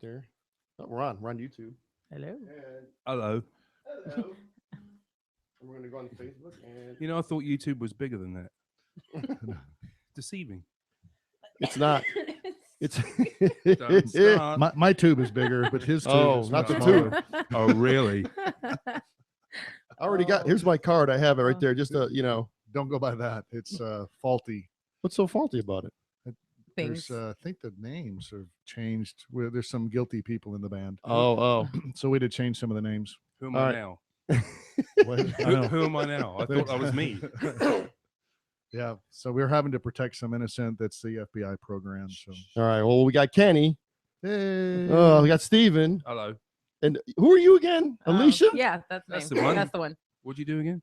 there. Oh, we're on YouTube. Hello. And Hello. hello. And we're gonna go on Facebook and You know, I thought YouTube was bigger than that. Deceiving. it's not. It's Don't start. My tube is bigger, but his tube Oh, is not the smaller. tube. Oh, really? I already got. Here's my card. I have it right there. Just Don't go by that. It's faulty. what's so faulty about it? Things. There's, I think the names have changed. There's some guilty people in the band. Oh, So we had to change some of the names. Who am All I right. now? What? I Who, know. who am I now? I thought that was me. Yeah. So we're having to protect some innocent. That's the FBI program. So all right. Well, we got Kenny. hey. Oh, we got Steven. Hello. And who are you again? Alicia? Yeah, that's That's the the name. one. That's the one. What'd you do again?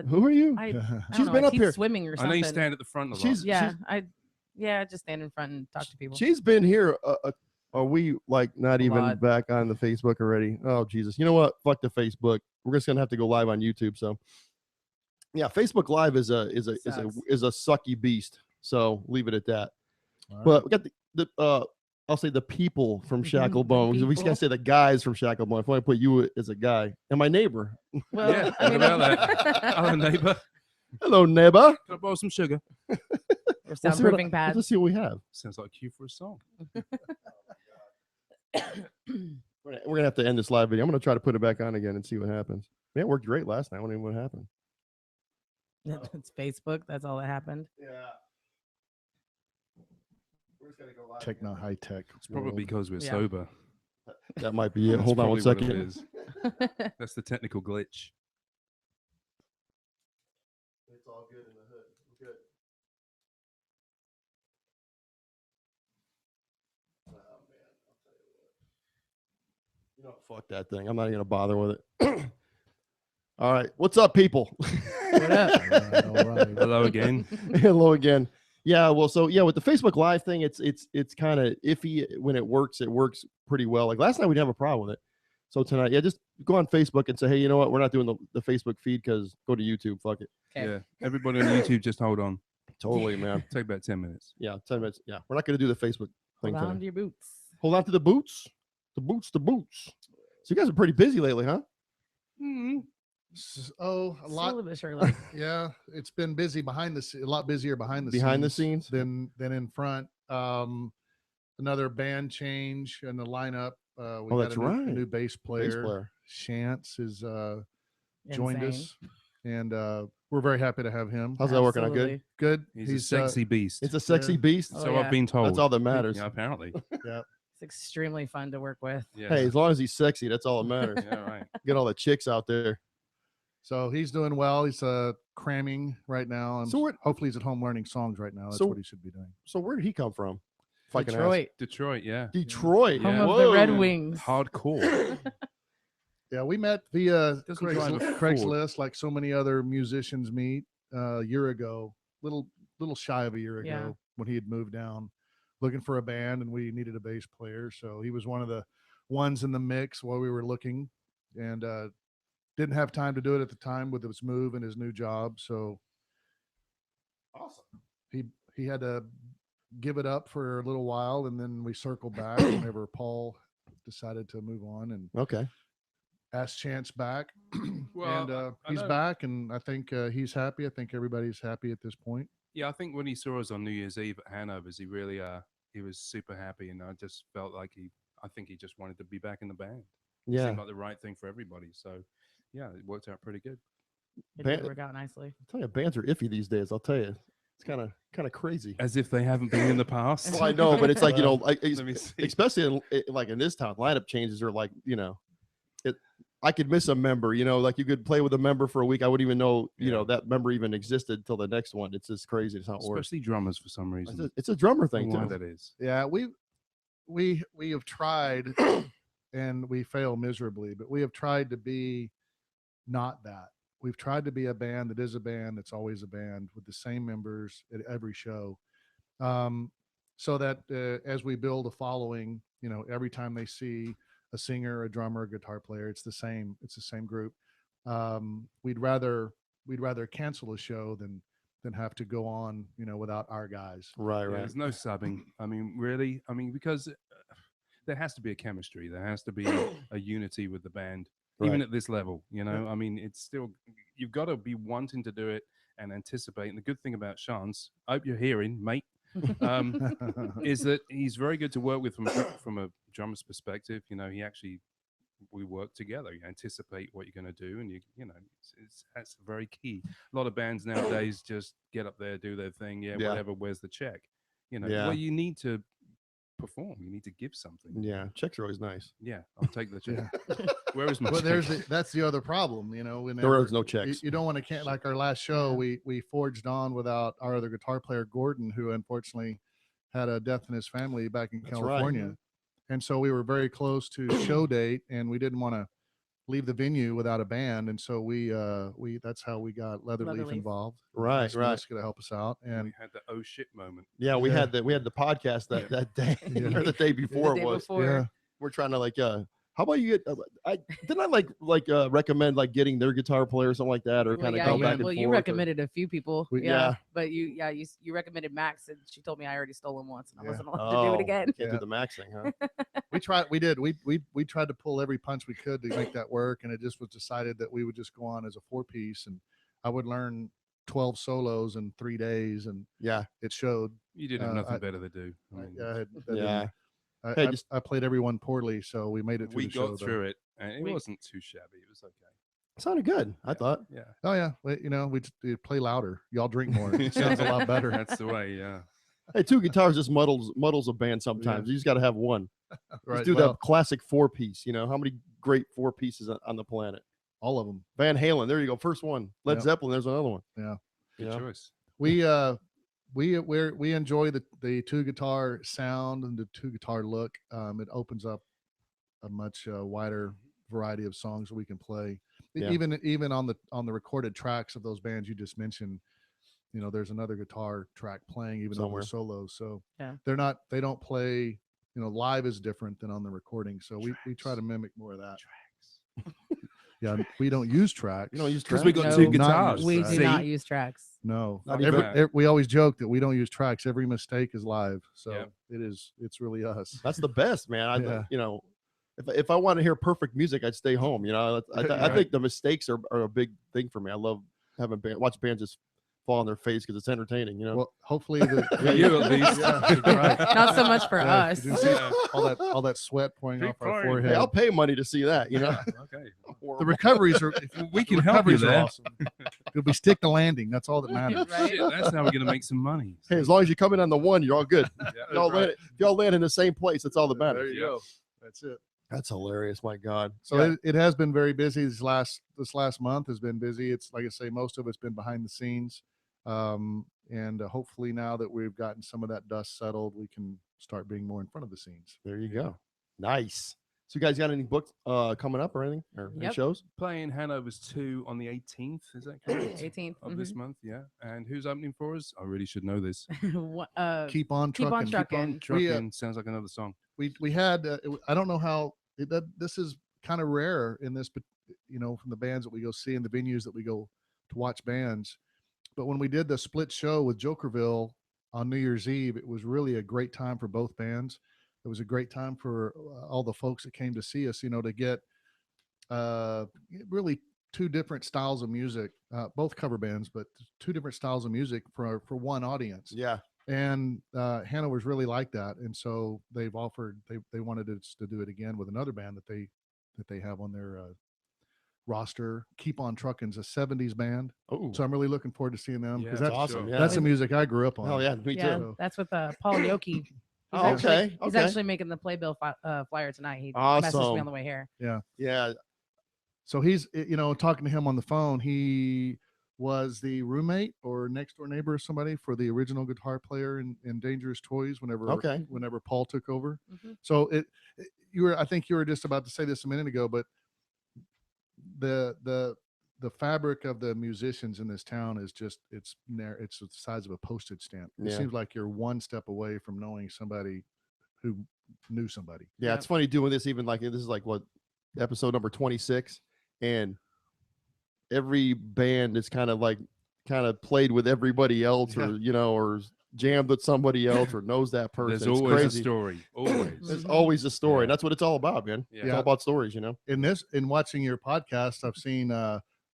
Who are you? I don't She's know, been I up keep here. swimming or I something. know you stand at the front of the She's- Yeah, I just stand in front and talk to people. She's been here. Are we like not A even lot. back on the Facebook already? Oh Jesus! You know what? Fuck the Facebook. We're just gonna have to go live on YouTube. So, yeah, Facebook Live is a sucky beast. So leave it at that. All right. But we got the I'll say the people from The ShackleBone. We just people. gotta say the guys from ShackleBone. If I want to put you as a guy and my neighbor. Well, Yeah, I mean, what about that? Hello, neighbor. Hello, neighbor. Can I borrow some sugar? or Let's see what- soundproofing pads. Let's see what we have. Sounds like a cue for a song. We're gonna have to end this live video. I'm gonna try to put it back on again and see what happens. Man, it worked great last night. I don't even know what happened. It's Facebook. That's all that happened. Yeah. We're just gonna go live. Techno high tech. It's probably because we're Yeah. sober. That might be it. That's Hold on one probably what it second. is. That's the technical glitch. It's all good in the hood. We're good. Oh man, I'll tell you what. You know, fuck that thing. I'm not even gonna bother with it. All right, what's up, people? What up? All right. Hello again. Hello again. Yeah, well, so yeah, with the Facebook Live thing, it's kind of iffy when it works pretty well. Like last night, we didn't have a problem with it. So tonight, yeah, just go on Facebook and say, hey, you know what? We're not doing the Facebook feed because go to YouTube. Fuck it. Okay. Yeah. Everybody on YouTube, just hold on. Totally, man. Take about 10 minutes. Yeah, 10 minutes. Yeah, we're not going to do the Facebook thing Hold on to today. your boots. Hold on to the boots. The boots. So you guys are pretty busy lately, huh? Oh, a Still a lot. little bit Shirley. Yeah, it's been busy behind the a lot busier behind the scenes than in front. Another band change in the lineup. We Oh, got that's a right. new bass player. Bass player. Chance is joined Insane. us, and we're very happy to have him. How's that working out? Good. Absolutely. Good. He's a sexy beast. It's a sexy Yeah. beast. Oh, so yeah. I've been told. That's all that matters. Yeah, apparently. It's extremely fun to work with. Yeah. Hey, as long as he's sexy, that's all that matters. Yeah, right. Get all the chicks out there. So he's doing well. He's cramming right now, and So what- hopefully he's at home learning songs right now. That's So- what he should be doing. So where did he come from? If I can ask? Detroit, Detroit, yeah. Detroit. home Yeah. of the Red Whoa. Wings. Hardcore. Yeah, we met via Doesn't drive a Craigslist, like so many other musicians meet. A year ago, little shy of a year ago, Yeah. when he had moved down, looking for a band, and we needed a bass player. So he was one of the ones in the mix while we were looking, and didn't have time to do it at the time with his move and his new job. So Awesome. he had to give it up for a little while, and then we circled back whenever Paul decided to move on and Okay. asked Chance back. Well, and I he's know. back, and I think he's happy. I think everybody's happy at this point. Yeah, I think when he saw us on New Year's Eve at Hanover's, he really he was super happy, and I just felt like I think he just wanted to be back in the band. It Yeah. seemed like the right thing for everybody. So yeah, it worked out pretty good. It Ban- did work out nicely. I'll tell you, bands are iffy these days. I'll tell you. It's kind of crazy. As if they haven't been in the past. Well, I know, but it's like, like, Let me see. especially like in this town, lineup changes are like, I could miss a member, like you could play with a member for a week. I wouldn't even know, Yeah. that member even existed till the next one. It's just crazy. It's not worse. Especially drummers for some reason. It's a drummer I thing don't know too. why that is. Yeah, we have tried, and we fail miserably. But we have tried to be not that. We've tried to be a band that is a band that's always a band with the same members at every show, so that as we build a following, every time they see a singer, a drummer, a guitar player, it's the same group. We'd rather cancel a show than have to go on, without our guys. Right, Yeah, right. there's no subbing. I mean, really? I mean, because there has to be a chemistry. There has to be a unity with the band, Right. even at this level. You know, I mean, it's still, you've got to be wanting to do it and anticipate. And the good thing about Chance, I hope you're hearing, mate, is that he's very good to work with from a drummer's perspective. You know, we work together. You anticipate what you're going to do, and you know, that's very key. A lot of bands nowadays just get up there, do their thing, whatever. Where's the check? You know, well, you need to perform. You need to give something. Yeah, checks are always nice. Yeah, I'll take the check. Yeah. Where is my But check? that's the other problem, you know. There is no checks. You don't want to like our last show. We forged on without our other guitar player Gordon, who unfortunately had a death in his family back in California. Right. And so we were very close to show date, and we didn't want to leave the venue without a band. And so we that's how we got Leatherleaf involved. Right. Going to help us out. And we had the oh shit moment. Yeah, we had the podcast that day or the day before We're trying to how about you get? I recommend getting their guitar player or something like that, or go back and forth. Well, you recommended a few people, Yeah. But you recommended Max, and she told me I already stole him once, and I wasn't allowed to do it again. Can't do the Max thing, huh? We tried to pull every punch we could to make that work, and it just was decided that we would just go on as a 4-piece, and I would learn 12 solos in 3 days, and it showed. You didn't have nothing better to do. I played everyone poorly, so we made it through the show. We got through it, and it wasn't too shabby. It was okay. It sounded good, I thought. Yeah. Oh yeah. Well, you know, we play louder. Y'all drink more. It sounds a lot better. That's the way. Yeah. Hey, 2 guitars just muddles a band sometimes. You just got to have one. Right. Let's do that classic 4-piece. You know, how many great 4-pieces on the planet? All of them. Van Halen. There you go. First one. Led Zeppelin. There's another one. Yeah. Good choice. We enjoy the 2-guitar sound and the 2-guitar look. It opens up a much wider variety of songs that we can play. Yeah. Even on the recorded tracks of those bands you just mentioned, you know, there's another guitar track playing even over solos. So they don't play, you know, live is different than on the recording. So we try to mimic more of that. Yeah, we don't use tracks. You don't use tracks? Because we got 2 guitars. We do not use tracks. No. We always joke that we don't use tracks. Every mistake is live. So it's really us. That's the best, man. You know, if I want to hear perfect music, I'd stay home. You know, I think the mistakes are a big thing for me. I love having watch bands just fall on their face because it's entertaining, you know. Well, hopefully you at least. Right. Not so much for us. All that sweat pouring off our forehead. Hey, I'll pay money to see that, you know. Okay. The recoveries are we can help you there. Awesome. It'll be stick the landing. That's all that matters. Right? Shit, that's how we're gonna make some money. Hey, as long as you come in on the one, you're all good. Y'all land in the same place. That's all that matters. There you go. That's it. That's hilarious. My God. So it has been very busy. This last month has been busy. It's like I say, most of it's been behind the scenes. And hopefully now that we've gotten some of that dust settled, we can start being more in front of the scenes. There you go. Nice. So you guys got any books coming up or anything? Or any shows? Playing Hanover's 2 on the 18th. Is that correct? 18th of this month, yeah. And who's opening for us? I really should know this. Keep on trucking. Keep on trucking. Sounds like another song. We had I don't know how this is kind of rare in this, but you know, from the bands that we go see and the venues that we go to watch bands. But when we did the split show with Jokerville on New Year's Eve, it was really a great time for both bands. It was a great time for all the folks that came to see us, you know, to get really 2 different styles of music, both cover bands, but 2 different styles of music for one audience. Yeah. And Hanover's really like that. And so they've offered, they wanted us to do it again with another band that they have on their roster. Keep on Trucking's a 70s band. Oh, so I'm really looking forward to seeing them because that's awesome. That's the music I grew up on. Oh yeah, me too. So. That's with Paul Yoki. He's actually making the playbill flyer tonight. He messaged me on the way here. Yeah. So he's, you know, talking to him on the phone. He was the roommate or next door neighbor or somebody for the original guitar player in Dangerous Toys whenever Paul took over. Mm-hmm. So I think you were just about to say this a minute ago, but the fabric of the musicians in this town is just it's the size of a postage stamp. It seems like you're one step away from knowing somebody who knew somebody. Yeah, it's funny doing this. Even like this is like what episode number 26, and every band is kind of like kind of played with everybody else, or or jammed with somebody else, or knows that person. There's it's always crazy. a story. Always. There's always a story. And that's what it's all about, man. Yeah. It's all about stories, In watching your podcast, I've seen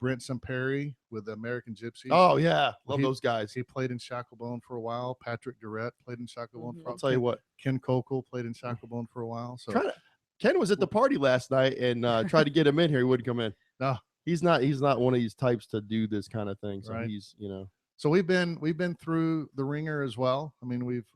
Brent Samperi with the American Gypsies. Oh yeah, love those guys. He played in ShackleBone for a while. Patrick Durrett played in ShackleBone for a while. I'll tell you what, Ken Kokel played in ShackleBone for a while. So Ken was at the party last night and tried to get him in here. He wouldn't come in. No, he's not one of these types to do this kind of thing. So he's So we've been through the ringer as well. I mean, we've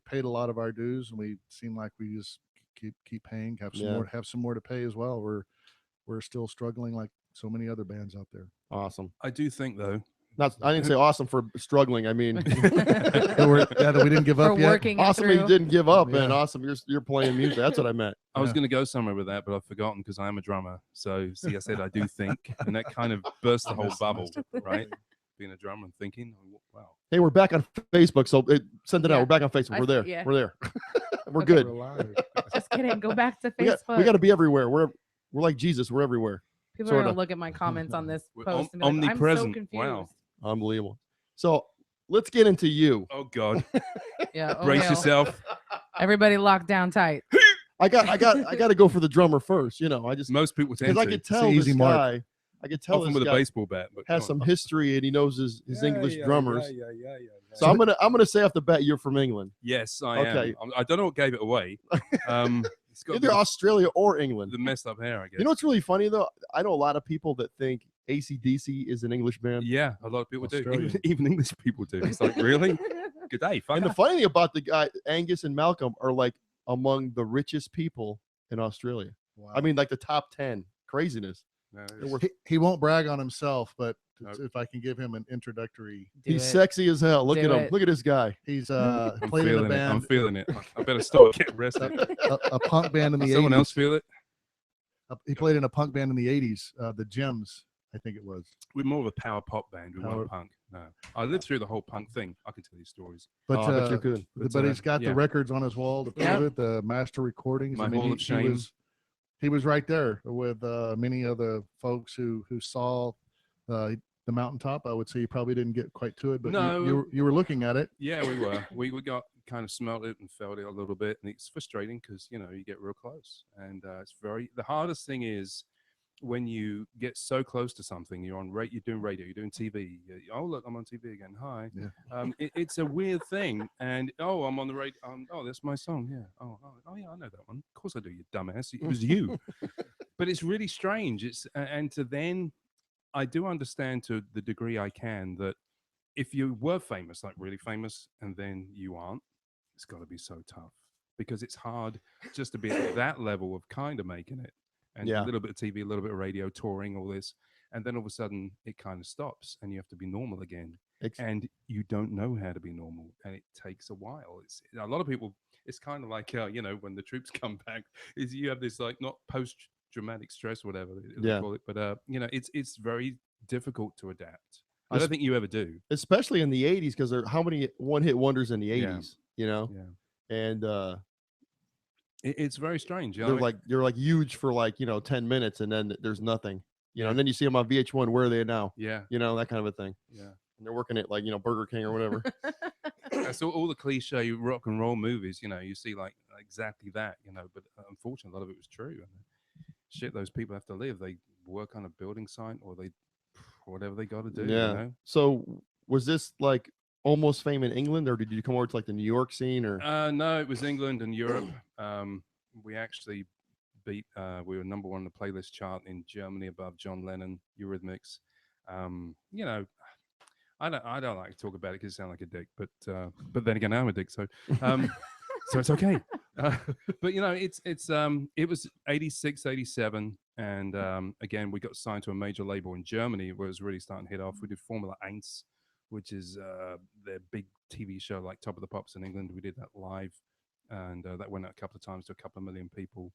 paid a lot of our dues, and we seem like we just keep paying. Have some more to pay as well. We're still struggling like so many other bands out there. Awesome. I do think though. I didn't say awesome for struggling. I mean, that we didn't give up yet. Awesome, you didn't give up, and awesome, you're playing music. That's what I meant. I was going to go somewhere with that, but I've forgotten because I am a drummer. So see, I said I do think, and that kind of burst the whole bubble, right? Being a drummer and thinking, wow. Hey, we're back on Facebook, so send it out. We're back on Facebook. We're there. We're there. We're good. Just kidding. Go back to Facebook. We got to be everywhere. We're like Jesus. We're everywhere. People are gonna look at my comments on this post and be omnipresent. I'm so confused. Wow, unbelievable. So let's get into you. Oh God. Yeah. Brace yourself. Everybody lock down tight. I got to go for the drummer first. Most people tend to. I could tell this guy. I could tell often this with guy a baseball bat, but has some history and he knows his English drummers. Yeah. So I'm gonna say off the bat you're from England. Yes, I am. I don't know what gave it away. It's got either Australia or England. The messed up hair, I guess. You know what's really funny though? I know a lot of people that think AC/DC is an English band. Yeah, a lot of people do. Even English people do. It's like, really? Good day. And the funny thing about the guy, Angus and Malcolm, are like among the richest people in Australia. Wow. I mean, like the top 10. Craziness. No, he won't brag on himself, but if I can give him an introductory. He's sexy as hell. Look at him. Look at this guy. He's played in a band. I'm feeling it. I better stop getting rested. A punk band in the 80s. Someone else feel it? He played in a punk band in the 80s, the Gems, I think it was. We're more of a power pop band. We weren't punk. No. I lived through the whole punk thing. I can tell you stories. But, you're good. But he's got the records on his wall to prove it, the master recordings. My Hall of Shame. He was right there with many of the folks who saw the mountaintop. I would say you probably didn't get quite to it, but you were looking at it. Yeah, we were. We got kind of smelled it and felt it a little bit, and it's frustrating because you get real close, and it's the hardest thing is when you get so close to something. You're doing radio, you're doing TV. Oh look, I'm on TV again. Hi. Yeah. It's a weird thing, and I'm on the radio. That's my song. Yeah. Oh yeah, I know that one. Of course I do. You dumbass. It was you. But it's really strange. And to then, I do understand to the degree I can that if you were famous, like really famous, and then you aren't, it's got to be so tough because it's hard just to be at that level of kind of making it. And a little bit of TV, a little bit of radio, touring, all this. And then all of a sudden it kind of stops and you have to be normal again. And you don't know how to be normal. And it takes a while. It's a lot of people, it's kind of like, when the troops come back, is you have this like not post-traumatic stress or whatever they call it. But, it's very difficult to adapt. I don't think you ever do. Especially in the 80s because there are how many one-hit wonders in the 80s, Yeah. And it's very strange. They're like huge for 10 minutes and then there's nothing, and then you see them on VH1. Where are they now? Yeah. That kind of a thing. Yeah. And they're working at Burger King or whatever. That's all the cliche rock and roll movies, you see like exactly that, but unfortunately a lot of it was true. And those people have to live. They work on a building site or whatever they got to do. Yeah. So was this like almost fame in England, or did you come over to like the New York scene, or? No, it was England and Europe. We actually beat. We were number one on the playlist chart in Germany above John Lennon, Eurythmics. I don't like to talk about it because it sounds like a dick, but then again, I'm a dick, so so it's okay. But it was 86, 87, and again we got signed to a major label in Germany where it was really starting to hit off. We did Formula 1, which is their big TV show like Top of the Pops in England. We did that live, and that went out a couple of times to a couple of million people.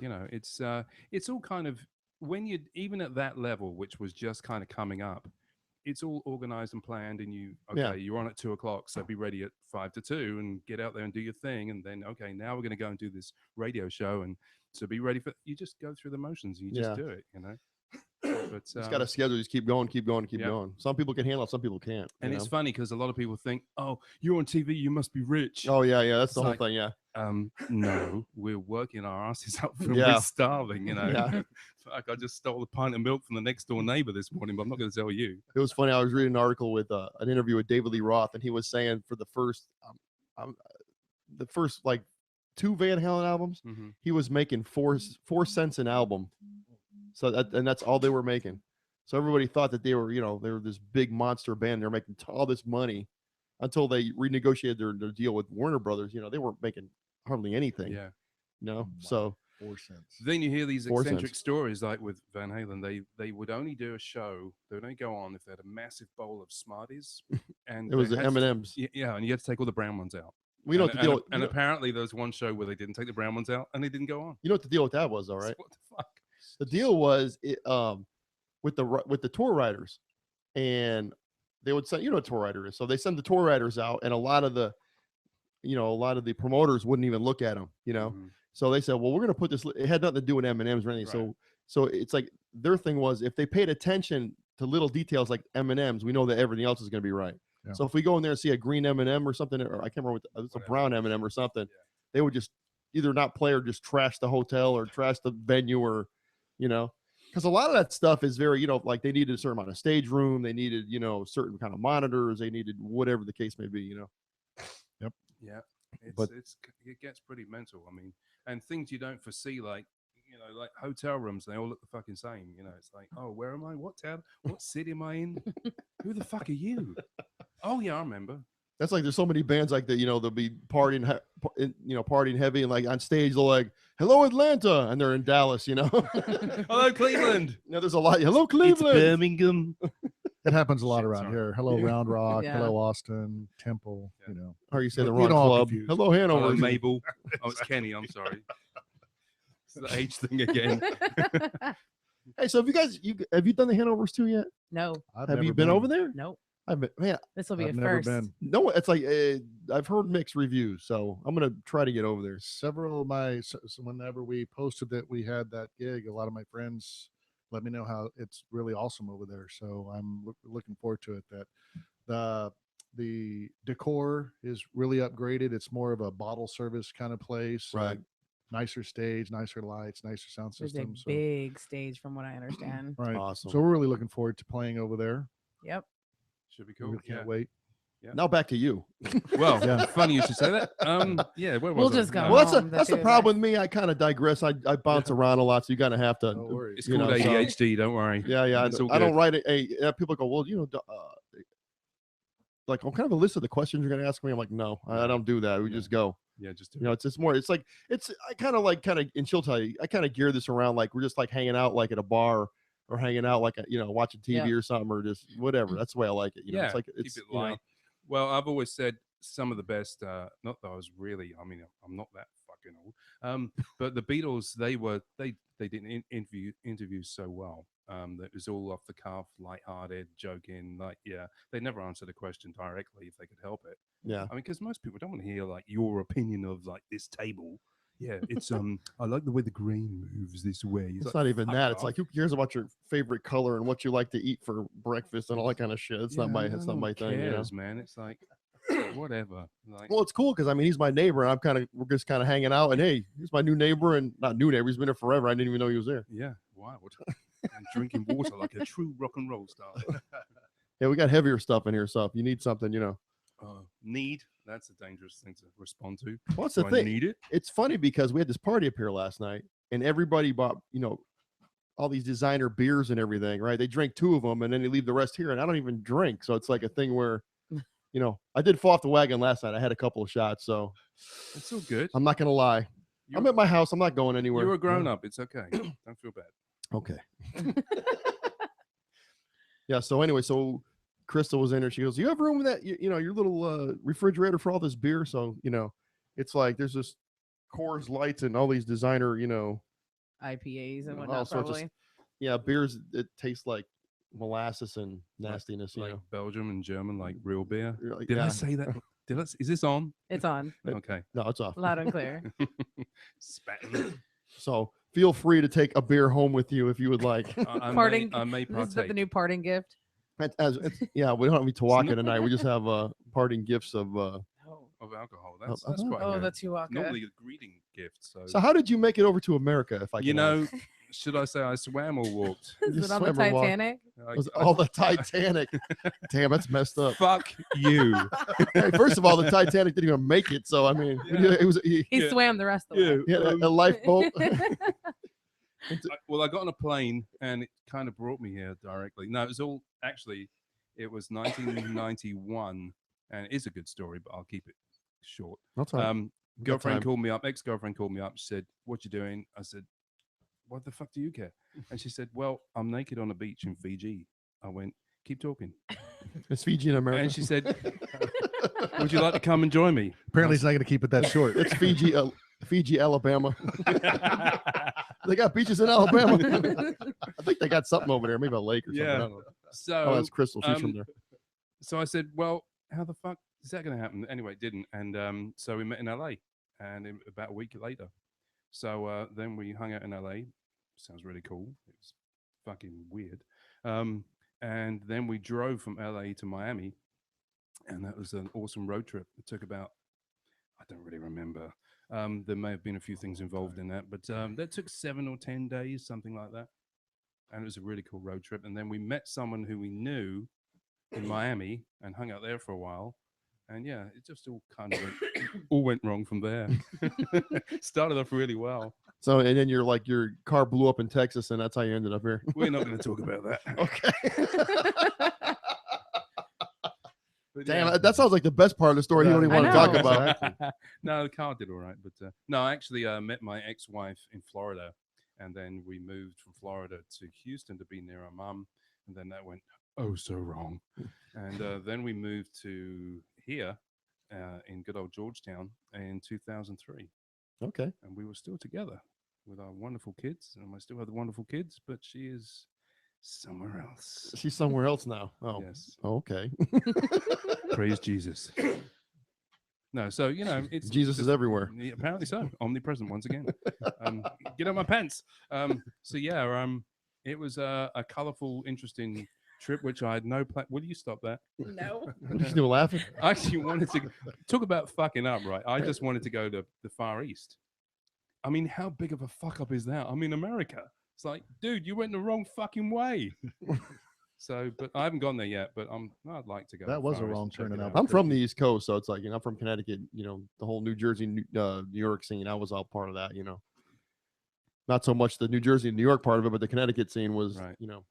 It's all kind of, when you even at that level, which was just kind of coming up, it's all organized and planned, and you're on at 2:00, so be ready at 5 to 2 and get out there and do your thing, and then now we're going to go and do this radio show, and so be ready for, you just go through the motions and you just do it. But it's got a schedule. Just keep going, keep going, keep going. Some people can handle it, some people can't. And it's funny because a lot of people think, "Oh, you're on TV, you must be rich." Oh yeah, that's the whole thing. Yeah. No, we're working our asses up and we're starving. Yeah. Like I just stole a pint of milk from the next door neighbor this morning, but I'm not going to tell you. It was funny. I was reading an article with an interview with David Lee Roth, and he was saying for the first like 2 Van Halen albums, he was making 4 cents an album. So that's all they were making. So everybody thought that they were, they were this big monster band. They're making all this money until they renegotiated their deal with Warner Brothers. They weren't making hardly anything. Yeah. So 4 cents. Then you hear these eccentric stories, like with Van Halen. They would only do a show. They would only go on if they had a massive bowl of Smarties, and it was the M&Ms. Yeah, and you had to take all the brown ones out. We know what the deal. And apparently, there was one show where they didn't take the brown ones out, and they didn't go on. You know what the deal with that was, though, right? What the fuck? The deal was with the tour riders, and they would send, what a tour rider is. So they send the tour riders out, and a lot of the promoters wouldn't even look at them, So they said, well, we're going to put this. It had nothing to do with M&Ms or anything. Right. So it's like their thing was, if they paid attention to little details like M&Ms, we know that everything else is going to be right. Yeah. So if we go in there and see a green M&M or something, or I can't remember it's a brown M&M or something, they would just either not play or just trash the hotel or trash the venue, or because a lot of that stuff is very, like they needed a certain amount of stage room, they needed, certain kind of monitors, they needed whatever the case may be, Yep. Yeah. It gets pretty mental. I mean, and things you don't foresee, like like hotel rooms, they all look the fucking same. It's like, oh, where am I? What town? What city am I in? Who the fuck are you? Oh yeah, I remember. That's like there's so many bands like that. They'll be partying, partying heavy, and like on stage they're like, "Hello Atlanta," and they're in Dallas. Hello Cleveland. There's a lot. Hello Cleveland. It's Birmingham. It happens a lot around here. Hello Round Rock. Yeah. Hello Austin. Temple. Or you say the wrong club. Hello Hanover. Hello Mabel. Oh, it's Kenny. I'm sorry. It's the age thing again. Hey, so have you done the Hanovers too yet? No. Have you been over there? Nope. This will be I've a never first. been. No, it's like I've heard mixed reviews, so I'm gonna try to get over there. Several of my whenever we posted that we had that gig, a lot of my friends let me know how it's really awesome over there. So I'm looking forward to it. That the decor is really upgraded. It's more of a bottle service kind of place, right? Nicer stage, nicer lights, nicer sound system. It's a big stage, from what I understand. Right, awesome. So we're really looking forward to playing over there. Yep. Should be cool. We can't wait. Yeah. Now back to you. Well, funny you should say that. Yeah, where was we'll just go. Well, that's the problem with me. I kind of digress. I bounce around a lot, so you gotta have to. It's called ADHD. Don't worry. Yeah. I don't write it. People go, well, like, what kind of a list of the questions you're gonna ask me? I'm like, no, I don't do that. We just go. Yeah, just do it's more. It's like I kind of and she'll tell you. I kind of gear this around like we're just like hanging out like at a bar. Or hanging out like watching TV or something, or just whatever. That's the way I like it. It's like keep it light. Well, I've always said some of the best. Not that I was really. I mean, I'm not that fucking old. But the Beatles, they did interviews so well. That it was all off the cuff, lighthearted, joking. They never answered a question directly if they could help it. Yeah. I mean, because most people don't want to hear like your opinion of like this table. Yeah, it's I like the way the grain moves this way. It's not even that. It's like, who cares about your favorite color and what you like to eat for breakfast and all that kind of shit. It's not my thing. Man. It's like whatever. Like, well, it's cool because I mean he's my neighbor and we're just kind of hanging out and hey, he's my new neighbor and not new neighbor. He's been there forever. I didn't even know he was there. Yeah, wild. And drinking water like a true rock and roll star. Yeah, we got heavier stuff in here, so if you need something, Need. That's a dangerous thing to respond to. What's the thing? Need it? It's funny because we had this party up here last night, and everybody bought, all these designer beers and everything, right? They drink 2 of them, and then they leave the rest here, and I don't even drink. So it's like a thing where, I did fall off the wagon last night. I had a couple of shots, so it's so good. I'm not gonna lie. I'm at my house. I'm not going anywhere. You're a grown up. It's okay. Don't feel bad. Okay. Yeah. So anyway, Crystal was in there. She goes, "You have room in that, your little refrigerator for all this beer?" So, it's like there's this Coors Lights and all these designer, IPAs and whatnot, probably. Beers that taste like molasses and nastiness, like Belgium and German, like real beer. Like, Did I say that? Is this on? It's on. Okay. No, it's off. Loud and clear. Spatting. So if feel free to take a beer home with you if you would like. Parting. I may Is that partake. the new parting gift? Yeah, we don't have any Tawaka tonight. We just have parting gifts of alcohol. That's of quite Oh, good. the Tawaka. Normally a greeting gift. So how did you make it over to America? If I you can know, ask? should I say I swam or walked? Is You it on the swam or walked? Titanic? I- It was I- all the Titanic. Damn, that's messed up. Fuck you. Hey, first of all, the Titanic didn't even make it. So I mean, Yeah. it was He Yeah. swam the rest of the way. he had a lifeboat. Well, I got on a plane and it kind of brought me here directly. No, it was all actually, it was 1991, and it is a good story, but I'll keep it short. That's all right. Girlfriend called me up, ex-girlfriend called me up. She said, "What you doing?" I said, "What the fuck do you care?" And she said, "Well, I'm naked on a beach in Fiji." I went, "Keep talking." It's Fiji in America. And she said, "Would you like to come and join me?" Apparently, he's not going to keep it that short. It's Fiji, Alabama. They got beaches in Alabama. I think they got something over there, maybe a lake or something. I Yeah. don't know. So, Oh, that's Crystal. She's from there. so I said, "Well, how the fuck is that going to happen?" Anyway, it didn't. And so we met in LA, and about a week later. So then we hung out in LA. Sounds really cool. It was fucking weird. And then we drove from LA to Miami, and that was an awesome road trip. It took about, I don't really remember. There may have been a few things involved in that, but that took 7 or 10 days, something like that. And it was a really cool road trip. And then we met someone who we knew in Miami and hung out there for a while. And yeah, it just all kind of all went wrong from there. Started off really well. So, and then your car blew up in Texas, and that's how you ended up here. We're not going to talk about that. Okay. But Damn, yeah. that sounds like the best part of the story. You don't even I want to talk know. about. No, the car did all right. But no, I actually met my ex-wife in Florida. And then we moved from Florida to Houston to be near our mum. And then that went, oh, so wrong. And then we moved to here in good old Georgetown in 2003. Okay. And we were still together with our wonderful kids. And I still have the wonderful kids, but she is somewhere else. She's somewhere else now. Oh, Yes. okay. Praise Jesus. No, so, you know, it's Jesus is everywhere. Yeah, apparently so. Omnipresent once again. Get out my pants. So yeah, it was a colorful, interesting trip, which I had no plan. Will you stop that? No. You still laughing? I actually wanted to talk about fucking up, right? I just wanted to go to the Far East. I mean, how big of a fuck up is that? I'm in America. It's like, dude, you went the wrong fucking way. So, but I haven't gone there yet. But I'd like to go. That was a Far East wrong and check turn in it out. I'm from the East Coast, so it's like, you know, I'm from Connecticut. You know, the whole New Jersey, New York scene. I was all part of that. You know, not so much the New Jersey, New York part of it, but the Connecticut scene was, Right. you know.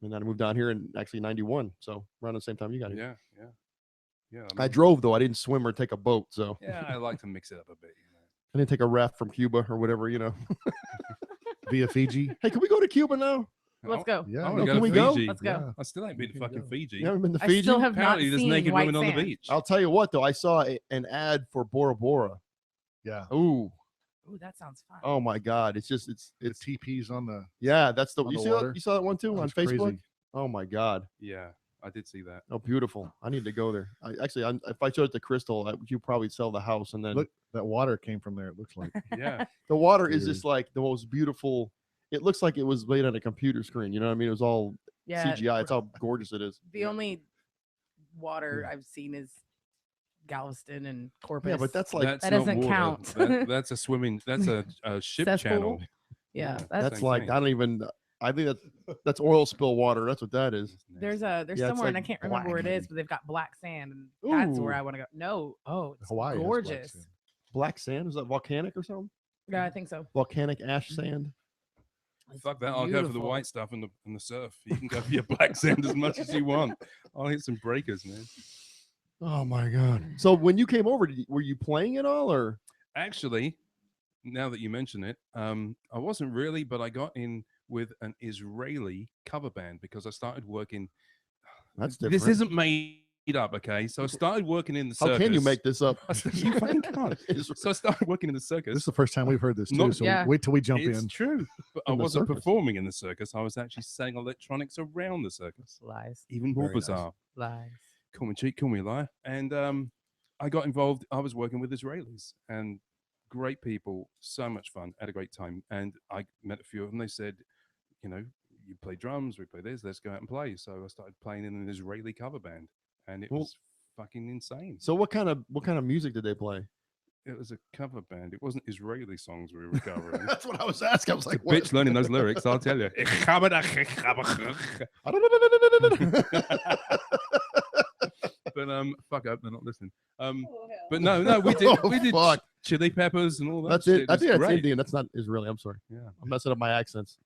And then I moved down here in actually '91, so around the same time you got here. Yeah. I drove though. I didn't swim or take a boat, so Yeah, I like to mix it up a bit. You know. I didn't take a raft from Cuba or whatever. You know. Via Fiji. Hey, can we go to Cuba now? Let's go. Yeah. I wanna No, go can to we go? Fiji. Let's go. I still ain't been to We can fucking go. Fiji. You haven't been to I Fiji? still have not Apparently, there's seen naked white women on the sand. beach. I'll tell you what though. I saw an ad for Bora Bora. Yeah. Ooh. Ooh, that sounds fun. Oh my God. It's The TPs on the. yeah. That's the On you the see that, water? you saw that one too on That's Facebook. crazy. Oh my God. Yeah, I did see that. Oh, beautiful. I need to go there. If I showed it to Crystal, you probably sell the house and then Look, that water came from there. It looks like. Yeah, the water is Weird. just like the most beautiful. It looks like it was made on a computer screen. You know what I mean? It was all Yeah. CGI. It's how gorgeous it is. The only water I've seen is Galveston and Corpus. Yeah, but that's like that's that not doesn't water. count. That's a swimming. That's a ship Cesspool? channel. yeah. that's same like thing. I don't even. I think that's oil spill water. That's what that is. There's Yeah, it's somewhere and I like can't remember where it black. is, but they've got black sand, and that's where Ooh. I want to go. No, it's Hawaii has black gorgeous. sand. Black sand. Is that volcanic or something? Yeah, I think so. Volcanic ash sand. It's Fuck that! I'll go for the beautiful. white stuff and the surf. You can go for your black sand as much as you want. I'll hit some breakers, man. Oh my God. So when you came over, were you playing at all or? Actually, now that you mention it, I wasn't really, but I got in with an Israeli cover band because I started working. That's This different. isn't made up, okay? So I started working in the circus. How can you make this up? You fucking can't. So I started working in the circus. This is the first time we've heard this too. Not- So Yeah. wait till we jump It's in. true, but I In the wasn't circus. performing in the circus. I was actually selling electronics around the circus. Lies, Even more Very nice. bizarre. lies. Call me cheat, call me lie. And I got involved. I was working with Israelis, and great people, so much fun, had a great time. And I met a few of them. They said, you know, you play drums, we play this, let's go out and play. So I started playing in an Israeli cover band, and it was fucking insane. So what kind of music did they play? It was a cover band. It wasn't Israeli songs we were covering. That's what I was asking. I was like, bitch learning those lyrics, I'll tell you. But fuck up, they're not listening. But no, we did Chili Peppers and all that. That's it. I think that's Indian. That's not Israeli. I'm sorry. Yeah, I'm messing up my accents.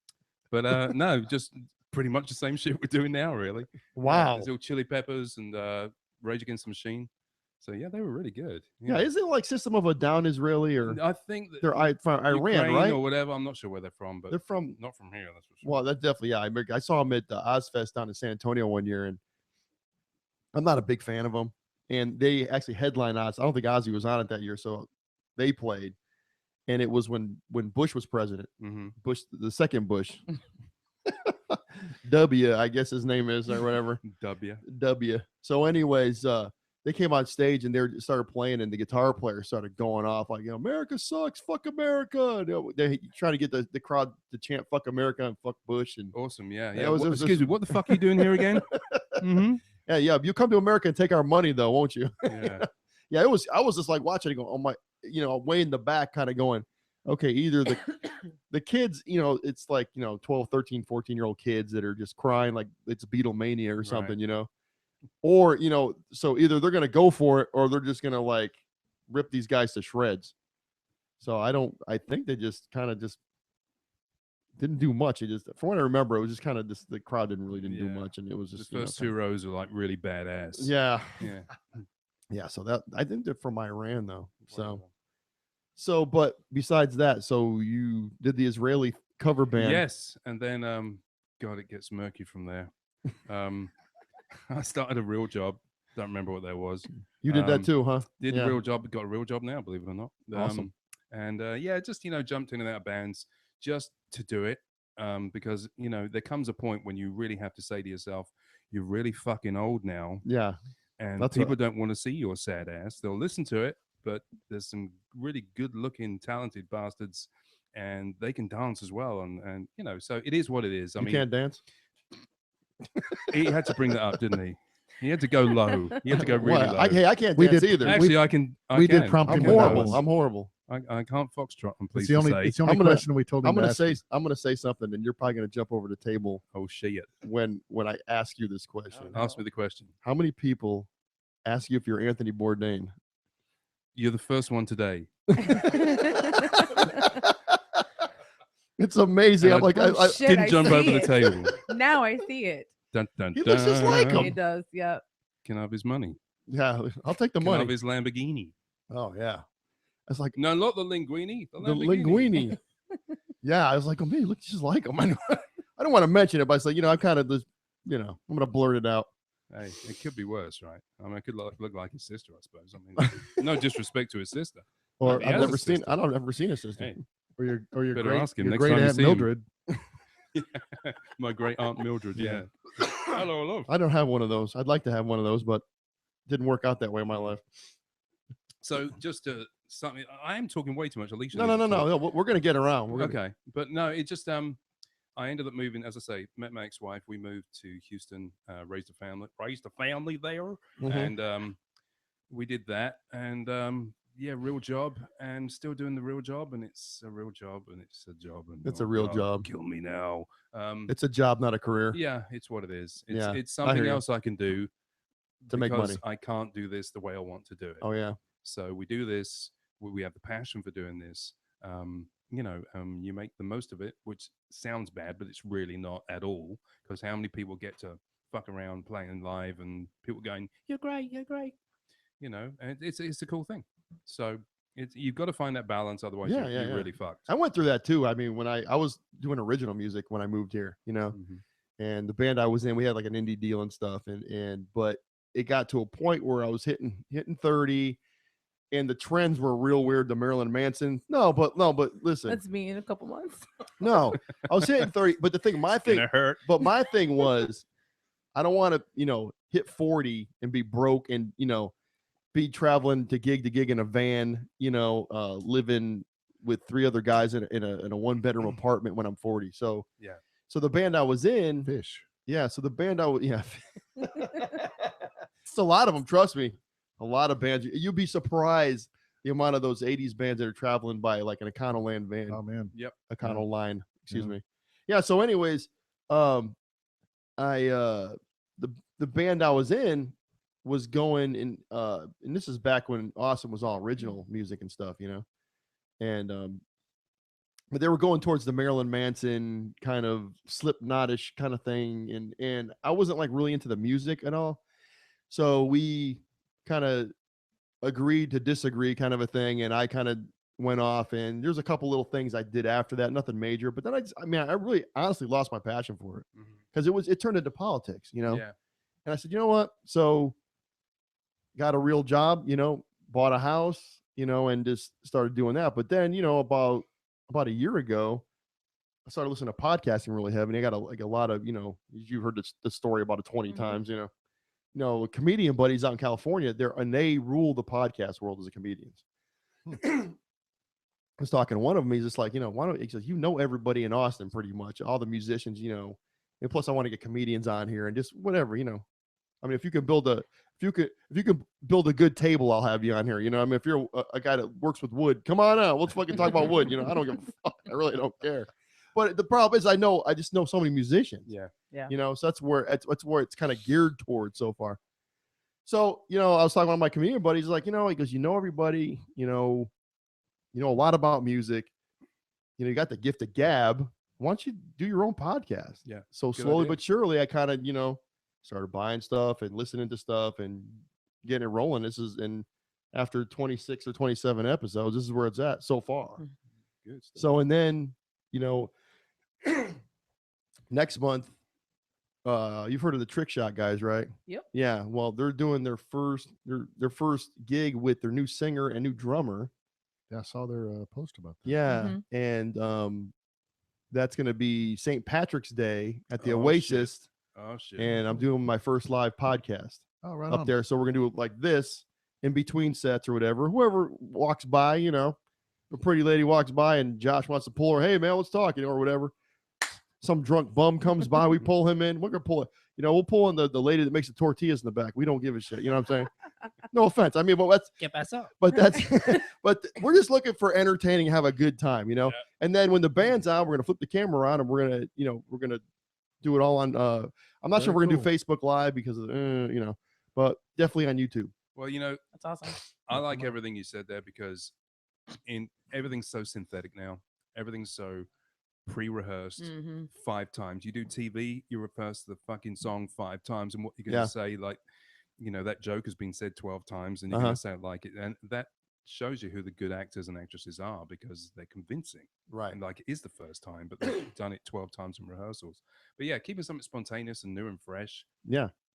But no, just pretty much the same shit we're doing now, really. Wow. There's all Chili Peppers and Rage Against the Machine. So yeah, they were really good. Yeah, is it like System of a Down Israeli or? I think that they're from Iran, Ukraine, right? Or whatever. I'm not sure where they're from, but they're from not from here. That's for sure. Well, that's definitely I saw them at the Ozfest down in San Antonio one year, and I'm not a big fan of them. And they actually headlined Oz. I don't think Ozzy was on it that year, so they played. And it was when Bush was president. Mm-hmm. Bush, the second Bush. W, I guess his name is or whatever. W. So, anyways, they came on stage and they started playing, and the guitar player started going off like, America sucks, fuck America. They trying to get the crowd to chant "fuck America" and "fuck Bush." And awesome, yeah. Excuse me, what the fuck are you doing here again? Mm-hmm. Yeah. You come to America and take our money, though, won't you? Yeah. Yeah. It was. I was just like watching it, going, oh my, way in the back, kind of going, okay, either the kids, it's like 12, 13, 14-year-old kids that are just crying like it's Beatlemania or something, right. Or, so either they're going to go for it or they're just going to like rip these guys to shreds. So I think they just kind of just didn't do much. It just, from what I remember, it was just kind of just, the crowd didn't do much. And it was just, the first two rows are like really badass. Yeah. Yeah. Yeah. So I think they're from Iran though. So, but besides that, so you did the Israeli cover band. Yes. And then, God, it gets murky from there. I started a real job. Don't remember what that was. You did that too, huh? Did a real job. Got a real job now, believe it or not. Awesome. And just jumped in and out of bands just to do it. Because there comes a point when you really have to say to yourself, "You're really fucking old now." Yeah. And people don't want to see your sad ass. They'll listen to it, but there's some really good-looking, talented bastards, and they can dance as well. And so it is what it is. I mean, can't dance. He had to bring that up, didn't he? He had to go low. He had to go really low. I can't dance either. Actually, I can. Did prompt him. I'm horrible. I can't foxtrot. It's the only question we told him. I'm gonna say something, and you're probably gonna jump over the table. Oh shit! When I ask you this question, ask me the question. How many people ask you if you're Anthony Bourdain? You're the first one today. It's amazing. I'm like, I didn't jump over the table. Now I see it. Dun, dun, he looks just like him. He does. Yep. Can I have his money? Yeah, I'll take the Can money. I have his Lamborghini? Oh yeah. I was like, no, not the linguini. The linguini. Yeah, I was like, oh man, he looks just like him. I don't want to mention it, but I said, I kind of just, I'm gonna blurt it out. Hey, it could be worse, right? I mean, it could look like his sister, I suppose. I mean, no disrespect to his sister. Or I've never seen. I don't ever seen his sister. Hey. Or your better great, ask him your next great time Aunt you see Mildred. My great Aunt Mildred. Yeah. Hello. I don't have one of those. I'd like to have one of those, but it didn't work out that way in my life. So just something. I am talking way too much. Alicia. No. We're gonna get around. Okay, but no, it just I ended up moving. As I say, met my ex-wife. We moved to Houston, raised a family there, and we did that. And real job, and still doing the real job, and it's a real job, and it's a job, and it's a real job. Kill me now. It's a job, not a career. Yeah, it's what it is. Yeah, it's something else I can do to make money. I can't do this the way I want to do it. Oh yeah. So we do this. We have the passion for doing this. You make the most of it, which sounds bad, but it's really not at all. Because how many people get to fuck around playing live and people going, "You're great, you're great," and it's a cool thing. So you've got to find that balance, otherwise you're really fucked. I went through that too. I mean, when I was doing original music when I moved here, and the band I was in, we had like an indie deal and stuff, but it got to a point where I was hitting 30. And the trends were real weird. The Marilyn Manson. No, but listen. That's me in a couple months. No, I was hitting 30. But my thing was, I don't want to, hit 40 and be broke and, be traveling to gig in a van, living with 3 other guys in a 1-bedroom apartment when I'm 40. So yeah. So the band I was in, Fish. Yeah. So the band I was, yeah. It's a lot of them. Trust me, a lot of bands. You'd be surprised the amount of those 80s bands that are traveling by like an Econoline van. Oh man. Yep. Econoline. Excuse me. Yeah. So anyways, the band I was in was going in, and this is back when Austin was all original music and stuff, and but they were going towards the Marilyn Manson kind of Slipknotish kind of thing, and I wasn't like really into the music at all, so we kind of agreed to disagree, kind of a thing, and I kind of went off, and there's a couple little things I did after that, nothing major, but then I really honestly lost my passion for it because it turned into politics, Yeah. and I said, you know what, so got a real job, bought a house, and just started doing that, but then about a year ago, I started listening to podcasting really heavy. And I got a lot of, you've heard the story about it 20 times, comedian buddies out in California, they rule the podcast world as a comedians. I was talking to one of them. He's just like, why don't he says, everybody in Austin pretty much, all the musicians, and plus I want to get comedians on here and just whatever, I mean, if you can build a good table, I'll have you on here. I mean, if you're a guy that works with wood, come on out. Let's fucking talk about wood. I don't give a fuck. I really don't care. But the problem is, I just know so many musicians. Yeah. So that's where it's kind of geared towards so far. So, I was talking about my comedian buddies, like, he goes, everybody, a lot about music. You got the gift of gab. Why don't you do your own podcast? Yeah. So slowly but surely, I kind of, started buying stuff and listening to stuff and getting it rolling. And after 26 or 27 episodes, this is where it's at so far. Good stuff. So, and then, next month, you've heard of the Trick Shot guys, right? Yep. Yeah. Well, they're doing their first gig with their new singer and new drummer. Yeah, I saw their post about that. Yeah. And that's going to be St. Patrick's Day at the Oasis. Shit. Oh shit! And I'm doing my first live podcast up there. So we're gonna do it like this in between sets or whatever. Whoever walks by, a pretty lady walks by and Josh wants to pull her. Hey man, let's talk, or whatever. Some drunk bum comes by, we pull him in. We're gonna pull it. We'll pull in the lady that makes the tortillas in the back. We don't give a shit. You know what I'm saying? No offense. I mean, but let's get back up. But but we're just looking for entertaining, have a good time, Yeah. And then when the band's out, we're gonna flip the camera on and we're gonna do it all on I'm not sure if we're gonna do Facebook Live because of but definitely on YouTube. Well, that's awesome. I like everything you said there because everything's so synthetic now. Everything's so pre-rehearsed 5 times. You do TV, you rehearse the fucking song 5 times, and what you're gonna say, like, that joke has been said 12 times, and you're gonna say it like it, and that shows you who the good actors and actresses are because they're convincing, right? And like it is the first time, but they've done it 12 times in rehearsals. But yeah, keeping something spontaneous and new and fresh,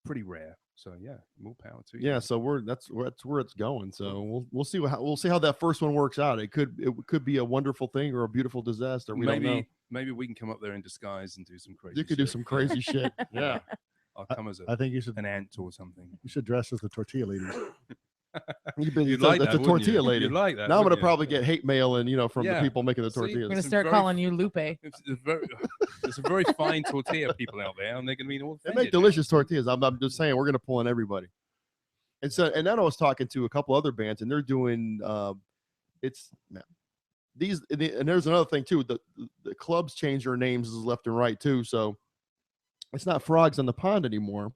pretty rare. So yeah, more power to you. Yeah, so that's where it's going. So we'll see how that first one works out. It could be a wonderful thing or a beautiful disaster. We don't know. Maybe we can come up there in disguise and do some crazy. You could do some crazy shit. Yeah, I'll come as I think you should an ant or something. You should dress as the tortilla lady. You'd like that's a tortilla lady. You'd like that. Now I'm gonna probably get hate mail and from the people making the tortillas. We're gonna start calling you Lupe. There's some very fine tortilla people out there, and they're gonna be all. They make delicious tortillas. I'm just saying we're gonna pull in everybody. And so, and then I was talking to a couple other bands, and they're doing and there's another thing too. The clubs change their names left and right too. So it's not Frogs on the Pond anymore.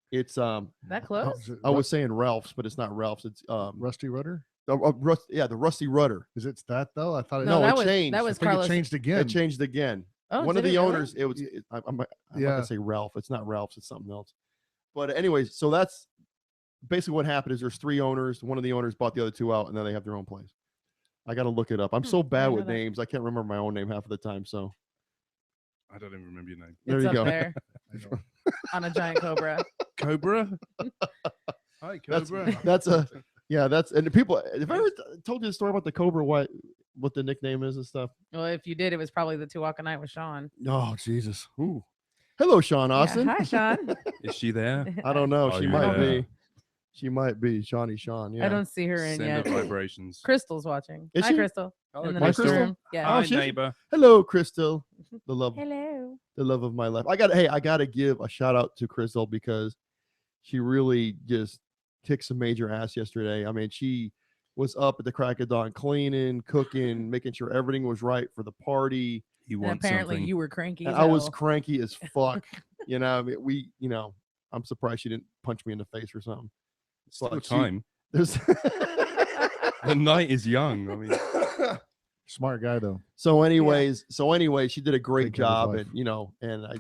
It's that close. I was saying Ralph's, but it's not Ralph's. It's Rusty Rudder. The Rusty Rudder. Is it that though? I thought it changed. That was Carlos. It changed again. It changed again. Oh, one of the owners. Really? It was. I'm not gonna say Ralph. It's not Ralph's. It's something else. But anyways, so that's basically what happened. Is there's 3 owners. One of the owners bought the other 2 out, and then they have their own place. I got to look it up. I'm so bad with names. I can't remember my own name half of the time. So I don't even remember your name. There you go. There. On a giant cobra. Cobra. Hi, Cobra. That's and people. Have I ever told you the story about the Cobra? What the nickname is and stuff? Well, if you did, it was probably the 2 Walk a Night with Sean. Oh Jesus! Ooh. Hello, Sean Austin. Yeah, hi, Sean. Is she there? I don't know. She might be. She might be Shawnee Sean. Yeah. I don't see her in Send yet. her vibrations. Crystal's watching. Is Hi, she? Crystal. Hello, In the Crystal. next room. Yeah. Hi, she- neighbor. Hello, Crystal. The love. Hello. The love of my life. I gotta give a shout out to Crystal because she really just kicked some major ass yesterday. I mean, she was up at the crack of dawn, cleaning, cooking, making sure everything was right for the party. You And want apparently something? you were cranky. And as I was hell. cranky as fuck. I mean, I'm surprised she didn't punch me in the face or something. Still But time. There's The night is young. I mean, Smart guy though. so anyways, she did a great Take care of job, his and and I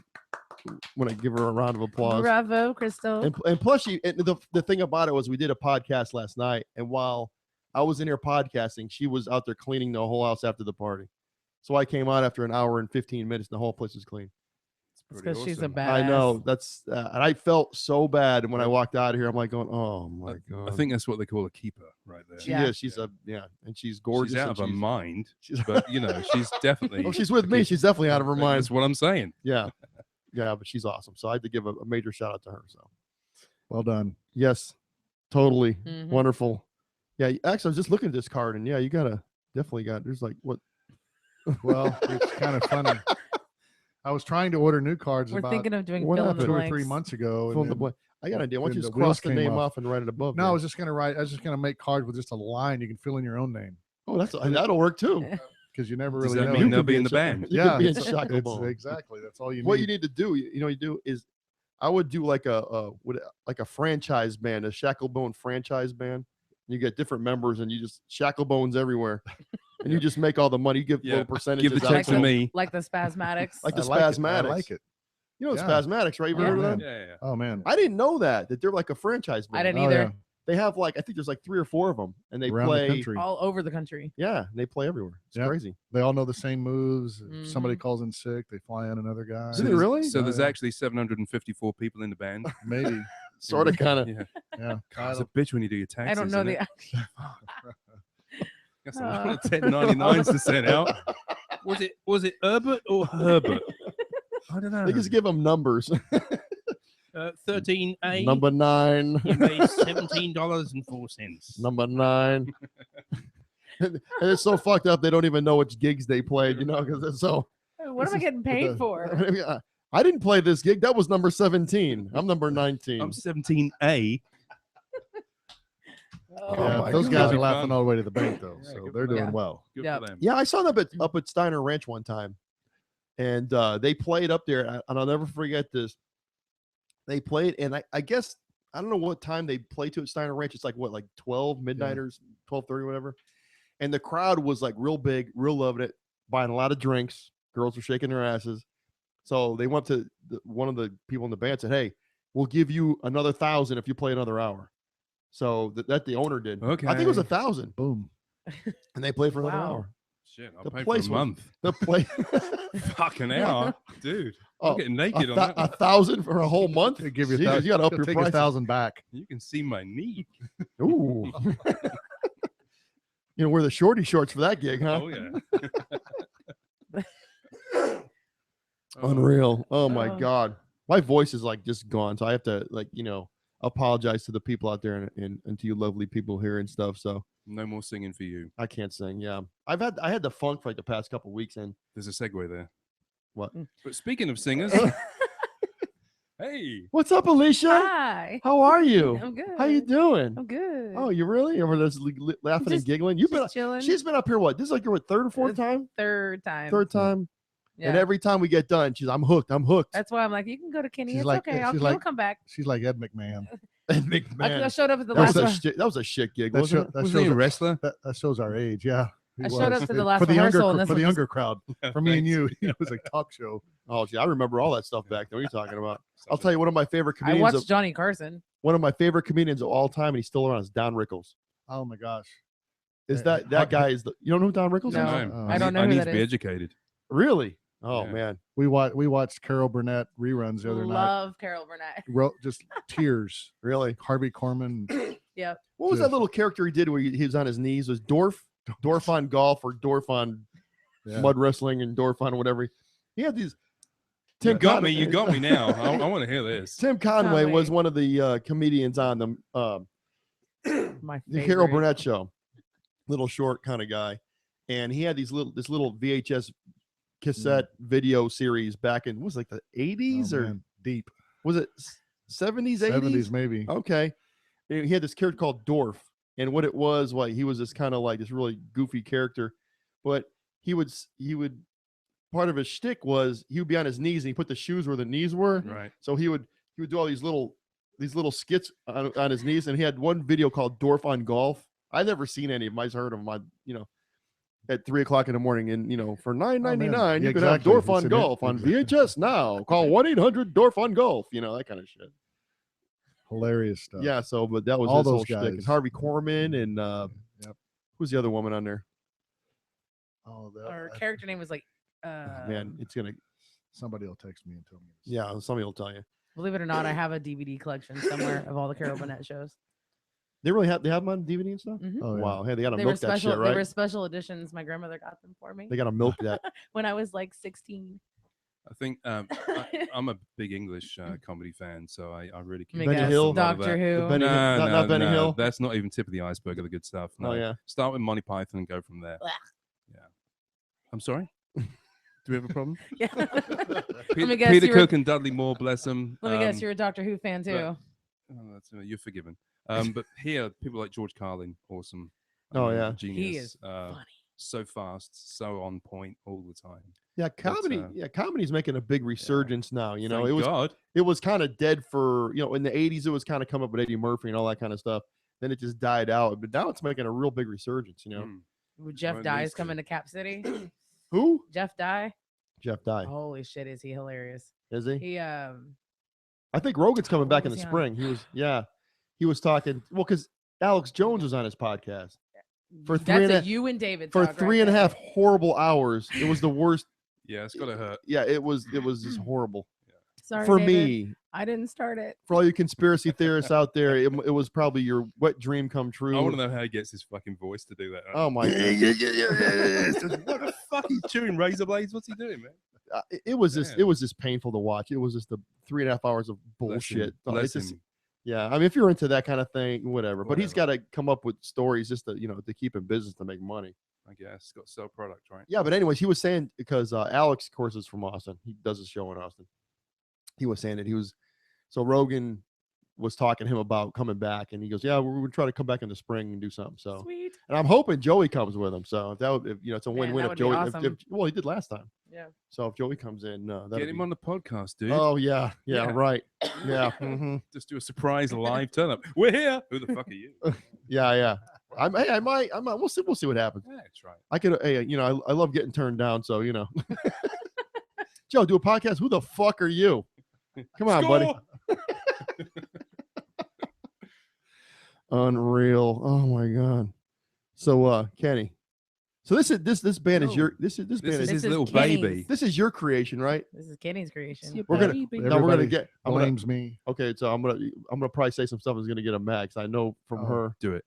want to give her a round of applause. Bravo, Crystal. And plus, the thing about it was we did a podcast last night, and while I was in here podcasting, she was out there cleaning the whole house after the party. So I came out after an hour and 15 minutes, and the whole place was clean. It's pretty because she's a awesome. badass. I know that's, and I felt so bad. And when I walked out of here, I'm like going, "Oh my god!" I think that's what they call a keeper right there. she Yeah. is. She's and she's gorgeous. She's out and of her mind, she's- but she's definitely. Oh, she's with me. She's definitely out of her mind. That's what I'm saying. Yeah, but she's awesome. So I had to give a major shout out to her. So Well done. yes, totally Mhm. wonderful. Yeah, actually, I was just looking at this card, and yeah, you definitely got. There's like what? Well, it's kind of funny. I was trying to order new cards We're about thinking of doing what fill in the happened? 2 or 3 blanks. months ago. Fill in and the then- blank. I got an idea. Why don't you then just the wheels cross the came name off. off and write it above? No, I there? was just gonna make cards with just a line. You can fill in your own name Oh, that'll work too. because you never Does really that know. mean they'll could be in in the Sh- band? You Yeah, could be in it's ShackleBone. exactly. That's all you What need. you need to do, you do is, I would do like a franchise band, a ShackleBone franchise band. You get different members, and you just ShackleBones everywhere, and you just make all the money. You give Yeah. little percentages. Give the out check to them. me. Like the spasmatics. Like the I like it. I Spasmatics. like it. You know Yeah. Spasmatics, right? You ever Yeah. heard of man. them? Yeah. Oh man. I didn't know that they're like a franchise band. I didn't Oh, either. yeah. They have I think there's like 3 or 4 of them, and they Around play the country. All over the country. Yeah, they play everywhere. It's Yep. crazy. They all know the same moves. If somebody Mhm. calls in sick, they fly in another guy. Do they really? So Oh, there's yeah. actually 754 people in the band. Maybe. Sort of, kind of. Yeah. Yeah. God, it's a bitch when you do your taxes. I don't know isn't the. it? That's a lot of 1099s to send out. Was it Herbert or Herbert? I don't know. They just give them numbers. 13A. Number 9. You made $17.04. Number 9. And it's so fucked up they don't even know which gigs they played, because it's so. What am I getting paid the- for? I didn't play this gig. That was number 17. I'm number 19. I'm 17A. Oh, Yeah, my those God. guys are laughing all the way to the bank though, Yeah, so good they're for them. doing well. Good Yeah. for them. Yeah, I saw them up at Steiner Ranch one time, and they played up there, and I'll never forget this. They played, and I guess I don't know what time they played to at Steiner Ranch. It's like 12 midnighters, 12:30, whatever. And the crowd was like real big, real loving it, buying a lot of drinks. Girls were shaking their asses. So they went to one of the people in the band, said, "Hey, we'll give you another 1,000 if you play another hour." So that the owner did. I think it was Okay. 1,000, Boom. and they played for another Wow. hour. Shit, I'll The pay for place a was- month. The play. Fucking hour. Dude. Oh, I'm getting naked on that. 1,000 for a whole month. They give you Jesus, you got to up your take price. 1,000 back. You can see my knee. Ooh. Wear the shorty shorts for that gig, huh? Oh, yeah. Unreal. Oh my Oh. God. My voice is just gone. So I have to apologize to the people out there and to you lovely people here and stuff. So No more singing for you. I can't sing. Yeah. I had the funk for the past couple weeks, and There's a segue there. What? But speaking of singers, hey, what's up, Alicia? Hi. How are you? I'm good. How you doing? I'm good. Oh, you really? Everyone's laughing and Just- giggling. You've been Just chilling. she's been up here what? This is like your third or fourth time? Third time. Third time. Yeah. And every time we get done, I'm hooked. I'm hooked. That's why I'm like, you can go to Kenny. She's It's like- okay. she's I'll like- come back. She's like Ed McMahon. Big I man. showed up at the That was, last that was a shit gig, That, wasn't show, it? that, was shows he a our, wrestler? that shows our age. Yeah. he I showed was. up to the last for the younger rehearsal, and this for the was younger crowd. For me and you, it was a talk show. Oh, gee, I remember all that stuff back then. What are you talking about? I'll tell you one of my favorite I comedians. watched Johnny Carson. One of my favorite comedians of all time, and he's still around. Is Don Rickles. Oh my gosh. Is Yeah, that guy? You don't know who Don Rickles No. is? No, I don't know I who need that to be is. educated. Really? Oh Yeah. man. We watched Carol Burnett reruns the other night. Love Carol Burnett. Just tears. Really? Harvey Korman. Yep. What was Yeah. that little character he did where he was on his knees? Was Dorf on golf or Dorf on Yeah. mud wrestling and Dorf on whatever? He had these. You got me now. I want to hear this. Tim Conway was Conway. one of the comedians on them. My The favorite. Carol Burnett show, little short kind of guy, and he had this little VHS cassette video series back in what was it, like the 80s or deep. Was it 70s, 80s? 70s maybe. Okay. He had this character called Dorf, and what it was, like he was this kind of like this really goofy character, but he would part of his shtick was he would be on his knees and he put the shoes where the knees were. Right. So he would do all these little skits on his knees, and he had one video called Dorf on Golf. I've never seen any of them. I just heard of them. At 3:00 in the morning, and for $9.99 you could have Dorf on Golf on VHS now. Call 1-800 on Golf. That kind of shit. Hilarious stuff. Yeah. So, but that was all his those whole guys. shtick. And Harvey Korman and who's the other woman on there? Oh, Our character name was like. Man, it's gonna. Somebody will text me and tell me. Yeah, somebody will tell you. Believe it or not, I have a DVD collection somewhere of all the Carol Burnett shows. They have them on DVD and stuff. Mm-hmm. Oh, yeah. Wow! Hey, they got to milk that shit, right? They were special editions. My grandmother got them for me. They got to milk that. When I was like 16. I think I'm a big English comedy fan, so I really can't. Benny Hill, Doctor Who. Not Benny Hill. That's not even tip of the iceberg of the good stuff. No. Oh yeah. Start with Monty Python and go from there. Yeah. I'm sorry. Do we have a problem? Yeah. Peter Cook and Dudley Moore, bless them. Let me guess, you're a Doctor Who fan too. You're forgiven. But here, people like George Carlin, awesome. Oh yeah, genius. He is funny. So fast, so on point all the time. Yeah, comedy. Comedy's making a big resurgence now. Thank it was kind of dead for in the 80s. It was kind of come up with Eddie Murphy and all that kind of stuff. Then it just died out. But now it's making a real big resurgence. Jeff Dye is coming to Cap City. Who? Jeff Dye. Jeff Dye. Holy shit, is he hilarious? Is he? He I think Rogan's coming back in the spring. He was talking because Alex Jones was on his podcast for you and David for 3.5 horrible hours. It was the worst. Yeah, it's gotta hurt. Yeah, it was just horrible. Sorry, for David. me. I didn't start it. For all you conspiracy theorists out there, it was probably your wet dream come true. I want to know how he gets his fucking voice to do that. Oh my god! What the fuck? He's chewing razor blades. What's he doing, man? It was just painful to watch. It was just the 3.5 hours of bullshit. Yeah, I mean, if you're into that kind of thing, whatever. But he's got to come up with stories just to to keep in business to make money. I guess he's got to sell product, right? Yeah, but anyways, he was saying because Alex, of course, is from Austin. He does a show in Austin. He was saying that so Rogan was talking to him about coming back, and he goes, "Yeah, we're going to try to come back in the spring and do something." So, sweet. And I'm hoping Joey comes with him. So if that would, it's a win-win. If Joey, awesome. well, he did last time. Yeah. So if Joey comes in, get him on the podcast, dude. Oh yeah, right. Yeah. Just do a surprise live turn up. We're here. Who the fuck are you? Yeah. I might. We'll see what happens. Yeah, that's right. I could. Hey, I love getting turned down. So Joe, do a podcast. Who the fuck are you? Come on, buddy. Unreal. Oh my god. So Kenny. So this band is your this is his little Kenny's. baby. This is your creation, right? This is Kenny's creation. We're gonna get blames me. Okay, so I'm gonna probably say some stuff that's gonna get a max. I know from her. Do it.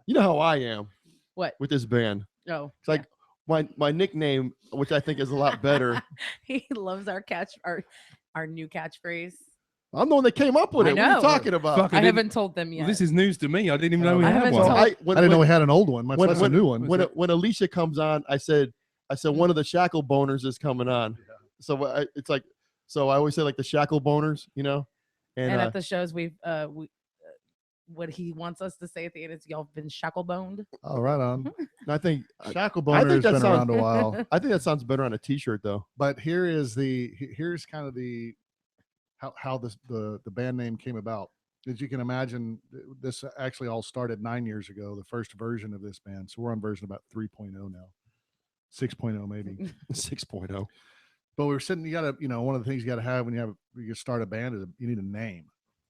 You know how I am. What? With this band. Oh. It's like my nickname, which I think is a lot better. He loves our new catchphrase. I'm the one that came up with it. What are you talking about? Fuck, I haven't told them yet. Well, this is news to me. I didn't even know we I had haven't one. told- I didn't know we had an old one, much less a new one. When Alicia comes on, I said one of the ShackleBoners is coming on. Yeah. So it's like, so I always say like the ShackleBoners, And at the shows we what he wants us to say at the end is y'all have been ShackleBoned. Oh, right on. And I think ShackleBoner has been around a while. I think that sounds better on a T-shirt though. But here's kind of the how the band name came about. As you can imagine, this actually all started 9 years ago, the first version of this band. So we're on version about 3.0 now, 6.0 maybe. 6.0. But we were sitting, you got to, one of the things you got to have when you start a band is you need a name.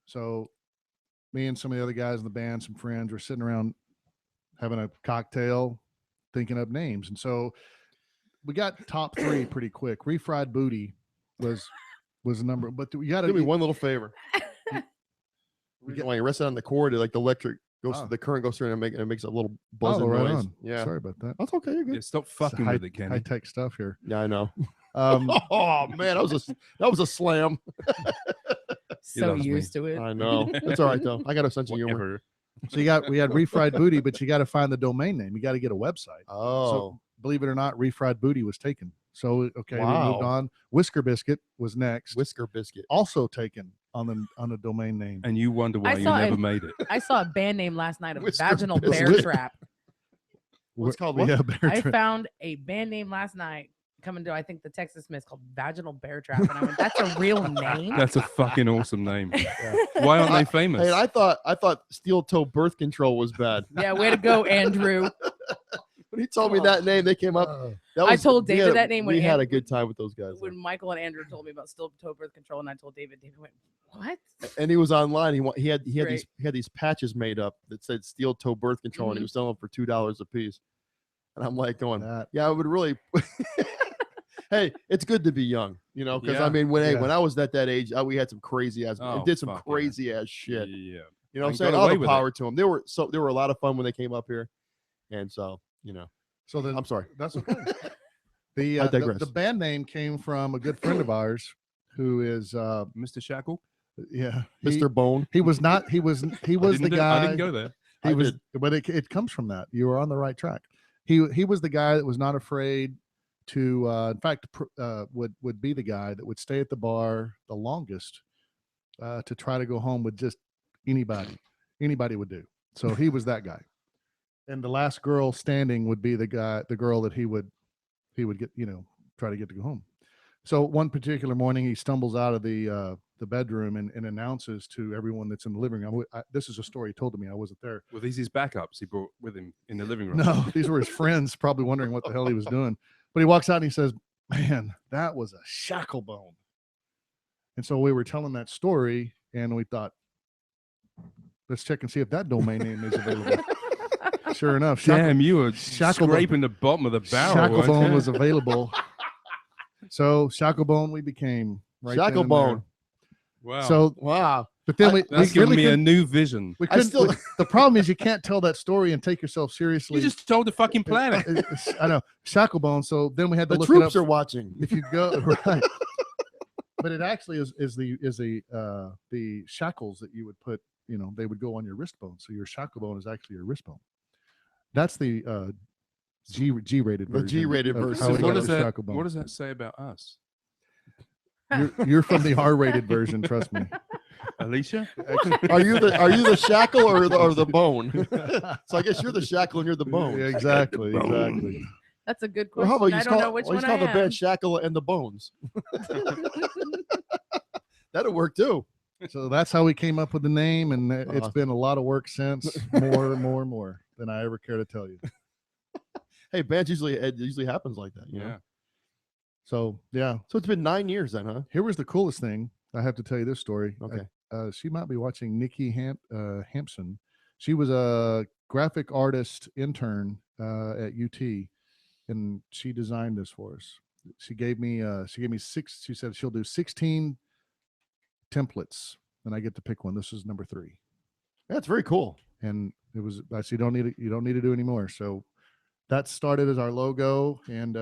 So me and some of the other guys in the band, some friends, were sitting around having a cocktail, thinking up names. And so we got top 3 pretty quick. Refried Booty was the number, but you got to do me one little favor. When you rest it on the cord, like the electric goes, the current goes through and it makes a little buzzing right noise. On. Yeah, sorry about that. That's okay. You're good. Yeah, stop fucking with it, Kenny. High tech stuff here. Yeah, I know. Oh man, that was a slam. So used to it. I know. It's all right though. I got a sense of humor. So we had Refried Booty, but you got to find the domain name. You got to get a website. Oh, So believe it or not, Refried Booty was taken. So okay, Wow. we moved on. Whisker Biscuit was next. Whisker Biscuit. Also taken on the domain name. And you wonder why you never made it. I saw a band name last night of Whisker Vaginal Biscuit. Bear Trap. What's called what? Yeah, Bear I Trap. found a band name last night coming to, I think, the Texas Smiths called Vaginal Bear Trap. And I went, that's a real name? That's a fucking awesome name. Why aren't they famous? Hey, I thought steel toe birth control was bad. Yeah, way to go, Andrew. When he told me that name, they came up. I told David that name when we had a good time with those guys. When Michael and Andrew told me about steel toe birth control, and I told David went, what? And he was online. He had Great. these patches made up that said steel toe birth control, and he was selling them for $2 a piece. And I'm like going, yeah, I would really. Hey, it's good to be young, you know, because I mean, when I was at that age, we had some crazy ass, did some crazy ass shit. Yeah, you know what I'm saying? All the power to them. They were a lot of fun when they came up here, and so you know. So then I'm sorry. That's okay. The band name came from a good friend of ours who is Mr. Shackle. Yeah, Mr. Bone. He was not. He was the guy. I didn't go there. He was, but it comes from that. You were on the right track. He was the guy that was not afraid to, in fact, would be the guy that would stay at the bar the longest to try to go home with just anybody would do. So he was that guy. And the last girl standing would be the girl that he would get, try to get to go home. So one particular morning, he stumbles out of the bedroom and announces to everyone that's in the living room. This is a story he told to me. I wasn't there. Were these his backups he brought with him in the living room? No, these were his friends, probably wondering what the hell he was doing. But he walks out and he says, "Man, that was a ShackleBone." And so we were telling that story, and we thought, let's check and see if that domain name is available. Sure enough, damn, you were scraping the bottom of the barrel. ShackleBone was available. So ShackleBone we became. Right ShackleBone. Wow. So but then that's giving me a new vision. The problem is you can't tell that story and take yourself seriously. You just told the fucking planet. I know, ShackleBone. So then we had to look troops it up. are watching. If you go right, but it actually is the shackles that you would put. They would go on your wrist bone. So your ShackleBone is actually your wrist bone. That's the G-rated version. The G-rated version. So what does that say about us? You're from the R-rated version. Trust me. Alicia, are you the shackle or the bone? So I guess you're the shackle and you're the bone. Yeah, exactly. That's a good question. Well, how about I don't know which one he's called the I band am. Shackle and the Bones. That'll work too. So that's how we came up with the name, and it's been a lot of work since. More than I ever care to tell you. Hey, bands it usually happens like that, you know? So yeah. So it's been 9 years then, huh? Here was the coolest thing. I have to tell you this story. Okay. She might be watching Nikki Hampson. She was a graphic artist intern at UT, and she designed this for us. She gave me six. She said she'll do 16 templates, and I get to pick one. This is number 3. That's very cool. And it was. I said, you don't need to do any more. So that started as our logo, and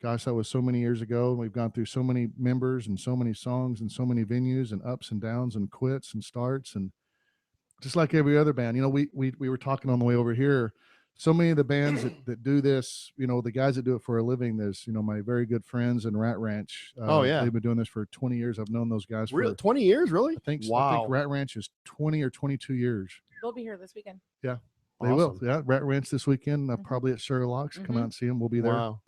gosh, that was so many years ago. We've gone through so many members and so many songs and so many venues and ups and downs and quits and starts, and just like every other band, we were talking on the way over here. So many of the bands that do this, the guys that do it for a living, there's, my very good friends in Rat Ranch. They've been doing this for 20 years. I've known those guys for 20 years, really? I think wow. Rat Ranch is 20 or 22 years. They'll be here this weekend. Yeah, they will. Yeah, Rat Ranch this weekend, probably at Sherlock's. Come out and see them. We'll be there. Wow.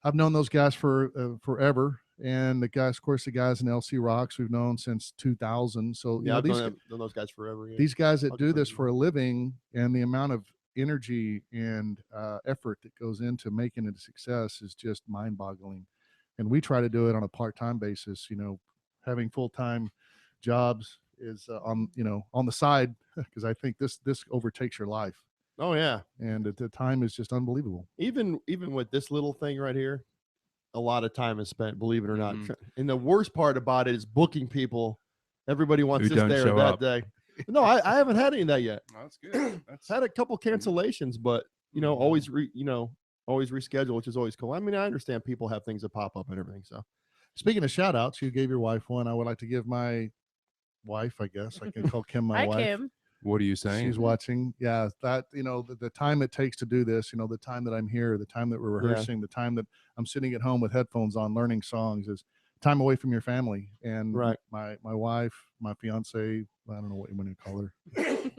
I've known those guys for forever, and the guys in LC Rocks we've known since 2000. So I've known those guys forever. Yeah. These guys that do this for a living, and the amount of energy and effort that goes into making it a success is just mind-boggling. And we try to do it on a part-time basis. Having full-time jobs is on the side, because I think this overtakes your life. Oh yeah, and the time is just unbelievable. Even with this little thing right here, a lot of time is spent, believe it or not. And the worst part about it is booking people. Everybody wants us there that day. No, I haven't had any of that yet. Oh, that's good. Had a couple cancellations, but always reschedule, which is always cool. I mean, I understand people have things that pop up and everything. So, speaking of shout outs, you gave your wife one. I would like to give my wife, I guess I can call Kim my wife. Kim. What are you saying? She's watching. Yeah, that the time it takes to do this, the time that I'm here, the time that we're rehearsing, the time that I'm sitting at home with headphones on learning songs is time away from your family. And my wife, my fiance, I don't know what you want to call her,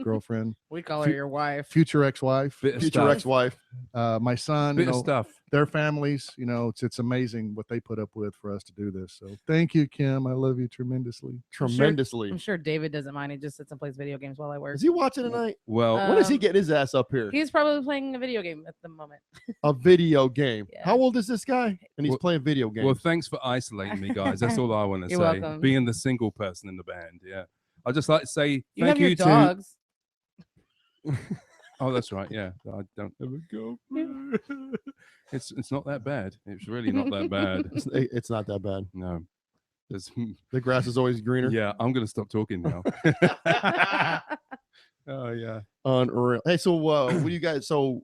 girlfriend. We call her your wife. Future ex-wife. Future ex-wife. My son. Bit of stuff. Their families. it's amazing what they put up with for us to do this. So thank you, Kim. I love you tremendously. I'm sure David doesn't mind. He just sits and plays video games while I work. Is he watching tonight? Well, when is he getting his ass up here? He's probably playing a video game at the moment. A video game. Yeah. How old is this guy? And he's playing video games. Well, thanks for isolating me, guys. That's all I want to say. Welcome. Being the single person in the band. Yeah. I'd just like to say you thank have you your dogs. Oh, that's right. Yeah. I don't ever go. It's not that bad. It's really not that bad. It's not that bad. No. The grass is always greener. Yeah, I'm going to stop talking now. Oh, yeah. Unreal. Hey, so what do you guys? So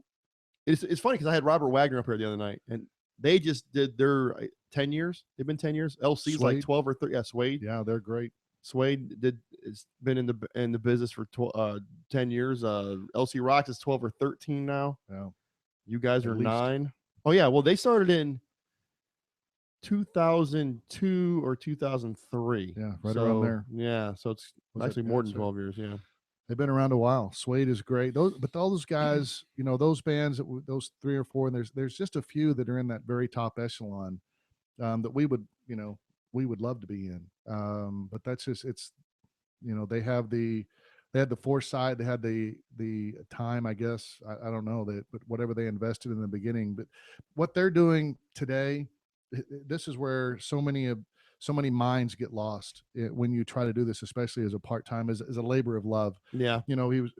it's funny because I had Robert Wagner up here the other night, and they just did their 10 years. They've been 10 years. LC's like 12 or 13. Yeah, Suede. Yeah, they're great. Suede it's been in the business for 10 years. LC Rocks is 12 or 13 now. Yeah. You guys are 9. Oh yeah, well they started in 2002 or 2003. Yeah, around there. Yeah, so it's actually more than 12 years. Yeah, they've been around a while. Suede is great. But all those guys, those bands, those 3 or 4, and there's just a few that are in that very top echelon that we would love to be in. But that's just they had the foresight, they had the time, I guess. I don't know but whatever they invested in the beginning. But what they're doing today, this is where so many minds get lost when you try to do this, especially as a part-time, as a labor of love. Yeah. He was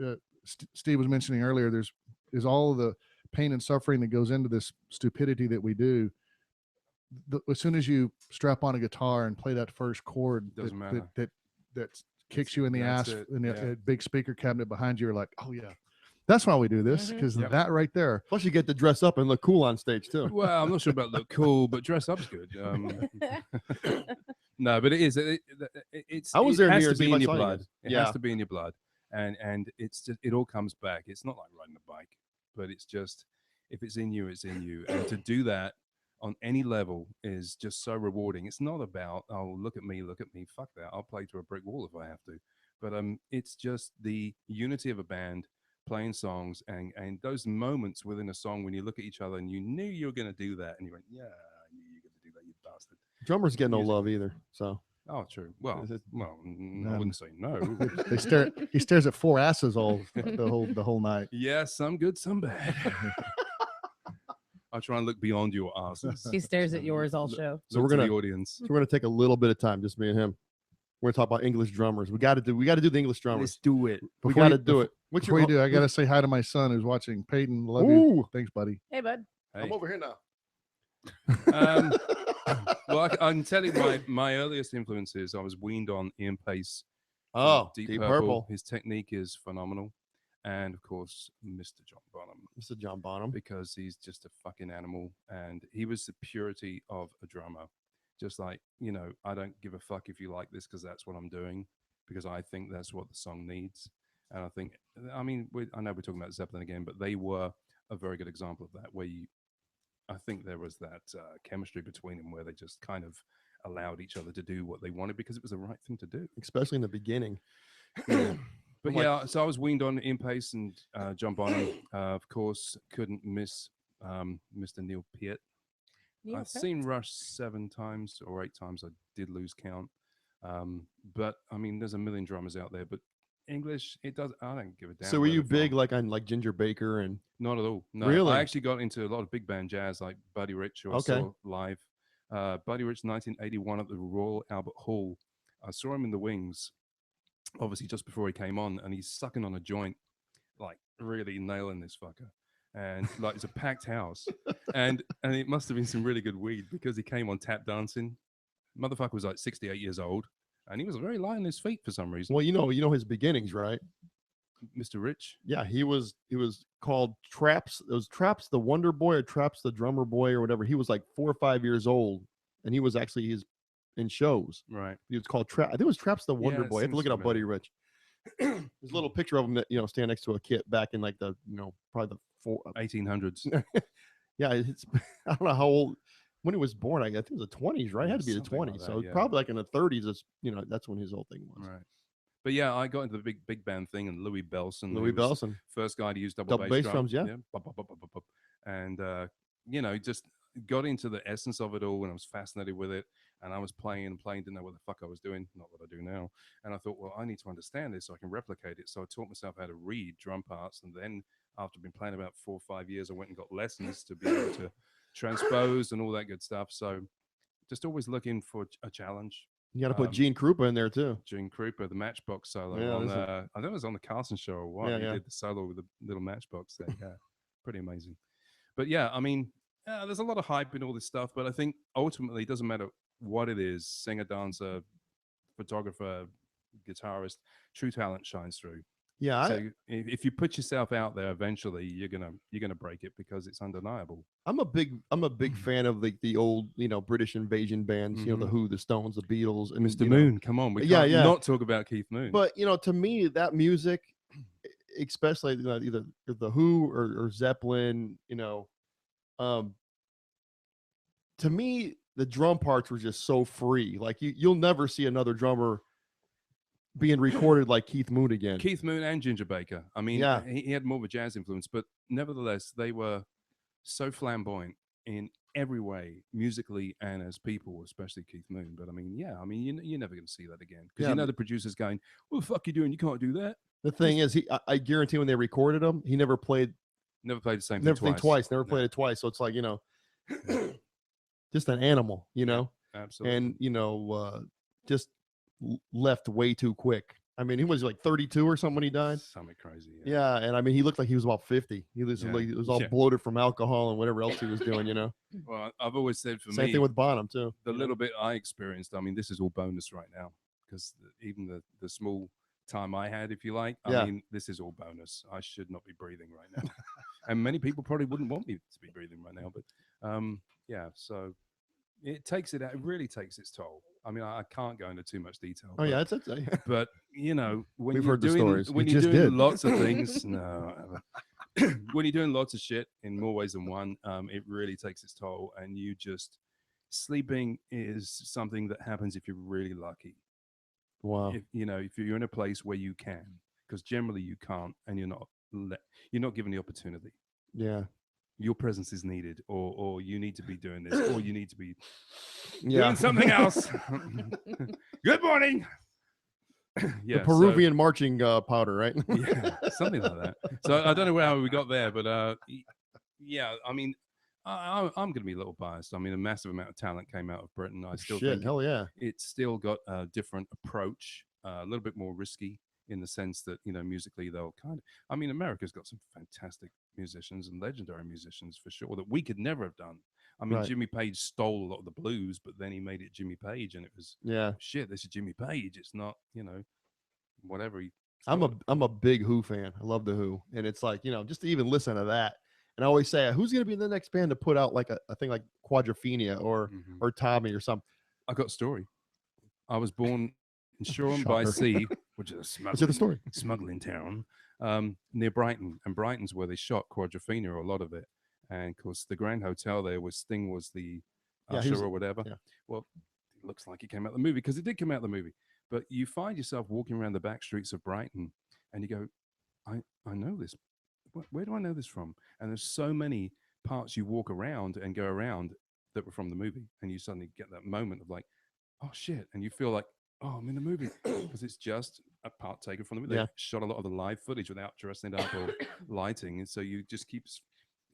Steve was mentioning earlier, there's all of the pain and suffering that goes into this stupidity that we do. As soon as you strap on a guitar and play that first chord that kicks you in the ass in a big speaker cabinet behind you, you're like, oh yeah, that's why we do this, because that right there. Plus you get to dress up and look cool on stage too. Well, I'm not sure about look cool, but dress up's good. No, but it is. It's. I was there has New to be Year's in Eve, your blood. It Yeah. has to be in your blood, and it's just it all comes back. It's not like riding a bike, but it's just if it's in you, it's in you, and to do that on any level is just so rewarding. It's not about, oh, look at me. Fuck that. I'll play to a brick wall if I have to. But it's just the unity of a band playing songs and those moments within a song when you look at each other and you knew you were going to do that and you went, yeah, I knew you were going to do that, you bastard. Drummers get no love either. So. Oh, true. Well, I wouldn't say no. He stares at 4 asses the whole night. Yeah, some good, some bad. I try and look beyond your asses. He stares at yours all show. So we're gonna the audience. So we're gonna take a little bit of time, just me and him. We're gonna talk about English drummers. We got to do the English drummers. Let's do it. We got to do it. Before you do, I gotta say hi to my son who's watching. Peyton, love you. Thanks, buddy. Hey, bud. Hey. I'm over here now. Well, I can tell you my earliest influences. I was weaned on Ian Pace. Oh, Deep Purple. His technique is phenomenal. And of course, Mr. John Bonham. Mr. John Bonham. Because he's just a fucking animal. And he was the purity of a drummer. Just like, I don't give a fuck if you like this because that's what I'm doing. Because I think that's what the song needs. And I know we're talking about Zeppelin again, but they were a very good example of that, where I think there was that chemistry between them where they just kind of allowed each other to do what they wanted because it was the right thing to do. Especially in the beginning. But so I was weaned on Ian Pace and John Bonham. Of course, couldn't miss Mr. Neil Peart. I've seen Rush 7 times or 8 times. I did lose count. But there's a million drummers out there. But English, I don't give a damn. So were you big on Ginger Baker and? Not at all. No, really? I actually got into a lot of big band jazz, like Buddy Rich, who I saw live. Buddy Rich, 1981 at the Royal Albert Hall. I saw him in the wings, obviously just before he came on, and he's sucking on a joint, like really nailing this fucker. And like it's a packed house, and it must have been some really good weed because he came on tap dancing. Motherfucker was like 68 years old, and he was very light on his feet for some reason. Well, you know his beginnings, right? Mr. Rich. Yeah, he was called Traps. It was Traps the Wonder Boy or Traps the Drummer Boy or whatever. He was like 4 or 5 years old, and he was actually in shows. Right. He was called Trap. I think it was Traps the Wonder Boy. I have to look it up, Buddy Rich. there's a little picture of him that stand next to a kit back in like the probably the 1800s. Yeah, it's I don't know how old when he was born. I think it was the 20s, right? It Yeah, had to be the something like 20s. that, So yeah. probably like in the 30s. It's that's when his whole thing was. Right. But yeah, I got into the big band thing, and Louis Bellson. Louis who was Bellson, first guy to use double bass drums, yeah. Bop, bop, bop, bop, bop, bop. And just got into the essence of it all, and I was fascinated with it. And I was playing and playing, didn't know what the fuck I was doing, not what I do now. And I thought, well, I need to understand this so I can replicate it. So I taught myself how to read drum parts, and then after I've been playing about 4 or 5 years, I went and got lessons to be able to transpose and all that good stuff. So just always looking for a challenge. You got to put Gene Krupa in there too. Gene Krupa, the Matchbox solo. Yeah, on I think it was on the Carson show or what. He did the solo with the little Matchbox there. Yeah, pretty amazing. But yeah, I mean, there's a lot of hype in all this stuff, but I think ultimately it doesn't matter what it is, singer, dancer, photographer, guitarist, true talent shines through. Yeah. So if you put yourself out there, eventually you're gonna break it because it's undeniable. I'm a big fan of the old British invasion bands. The Who, the Stones, the Beatles, and Mr. Moon. Come on, we can't not talk about Keith Moon. But to me, that music, especially either the Who or Zeppelin, to me the drum parts were just so free. Like you'll never see another drummer being recorded like Keith Moon again. Keith Moon and Ginger Baker. I mean, he had more of a jazz influence, but nevertheless, they were so flamboyant in every way, musically and as people, especially Keith Moon. But I mean, you're never going to see that again because the producer's going, "What the fuck you doing? You can't do that." The thing is, I guarantee when they recorded him, he never played the same thing twice. Never played it twice. So it's like just an animal, absolutely, and just left way too quick. I mean, he was like 32 or something when he died. Something crazy. Yeah, and I mean, he looked like he was about 50. He was all bloated from alcohol and whatever else he was doing. Well, I've always said for me, same thing with Bonham too. The little bit I experienced. I mean, this is all bonus right now because even the small time I had, if you like, I mean, this is all bonus. I should not be breathing right now, and many people probably wouldn't want me to be breathing right now. But so it takes it out. It really takes its toll. I mean, I can't go into too much detail. Oh, yeah, but when we've heard the stories. When you're doing lots of things, when you're doing lots of shit in more ways than one, it really takes its toll. And sleeping is something that happens if you're really lucky. Wow. If you're in a place where you can, because generally you can't, and you're not given the opportunity. Yeah. Your presence is needed, or you need to be doing this, or you need to be doing something else. Good morning. The Peruvian marching powder, right? Yeah, something like that. So I don't know how we got there, but I mean, I'm going to be a little biased. I mean, a massive amount of talent came out of Britain. I still think hell yeah, it's still got a different approach, a little bit more risky. In the sense that, musically, they'll I mean, America's got some fantastic musicians and legendary musicians for sure that we could never have done. I mean, Jimmy Page stole a lot of the blues, but then he made it Jimmy Page, and it was shit. This is Jimmy Page. It's not, whatever. I'm a big Who fan. I love the Who, and it's like just to even listen to that. And I always say, who's going to be the next band to put out like a thing like Quadrophenia or Tommy or something? I got a story. I was born in Shoreham by Sea, which is a smuggling town near Brighton, and Brighton's where they shot Quadrophenia, or a lot of it. And of course, the Grand Hotel there was Sting was the usher or whatever. Yeah. Well, it looks like it came out of the movie because it did come out of the movie. But you find yourself walking around the back streets of Brighton, and you go, I know this. Where do I know this from? And there's so many parts you walk around and go around that were from the movie, and you suddenly get that moment of like, oh shit, and you feel like, oh, I'm in the movie, because it's just a part taken from the movie. They shot a lot of the live footage without dressing it up or lighting, and so you just keep.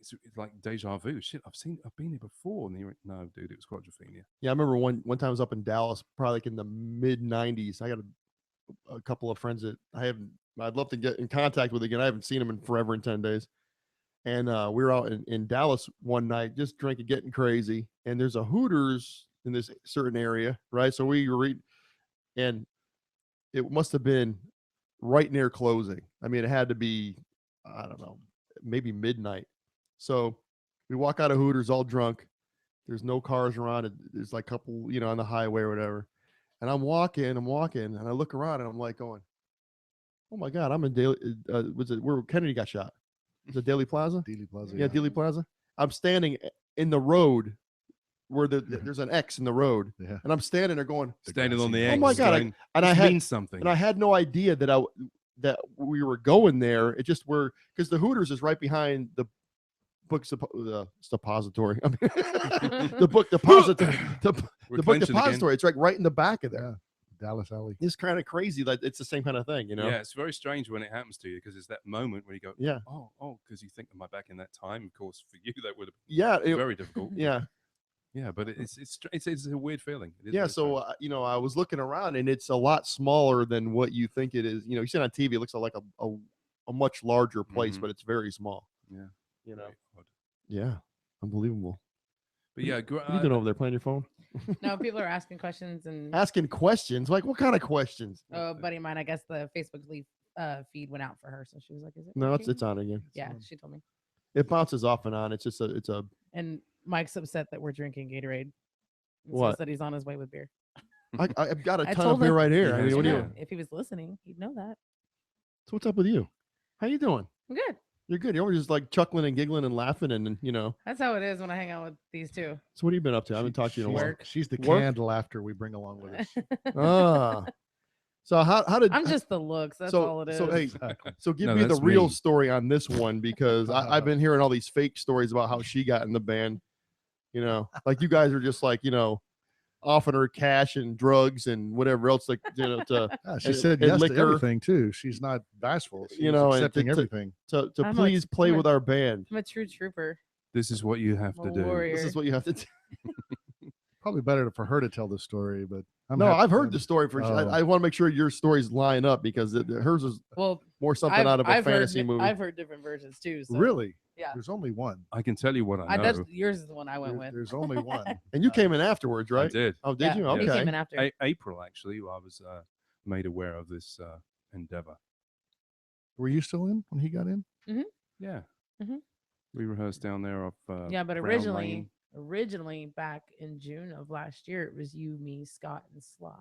It's like deja vu. Shit, I've been here before, and you're like, no, dude, it was Quadrophenia. Yeah, I remember one time I was up in Dallas, probably like in the mid '90s. I got a couple of friends that I'd love to get in contact with again. I haven't seen them in forever, in 10 days. And we were out in Dallas one night, just drinking, getting crazy. And there's a Hooters in this certain area, right? So we were and it must have been right near closing. I mean, it had to be, I don't know, maybe midnight. So we walk out of Hooters all drunk. There's no cars around. There's like a couple, on the highway or whatever. And I'm walking, and I look around, and I'm like going, Oh my God, I'm in Daily. Was it where Kennedy got shot? Was it Daily Plaza? Dealey Plaza. Yeah, Dealey Plaza. I'm standing in the road where there's an X in the road, Yeah. and I'm standing there going, Standing on the oh X. my God! going, And I this had means something. and I had no idea that we were going there. It just were because the Hooters is right behind the book depository. I mean, the book depository. the book depository. It's like right in the back of there. Yeah. Dallas Alley. It's kind of crazy that it's the same kind of thing, you know? Yeah, it's very strange when it happens to you because it's that moment where you go, yeah, oh, because you think, am I back in that time? Of course, for you that would have been very difficult. Yeah, yeah, but it's a weird feeling. Yeah, so I was looking around and it's a lot smaller than what you think it is. You know, you see it on TV, it looks like a much larger place, but it's very small. Yeah, you know. Yeah, unbelievable. But yeah, what are you doing over there, playing your phone? No, people are asking questions and asking questions. Like, what kind of questions? Oh, buddy of mine, I guess the Facebook feed went out for her, so she was like, "Is it?" No, working? it's on again. Yeah, she told me. It bounces off and on. It's just a. And Mike's upset that we're drinking Gatorade. What? Says that he's on his way with beer. I've got a ton of beer right here. Yeah, I mean, what do you? If he was listening, he'd know that. So what's up with you? How you doing? I'm good. You're good. You're just like chuckling and giggling and laughing and you know. That's how it is when I hang out with these two. So what have you been up to? I haven't talked to you in a while. She's the canned laughter we bring along with us. Ah. So how did I'm just the looks. That's all it is. So hey, so give me the real story on this one because I've been hearing all these fake stories about how she got in the band. You know, like you guys are just like, you know, offering her cash and drugs and whatever else, like, you know, to she said yes to everything too. She's not bashful. She's accepting everything. To please play with our band. I'm a true trooper. This is what you have to do. Warrior. This is what you have to do. Probably better for her to tell the story, but I've heard the story for sure. I want to make sure your stories line up because hers is more something out of a fantasy movie. I've heard different versions too. So. Really? Yeah. There's only one. I can tell you what I know. Yours is the one I went with. There's only one. And you came in afterwards, right? I did. Oh, did you? Okay. He came in after. April, actually, I was made aware of this endeavor. Were you still in when he got in? Mm-hmm. Yeah. Mm-hmm. We rehearsed down there off. Yeah, but originally back in June of last year, it was you, me, Scott, and Sly.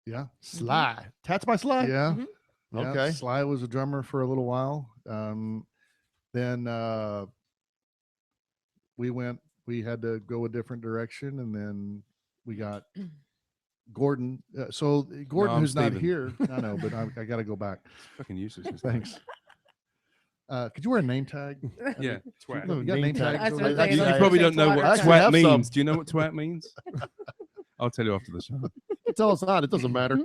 Yeah. Sly. Tats by Sly? Yeah. Mm-hmm. Yeah, okay. Sly was a drummer for a little while. Then we had to go a different direction, and then we got Gordon. So Gordon, who's not here, I know, but I got to go back. Fucking useless. Thanks. Could you wear a name tag? Yeah, twat. You got name tags. You probably don't know what twat means. Do you know what twat means? I'll tell you after the show. Tell us not. It doesn't matter.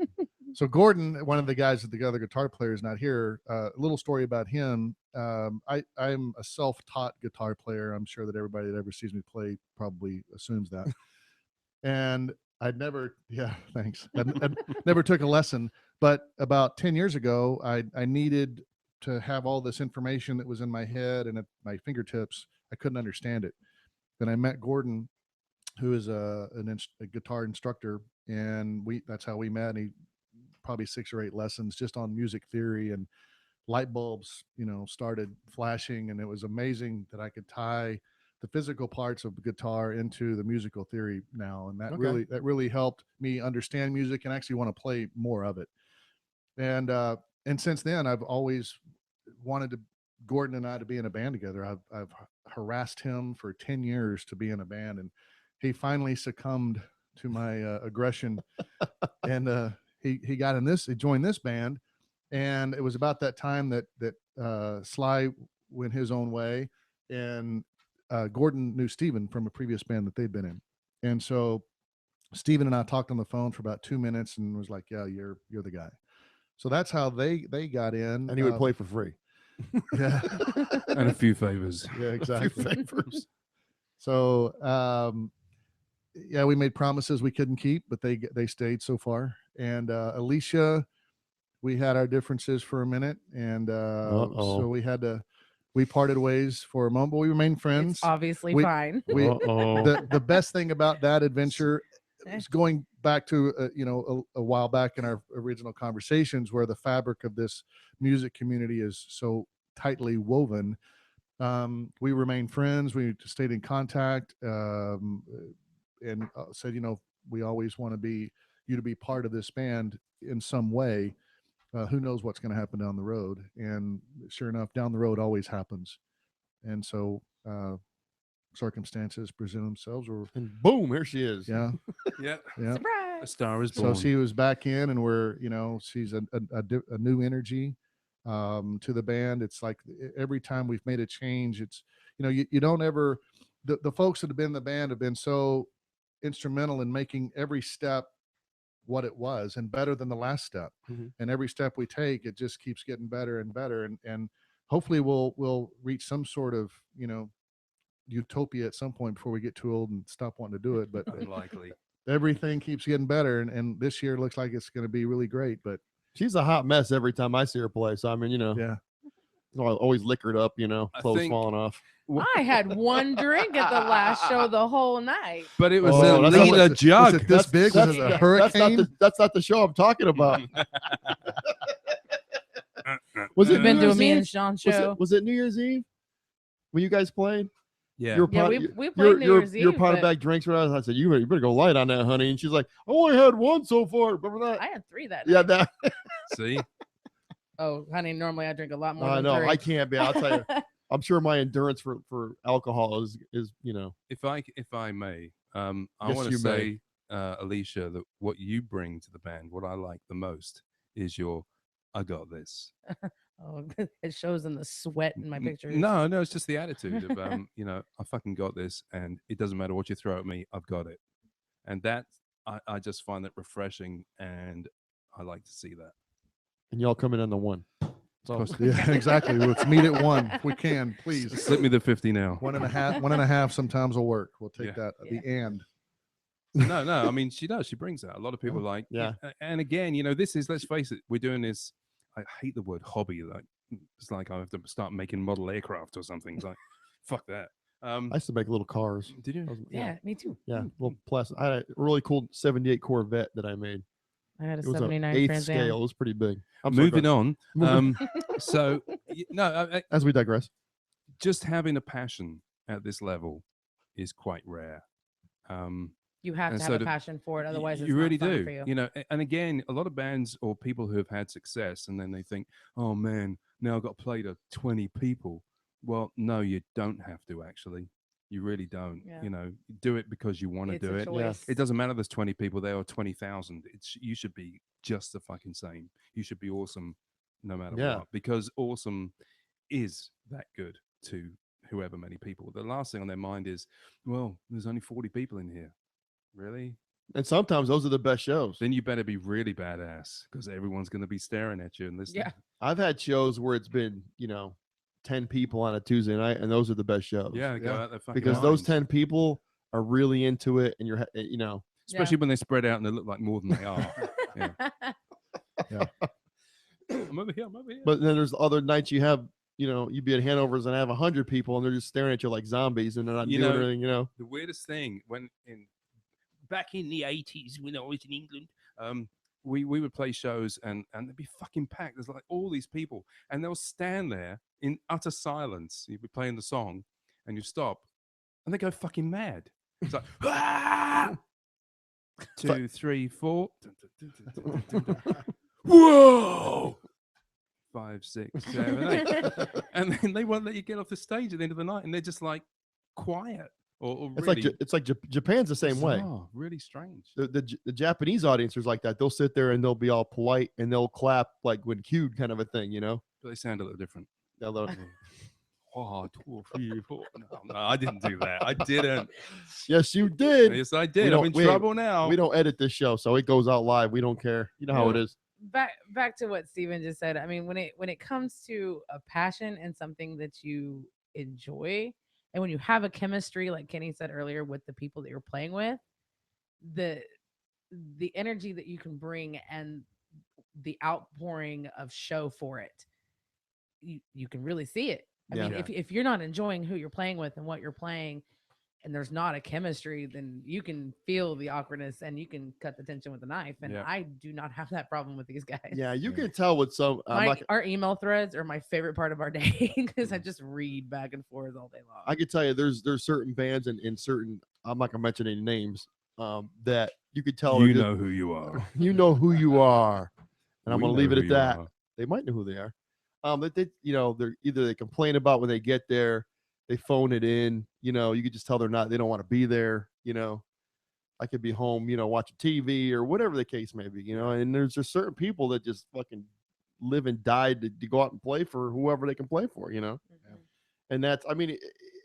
So Gordon, one of the guys, the other guitar player, is not here. A little story about him. I'm a self-taught guitar player. I'm sure that everybody that ever sees me play probably assumes that. And I'd never, thanks. I never took a lesson. But about 10 years ago, I needed to have all this information that was in my head and at my fingertips. I couldn't understand it. Then I met Gordon, who is a guitar instructor, and that's how we met. He probably 6 or 8 lessons just on music theory, and light bulbs, started flashing, and it was amazing that I could tie the physical parts of the guitar into the musical theory now. And that really helped me understand music and actually want to play more of it. And since then, I've always wanted Gordon and I to be in a band together. I've harassed him for 10 years to be in a band, and he finally succumbed to my aggression. And he got in this, he joined this band. And it was about that time that Sly went his own way, and Gordon knew Stephen from a previous band that they'd been in. And so Stephen and I talked on the phone for about 2 minutes and was like, yeah, you're the guy. So that's how they got in. And he would play for free. Yeah. And a few favors. Yeah, exactly. A few favors. So, we made promises we couldn't keep, but they stayed so far. And Alicia, we had our differences for a minute, and so we parted ways for a moment, but we remained friends. It's obviously fine. The best thing about that adventure is going back to a while back in our original conversations, where the fabric of this music community is so tightly woven. We remained friends. We stayed in contact, and said, we always want you to be part of this band in some way. who knows what's going to happen down the road? And sure enough, down the road always happens. And so circumstances present themselves, and boom, here she is. Yeah. Yeah. Yeah. A star is born. So she was back in, and we're, she's a new energy to the band. It's like every time we've made a change, it's, you don't ever, the folks that have been in the band have been so instrumental in making every step what it was and better than the last step. Mm-hmm. And every step we take, it just keeps getting better and better. And hopefully we'll reach some sort of, utopia at some point before we get too old and stop wanting to do it. But unlikely. Everything keeps getting better, and this year looks like it's going to be really great. But she's a hot mess every time I see her play. So I mean, yeah, always liquored up, clothes falling off. I had one drink at the last show the whole night. But it was a liter jug. Was it this big? Was it a hurricane? That's not the show I'm talking about. Was it been doing me and Sean show? Was it New Year's Eve when you guys played? Yeah, we played New Year's Eve. Your pot of back drinks were out. I said, you better go light on that, honey. And she's like, I only had one so far. Remember that? I had 3 that night. Yeah, that. See? Oh, honey, normally I drink a lot more. I know. 3. I can't be. I'll tell you. I'm sure my endurance for alcohol is If I may, I Yes, want you to say, Alicia, that what you bring to the band, what I like the most, is your I got this. Oh, it shows in the sweat in my pictures. No, it's just the attitude of, I fucking got this, and it doesn't matter what you throw at me, I've got it. And that, I just find that refreshing, and I like to see that. And y'all coming on the 1. So, yeah, exactly. Let's meet at 1 if we can, please. Slip me the 50 now. 1.5 sometimes will work. We'll take that at the end. No, I mean, she does. She brings that. A lot of people like, yeah. And again, this is, let's face it, we're doing this. I hate the word hobby. Like, it's like I have to start making model aircraft or something. It's like, fuck that. I used to make little cars. Did you? Yeah, me too. Yeah, little plastic. I had a really cool '78 Corvette that I made. I had a it was 79 8th Trans Am. scale. It was pretty big. Moving on. So, as we digress, just having a passion at this level is quite rare. You have to have a passion for it, otherwise it's you really not fun do. for you. And again, a lot of bands or people who have had success, and then they think, "Oh man, now I've got to play to 20 people." Well, no, you don't have to. Actually, you really don't. Yeah. Do it because you want to do it. Yeah. It doesn't matter. There's 20 people there or 20,000. You should be just the fucking same. You should be awesome, no matter what, because awesome is that good to whoever many people. The last thing on their mind is, well, there's only 40 people in here. Really? And sometimes those are the best shows. Then you better be really badass, because everyone's going to be staring at you and listening. Yeah. I've had shows where it's been, 10 people on a Tuesday night, and those are the best shows. Yeah, go out there because those 10 people are really into it, and you're, especially when they spread out and they look like more than they are. Yeah. I'm over here. But then there's other nights you have, you'd be at Hanover's and have 100 people, and they're just staring at you like zombies, and they're not doing anything. The weirdest thing back in the 80s when I was in England, we would play shows and they'd be fucking packed. There's like all these people, and they'll stand there in utter silence. You'd be playing the song, and you stop, and they go fucking mad. It's like, ah! 2, 3, 4. Whoa! 5, 6, 7, 8. And then they won't let you get off the stage at the end of the night, and they're just like quiet. Or really, it's like Japan's the same way. Really strange. The Japanese audience is like that. They'll sit there and they'll be all polite and they'll clap like when cued, kind of a thing, But they sound a little different. Hello. 1, 2, 3, 4. No, I didn't do that. I didn't. Yes, you did. Yes, I did. I'm in trouble now. We don't edit this show, so it goes out live. We don't care. You know how it is. Back to what Stephen just said. I mean, when it comes to a passion and something that you enjoy, and when you have a chemistry, like Kenny said earlier, with the people that you're playing with, the energy that you can bring and the outpouring of show for it, you can really see it. I mean, if you're not enjoying who you're playing with and what you're playing, and there's not a chemistry, then you can feel the awkwardness and you can cut the tension with a knife. And I do not have that problem with these guys. Yeah, you can tell with some. Our email threads are my favorite part of our day, because I just read back and forth all day long. I can tell you, there's certain bands and in certain, I'm not gonna mention any names, that you could tell. You know who you are. You know who you are, and I'm We going to know leave it who at you that. are. They might know who they are. But they, they're either they complain about when they get there, they phone it in. You could just tell they don't want to be there. I could be home, watching TV or whatever the case may be. And there's just certain people that just fucking live and die to go out and play for whoever they can play for. And that's, I mean,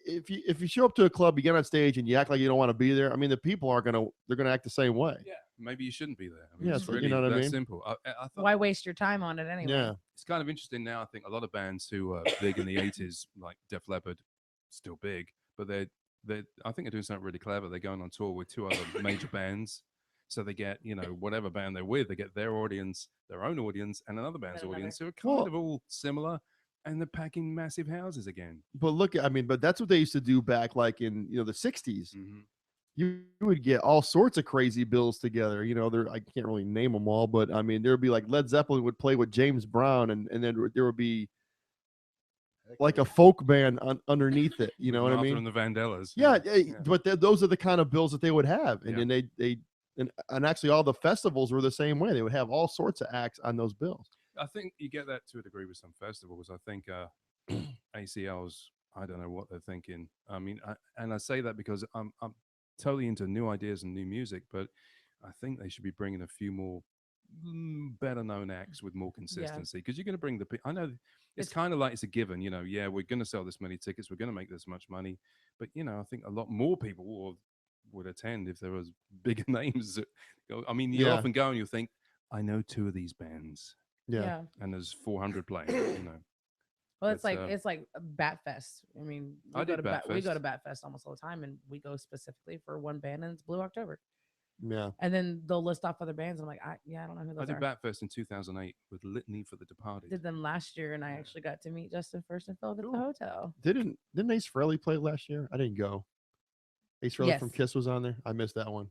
if you show up to a club, you get on stage and you act like you don't want to be there. I mean, the people they're gonna act the same way. Yeah, maybe you shouldn't be there. I mean, Yeah, it's so, really what I that mean? simple. I thought Why waste your time on it anyway? Yeah, it's kind of interesting now. I think a lot of bands who are big in the '80s, like Def Leppard, still big, but they I think they're doing something really clever. They're going on tour with 2 other major bands, so they get whatever band they're with, they get their audience, their own audience, and another band's And another. audience who are kind of all similar, and they're packing massive houses again. but look, I mean, but that's what they used to do back like in the 60s. Mm-hmm. You would get all sorts of crazy bills together. I can't really name them all, but I mean, there would be like Led Zeppelin would play with James Brown, and then there would be like a folk band underneath it. You know what I mean? And the Vandellas. Yeah, but those are the kind of bills that they would have, and Yeah. then and actually all the festivals were the same way. They would have all sorts of acts on those bills. I think you get that to a degree with some festivals. I think ACLs, I don't know what they're thinking. I mean, I say that because I'm totally into new ideas and new music, but I think they should be bringing a few more better known acts with more consistency, because you're going to bring I know it's kind of like it's a given, yeah, we're going to sell this many tickets, we're going to make this much money, but I think a lot more people would attend if there was bigger names that I mean, you often go and you think, I know 2 of these bands, Yeah. and there's 400 playing. Well, it's like Bat Fest. I mean, we go to Bat Fest almost all the time, and we go specifically for one band, and it's Blue October. Yeah. And then they'll list off other bands. I'm like, I don't know who those I did are. Bat Fest in 2008 with Litany for the Departed. Did them last year, and I actually got to meet Justin first and Philip at the hotel. Didn't Ace Frehley play last year? I didn't go. Ace Frehley from Kiss was on there. I missed that one.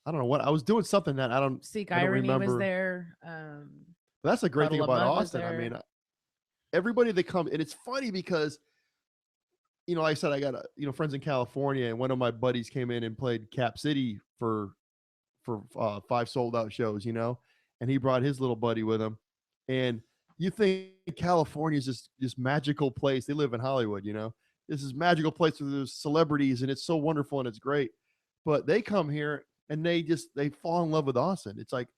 I don't know what I was doing. Something that I don't. Seek I don't Irony remember. was there. But that's the great thing Puddle of about Mud was Austin. I there. mean, everybody that comes, and it's funny because, like I said, I got friends in California, and one of my buddies came in and played Cap City for 5 sold out shows, and he brought his little buddy with him, and you think California is just this magical place. They live in Hollywood, this is magical place where there's celebrities, and it's so wonderful and it's great, but they come here and they fall in love with Austin. It's like,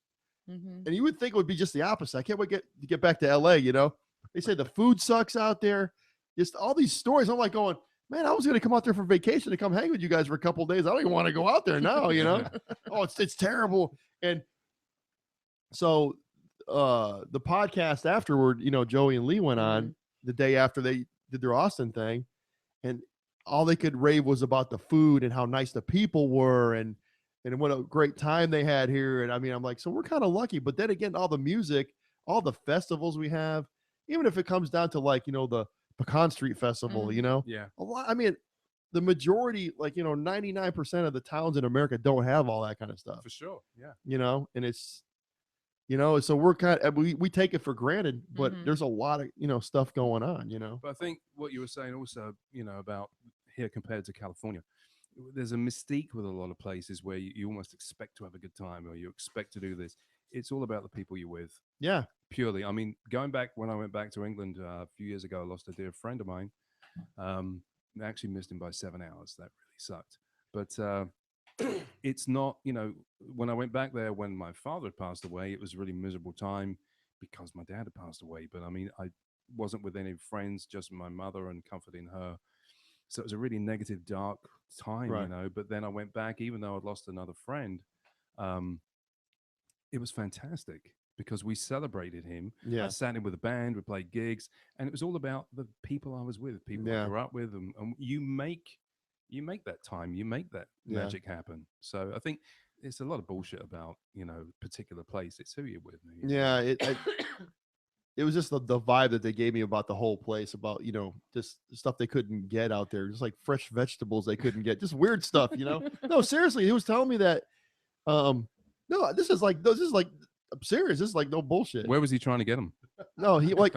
and you would think it would be just the opposite. I can't wait to get back to LA. They say the food sucks out there. Just all these stories. I'm like going, man, I was going to come out there for vacation to come hang with you guys for a couple of days. I don't even want to go out there now, Oh, it's terrible. And so the podcast afterward, Joey and Lee went on the day after they did their Austin thing, and all they could rave was about the food and how nice the people were and what a great time they had here. And I mean, I'm like, so we're kind of lucky. But then again, all the music, all the festivals we have, even if it comes down to like, the Pecan Street Festival, Yeah. a lot. I mean, the majority, like, 99% of the towns in America don't have all that kind of stuff. For sure. Yeah. And it's, so we're we take it for granted, but there's a lot of, stuff going on, But I think what you were saying also, about here compared to California, there's a mystique with a lot of places where you almost expect to have a good time, or you expect to do this. It's all about the people you're with. Yeah. Purely. I mean, going back when I went back to England a few years ago, I lost a dear friend of mine. I actually missed him by 7 hours. That really sucked. But it's not, when I went back there when my father had passed away, it was a really miserable time because my dad had passed away. But I mean, I wasn't with any friends, just my mother and comforting her. So it was a really negative, dark time, Right. But then I went back, even though I'd lost another friend. It was fantastic because we celebrated him. Yeah. I sat in with a band, we played gigs, and it was all about the people I was with, people I grew up with, and you make that time, you make that magic happen. So I think it's a lot of bullshit about particular place. It's who you're with. Yeah, it was just the vibe that they gave me about the whole place, about just stuff they couldn't get out there, just like fresh vegetables they couldn't get, just weird stuff. No, seriously, he was telling me that. No, this is like I'm serious. This is like no bullshit. Where was he trying to get them? No, he like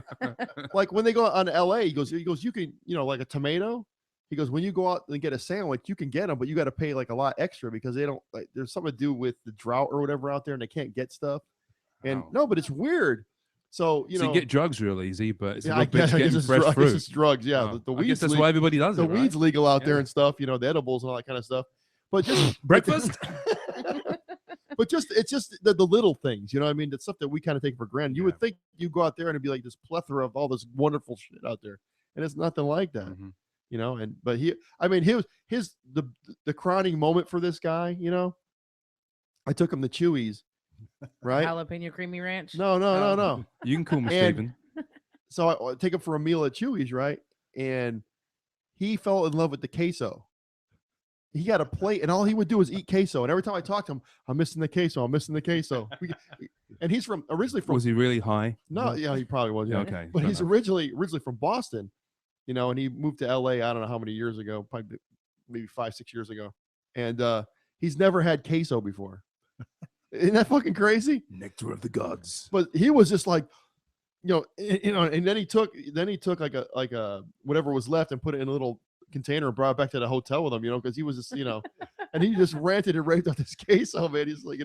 when they go on LA, he goes, you can, like a tomato. He goes, when you go out and get a sandwich, you can get them, but you got to pay like a lot extra because they don't, like, there's something to do with the drought or whatever out there, and they can't get stuff. And Wow. no, but it's weird. So you So know, you get drugs real easy, but it's a yeah, little bitch getting it's fresh drug, fruit. it's drugs. Yeah, Oh, the I guess weeds. that's why everybody does The it, right? weeds legal out there Yeah. and stuff. You know, the edibles and all that kind of stuff. But just Breakfast? but it's just the little things. You know what I mean? The stuff that we kind of take for granted. You Yeah. would think you go out there and it'd be like this plethora of all this wonderful shit out there, and it's nothing like that. Mhm. You know, but the crowning moment for this guy. You know, I took him to Chewy's, right? Jalapeno creamy ranch. No. You can call me And- Stephen. So I take him for a meal at Chewy's, right? And he fell in love with the queso. He got a plate, and all he would do is eat queso. And every time I talked to him, I'm missing the queso. I'm missing the queso. And he's originally from Was he really high? no, yeah, he probably was. Yeah. Okay. But fair he's enough. originally from Boston, you know, and he moved to LA. I don't know how many years ago, probably maybe 5-6 years ago, and he's never had queso before. Isn't that fucking crazy? Nectar of the gods. But he was just like, and then he took like a whatever was left and put it in a little container and brought it back to the hotel with him, you know, because he was just, and he just ranted and raved on this queso, man. He's like,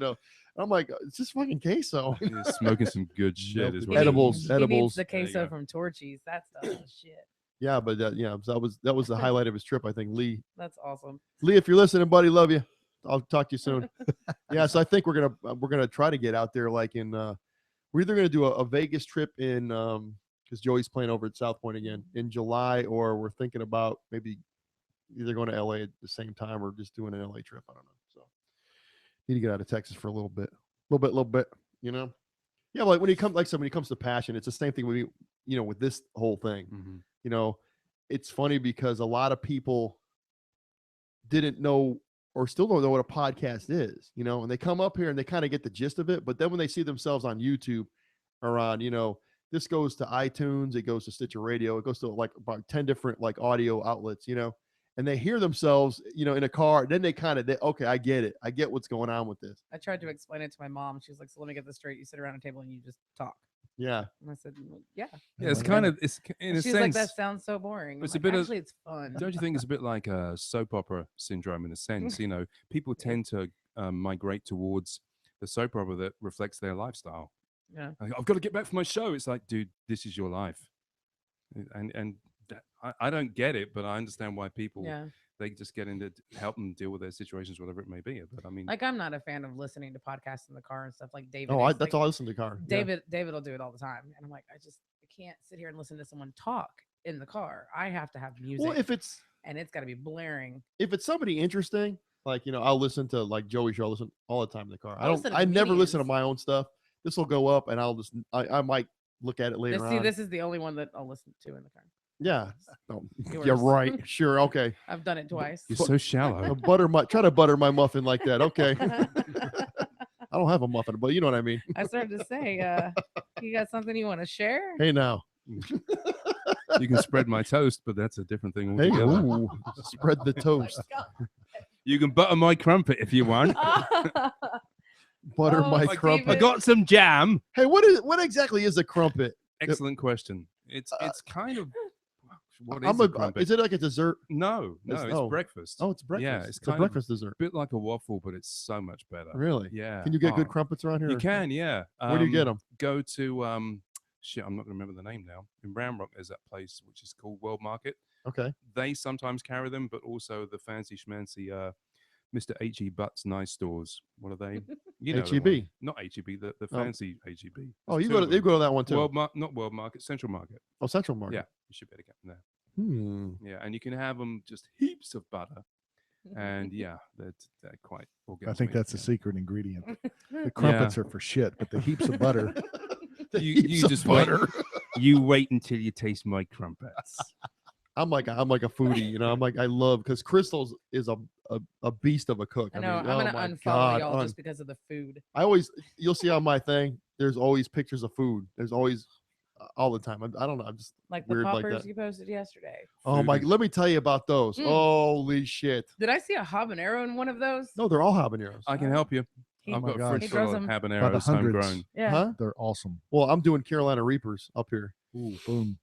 I'm like, it's just fucking queso. He's smoking some good shit. Is what Edibles. He needs the There you queso go. from Torchy's. That stuff is shit. Yeah, but so that was the highlight of his trip, I think. Lee, That's awesome. if you're listening, buddy, love you. I'll talk to you soon. Yeah, so I think we're gonna try to get out there, like in we're either gonna do a Vegas trip in because Joey's playing over at South Point again in July, or we're thinking about maybe either going to LA at the same time or just doing an LA trip. I don't know. So need to get out of Texas for a little bit, you know. Yeah, but when he comes to passion, it's the same thing with with this whole thing. Mhm. You know, it's funny because a lot of people didn't know or still don't know what a podcast is, and they come up here and they kind of get the gist of it. But then when they see themselves on YouTube or on, this goes to iTunes, it goes to Stitcher Radio, it goes to like about 10 different like audio outlets, and they hear themselves, in a car, then they okay, I get it. I get what's going on with this. I tried to explain it to my mom. She was like, "So let me get this straight. You sit around a table and you just talk." Yeah. And I said, well, "Yeah." Yeah, it's kind of it's in a She's sense. like, "That sounds so boring." I'm it's a like, bit of- actually, it's fun. Don't you think it's a bit like a soap opera syndrome in a sense? People tend to migrate towards the soap opera that reflects their lifestyle. Yeah. Like, I've got to get back for my show. It's like, dude, this is your life, and I don't get it, but I understand why people Yeah. they just get into help them deal with their situations, whatever it may be. But I mean, Like, I'm not a fan of listening to podcasts in the car and stuff. Like David. Oh, is, that's like, all I listen to car. Yeah. David will do it all the time, and I'm like, I can't sit here and listen to someone talk in the car. I have to have music, Well, if it's got to be blaring. somebody interesting, like, I'll listen to like Joey show. I listen all the time in the car. I listen to I never listen to comedians. my own stuff. This will go up and I'll just, I might look at it later on. This is the only one that I'll listen to in the car. Yeah. Oh, yeah, Yours. right. Sure. Okay. I've done it twice. you're so shallow. Try to butter my muffin like that. Okay. I don't have a muffin, but you know what I mean. I started to say, you got something you want to share? Hey, now. You can spread my toast, but that's a different thing Hey, altogether. ooh, spread the toast. You can butter my crumpet if you want. Butter Oh, my my crumpet. I got some jam. Hey, what exactly is a crumpet? Excellent question. It's kind of what is I'm a crumpet? Is it like a dessert? No, it's oh. breakfast. Oh, it's breakfast. Yeah, it's a kind of breakfast dessert. a bit like a waffle, but it's so much better. Really? Yeah. Can you get good Oh, crumpets around here? You can, yeah. Where do you get them? Go to shit, I'm not going to remember the name now. In Round Rock, there's that place which is called World Market. Okay. They sometimes carry them, but also the fancy schmancy Mr. H.E. Butt's nice stores. What are they? You know, the HEB? one. Not H.E.B. The Oh. fancy H.E.B. Oh, There's you two go to of you them. go to that one too. Not World Market, Central Market. Oh, Central Market. Yeah, you should better get them there. Hmm. Yeah, and you can have them just heaps of butter, and yeah, they're quite organic. I think that's the secret ingredient. The Yeah. crumpets are for shit, but the heaps of butter. The You heaps of just wait. butter. You wait until you taste my crumpets. I'm like a foodie, I'm like, I love, because Crystal's is a beast of a cook. I know. mean, I'm oh gonna my unfollow God, y'all just because of the food. you'll see on my thing, there's always pictures of food. There's always all the time. I don't know. I'm just Like the weird like poppers that. you posted yesterday. Oh my, Foodie. let me tell you about those. Mm. Holy shit. Did I see a habanero in one of those? No, they're all habaneros. I can help you. He- I've my got gosh. a He fridge grows full of them. By the habaneros, hundreds. homegrown. Yeah. Huh? They're awesome. Well, I'm doing Carolina Reapers up here. Ooh, boom.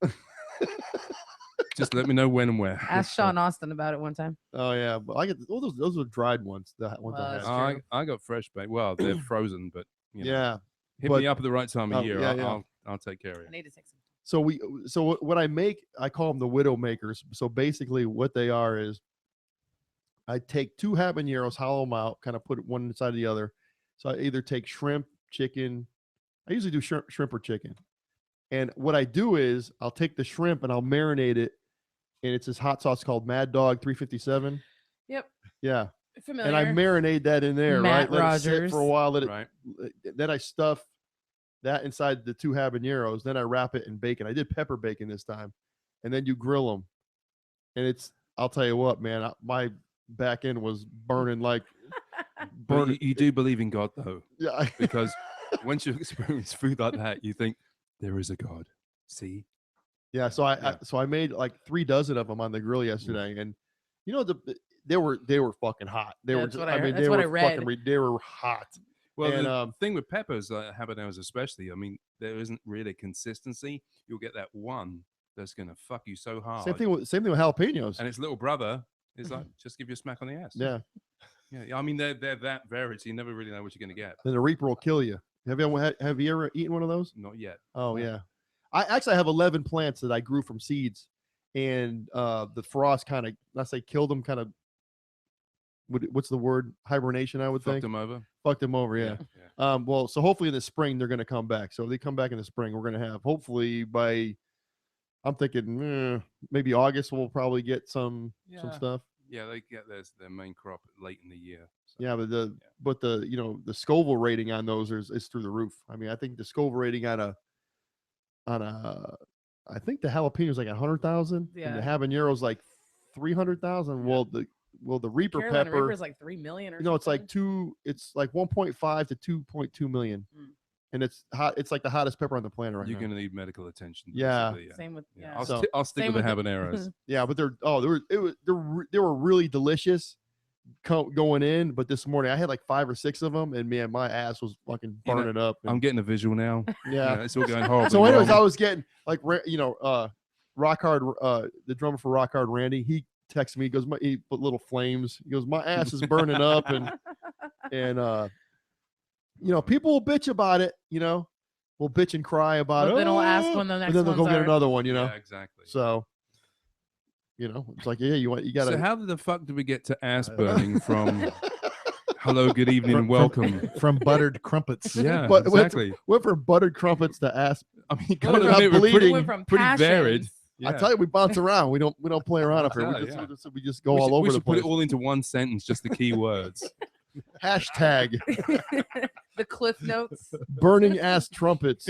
Just let me know when and where. Ask Sean Austin about it one time. Oh yeah, but I get those are dried ones. The ones Well, I that's had. true. I got fresh baked. Well, they're frozen, but you know. Yeah, Hit me up at the right time of Oh, year. yeah, yeah. I'll take care of I you. need to take some. So what I make, I call them the widow makers. So basically what they are is I take 2 habaneros, hollow them out, kind of put it one inside of the other. So I either take shrimp, chicken. I usually do shrimp or chicken. And what I do is I'll take the shrimp and I'll marinate it. And it's this hot sauce called Mad Dog 357. Yep. Yeah. Familiar. And I marinate that in there, Matt right? Let it sit for a Rogers. while. Right. Then I stuff that inside the 2 habaneros. Then I wrap it in bacon. I did pepper bacon this time. And then you grill them. And I'll tell you what, man, my back end was burning like But you do believe in God, though. Yeah. Because once you experience food like that, you think there is a God. See? Yeah. So I made like 3 dozen of them on the grill yesterday. And you know, they were fucking hot. They were That's just, what I I mean, heard. they That's what were I read. fucking, they were hot. Well, And, the thing with peppers, habaneros especially, I mean, there isn't really consistency. You'll get that one that's going to fuck you so hard. Same thing with jalapenos. And its little brother is like, just give you a smack on the ass. Yeah. Yeah. I mean, they're that varied, so you never really know what you're going to get. Then the Reaper will kill you. Have you ever eaten one of those? Not yet. Oh yeah. I have 11 plants that I grew from seeds, and the frost kind of, I say killed them, kind of. What's the word? Hibernation, I would think. Fucked them over. Yeah. Well, so hopefully in the spring they're going to come back. So if they come back in the spring, we're going to have, hopefully by, I'm thinking maybe August we'll probably get some stuff. Yeah, they get their main crop late in the year. So. Yeah, but the Scoville rating on those is through the roof. I mean, I think the Scoville rating on a I think the jalapeno is like 100,000, and the habanero's like 300,000. Yeah. Well, the Reaper Carolina pepper, Reaper is like 3 million or it's like it's like 1.5 to 2.2 million, and it's hot. It's like the hottest pepper on the planet right now. You're going to need medical attention. Yeah. Same with I'll stick with the habaneros. Yeah, but they were really delicious going in. But this morning I had like 5 or 6 of them, and man, my ass was fucking burning up. And, I'm getting a visual now. Yeah, it's all going horrible. So anyways, I was getting like Rock Hard, the drummer for Rock Hard, Randy. He texted me. He goes, he put little flames. He goes, my ass is burning up, and people will bitch about it. Will bitch and cry about it. Then they'll ask when the next. And then they'll go get another one. Yeah, exactly. So. It's like, yeah, you got to. So how the fuck did we get to ass burning from hello, good evening, and welcome from buttered crumpets? Yeah, but exactly. Went from buttered crumpets to ass. I mean, bleeding. Pretty varied. Yeah. I tell you, we bounce around. We don't play around up here. We just go all over the place. Put it all into one sentence, just the key words. Hashtag the cliff notes. Burning ass trumpets.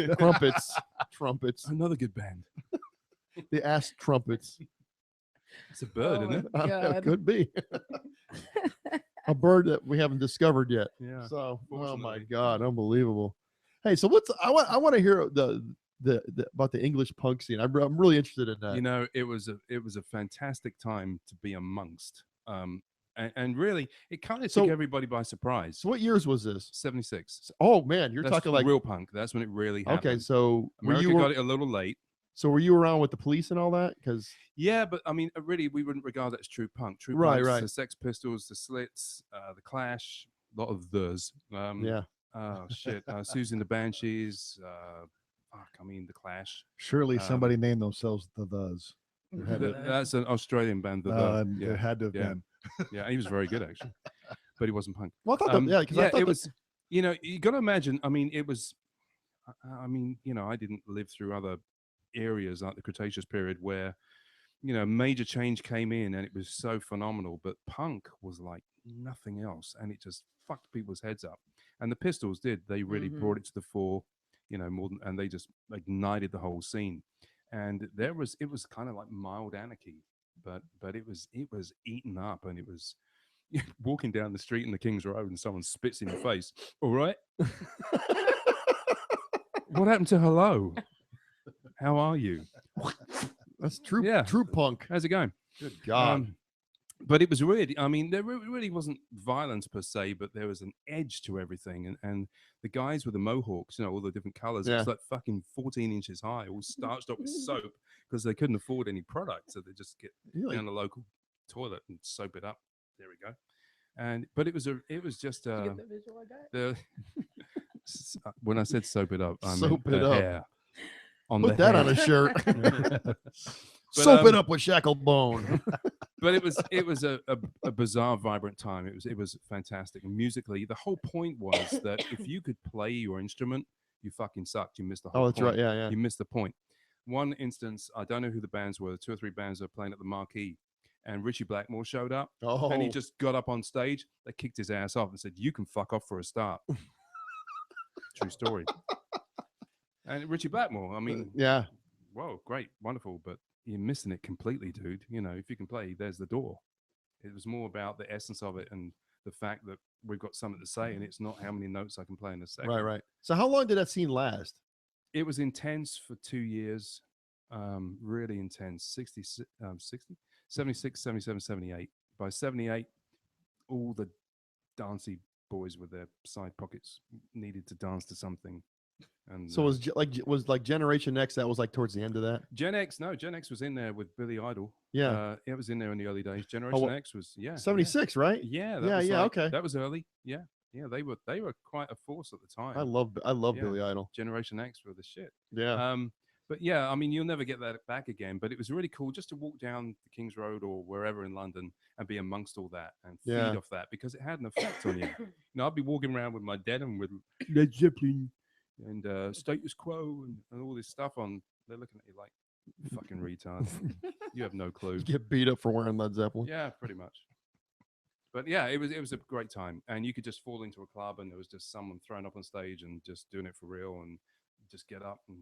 Trumpets. Another good band. The ass trumpets. It's a bird, isn't it? It could be. A bird that we haven't discovered yet. Yeah. So, oh my God, unbelievable. Hey, so I want to hear the about the English punk scene. I'm really interested in that. It was a fantastic time to be amongst. And really, it kind of took everybody by surprise. So what years was this? 76. Oh man, that's talking like real punk. That's when it really happened. Okay, so America got it a little late. So were you around with the Police and all that? Because yeah, but I mean, really, we wouldn't regard that as true punk. True right, punk's the Sex Pistols, the Slits, the Clash, a lot of those. Yeah. Oh shit, Susie and the Banshees. The Clash. Surely somebody named themselves the Thus. That's an Australian band. It had to have been. Yeah, he was very good actually, but he wasn't punk. Well, I thought it was. You got to imagine. I mean, it was. I didn't live through other areas like the Cretaceous period where major change came in and it was so phenomenal, but punk was like nothing else, and it just fucked people's heads up. And the Pistols they really brought it to the fore, more than, and they just ignited the whole scene. And it was kind of like mild anarchy, but it was eaten up, and it was walking down the street in the King's Road and someone spits in your face. All right. What happened to hello? How are you? That's true. Yeah, true punk. How's it going? Good God. But it was really, I mean, there really wasn't violence per se, but there was an edge to everything. And the guys with the mohawks, all the different colors, it was like fucking 14 inches high, all starched up with soap because they couldn't afford any product. So they just get down the local toilet and soap it up. There we go. But it was just you get the visual I got? When I said soap it up, I Soap meant it the up. hair. On Put the that hair. on a shirt. But, Soap it up with ShackleBone. But it was a bizarre, vibrant time. It was fantastic. And musically, the whole point was that if you could play your instrument, you fucking sucked. You missed the whole Oh, that's point. right. Yeah, yeah. You missed the point. One instance, I don't know who the bands were. 2 or 3 bands that were playing at the Marquee, and Richie Blackmore showed up, and he Oh, just got up on stage. They kicked his ass off and said, "You can fuck off for a start." True story. And Richie Blackmore, I mean, yeah. whoa, great, wonderful, but you're missing it completely, dude. You know, if you can play, there's the door. It was more about the essence of it and the fact that we've got something to say, and it's not how many notes I can play in a second. Right, right. So how long did that scene last? It was intense for 2 years, really intense. 76, 77, 78. By 78, all the dancey boys with their side pockets needed to dance to something. And So was like Generation X, that was like towards the end of that? Gen X was in there with Billy Idol. Yeah. It was in there in the early days. Generation X was 76, right? Yeah, Okay. That was early. Yeah, they were quite a force at the time. I love Yeah. Billy Idol. Generation X were the shit. Yeah. But yeah, I mean, you'll never get that back again. But it was really cool just to walk down the King's Road or wherever in London and be amongst all that and feed off that, because it had an effect on you. You know, I'd be walking around with my denim with Led Zeppelin and Status Quo and all this stuff on. They're looking at you like, fucking retard. You have no clue. Get beat up for wearing Led Zeppelin. Yeah, pretty much. But yeah, it was a great time, and you could just fall into a club, and there was just someone thrown up on stage and just doing it for real, and just get up and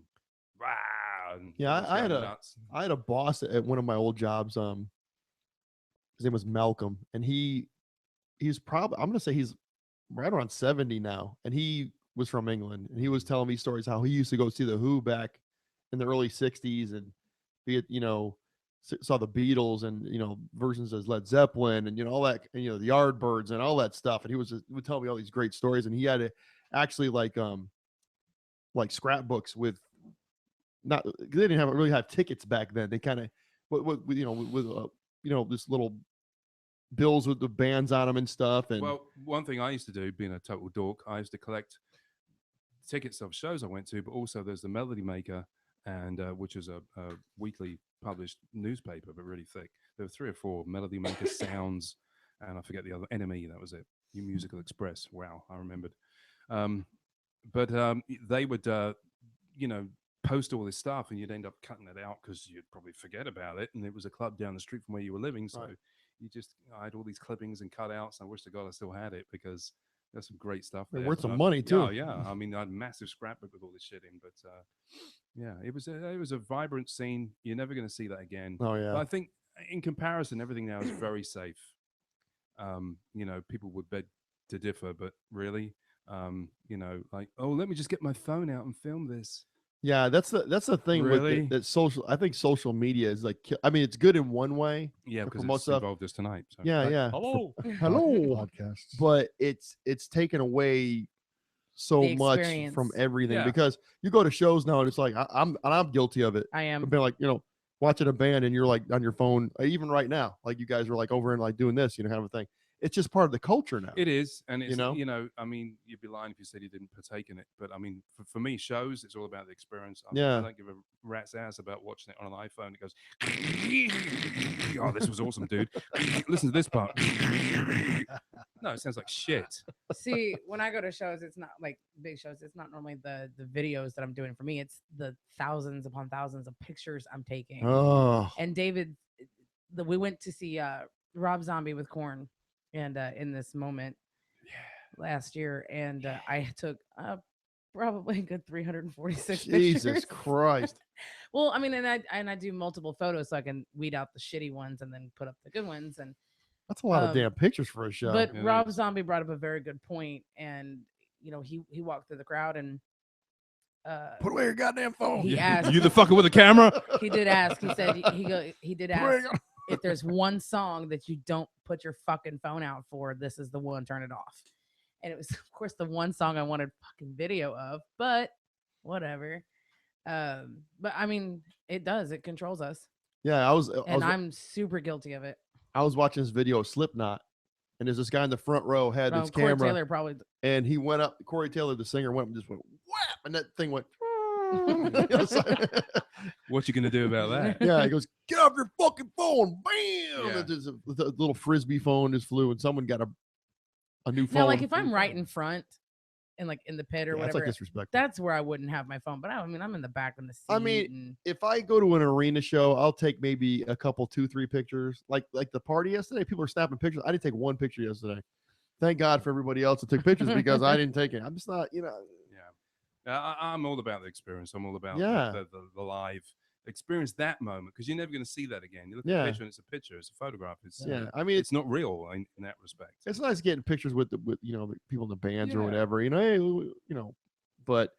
wow. And Yeah, just I go had nuts. a boss at one of my old jobs. His name was Malcolm, and he's probably, I'm gonna say he's right around 70 now, and he was from England, and he was telling me stories how he used to go see the Who back in the early 60s, and be it, saw the Beatles and versions as Led Zeppelin and all that, and the Yardbirds and all that stuff, and he would tell me all these great stories, and he had actually like scrapbooks with, not, they didn't really have tickets back then. They kind of with this little bills with the bands on them and stuff. And well, one thing I used to do, being a total dork, I used to collect tickets of shows I went to, but also there's the Melody Maker, and which is a weekly published newspaper, but really thick. There were 3 or 4 Melody Maker sounds, and I forget the other, NME, that was it. New Musical Express. Wow, I remembered. But they would, post all this stuff, and you'd end up cutting it out because you'd probably forget about it. And it was a club down the street from where you were living, so I had all these clippings and cutouts. I wish to God I still had it, because there's some great stuff there. Worth some money too. Oh yeah, I mean, I had a massive scrapbook with all this shit in, but yeah, it was a vibrant scene. You're never going to see that again. Oh yeah. But I think in comparison, everything now is very safe. People would beg to differ, but really, like, oh, let me just get my phone out and film this. Yeah, that's the thing. Really? With that social. I think social media is like, I mean, it's good in one way. Yeah, because promote it's stuff. involved us tonight. So. Yeah. Hello. Podcasts. But it's taken away so The much experience. from everything, Yeah. because you go to shows now and it's like I'm guilty of it. I am. I've been like, watching a band and you're like on your phone, even right now, like you guys were like over and like doing this, kind of a thing. It's just part of the culture now. It is, and it's You I mean, you'd be lying if you said you didn't partake in it. But I mean, for me, shows, it's all about the experience. I don't give a rat's ass about watching it on an iPhone. It goes, oh, this was awesome, dude. Listen to this part. No, it sounds like shit. See, when I go to shows, it's not like big shows. It's not normally the videos that I'm doing for me. It's the thousands upon thousands of pictures I'm taking. Oh, And David, we went to see Rob Zombie with Korn, and in this moment last year, and I took probably a good 346 Jesus pictures. Christ. Well, I mean, and I do multiple photos so I can weed out the shitty ones and then put up the good ones. And That's a lot of damn pictures for a show. but It Rob is. Zombie brought up a very good point, and he walked through the crowd and Put away your goddamn phone. he asked, You the fucker with the camera? he did ask, he said he did ask, if there's one song that you don't put your fucking phone out for, this is the one, turn it off. And it was, of course, the one song I wanted fucking video of, but whatever. But I mean, it controls us. Yeah, And I'm super guilty of it. I was watching this video of Slipknot, and there's this guy in the front row had this Corey camera, Taylor probably. and he went up. Corey Taylor, the singer, went up and just went whap, and that thing went. What you gonna do about that? Yeah, he goes, get off your fucking phone, bam! Yeah. The little frisbee phone just flew, and someone got a new phone. Now, like if I'm right in front and like in the pit or That's whatever, like disrespectful. that's where I wouldn't have my phone. But I mean, I'm in the back in the seat. I mean, if I go to an arena show, I'll take maybe a couple, 2-3 pictures. Like the party yesterday, people are snapping pictures. I didn't take one picture yesterday. Thank God for everybody else that took pictures because I didn't take it. I'm just not, Yeah. I'm all about the experience. I'm all about Yeah. the live experience, that moment, because you're never going to see that again. You look at Yeah. a picture and it's a picture, it's a photograph. It's yeah. I mean, it's not real in that respect. it's nice getting pictures with the people in the bands or Yeah. whatever, hey, but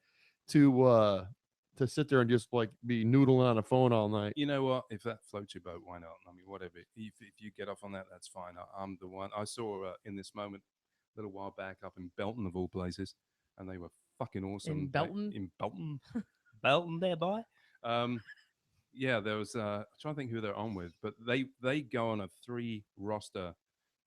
to sit there and just like be noodling on a phone all night. You know what? If that floats your boat, why not? I mean, whatever. If you get off on that, that's fine. I'm the one. I saw in this moment a little while back up in Belton, of all places, and they were fucking awesome. In Belton? In Belton. Belton there, boy. Yeah, there was I'm trying to think who they're on with, but they go on a 3 roster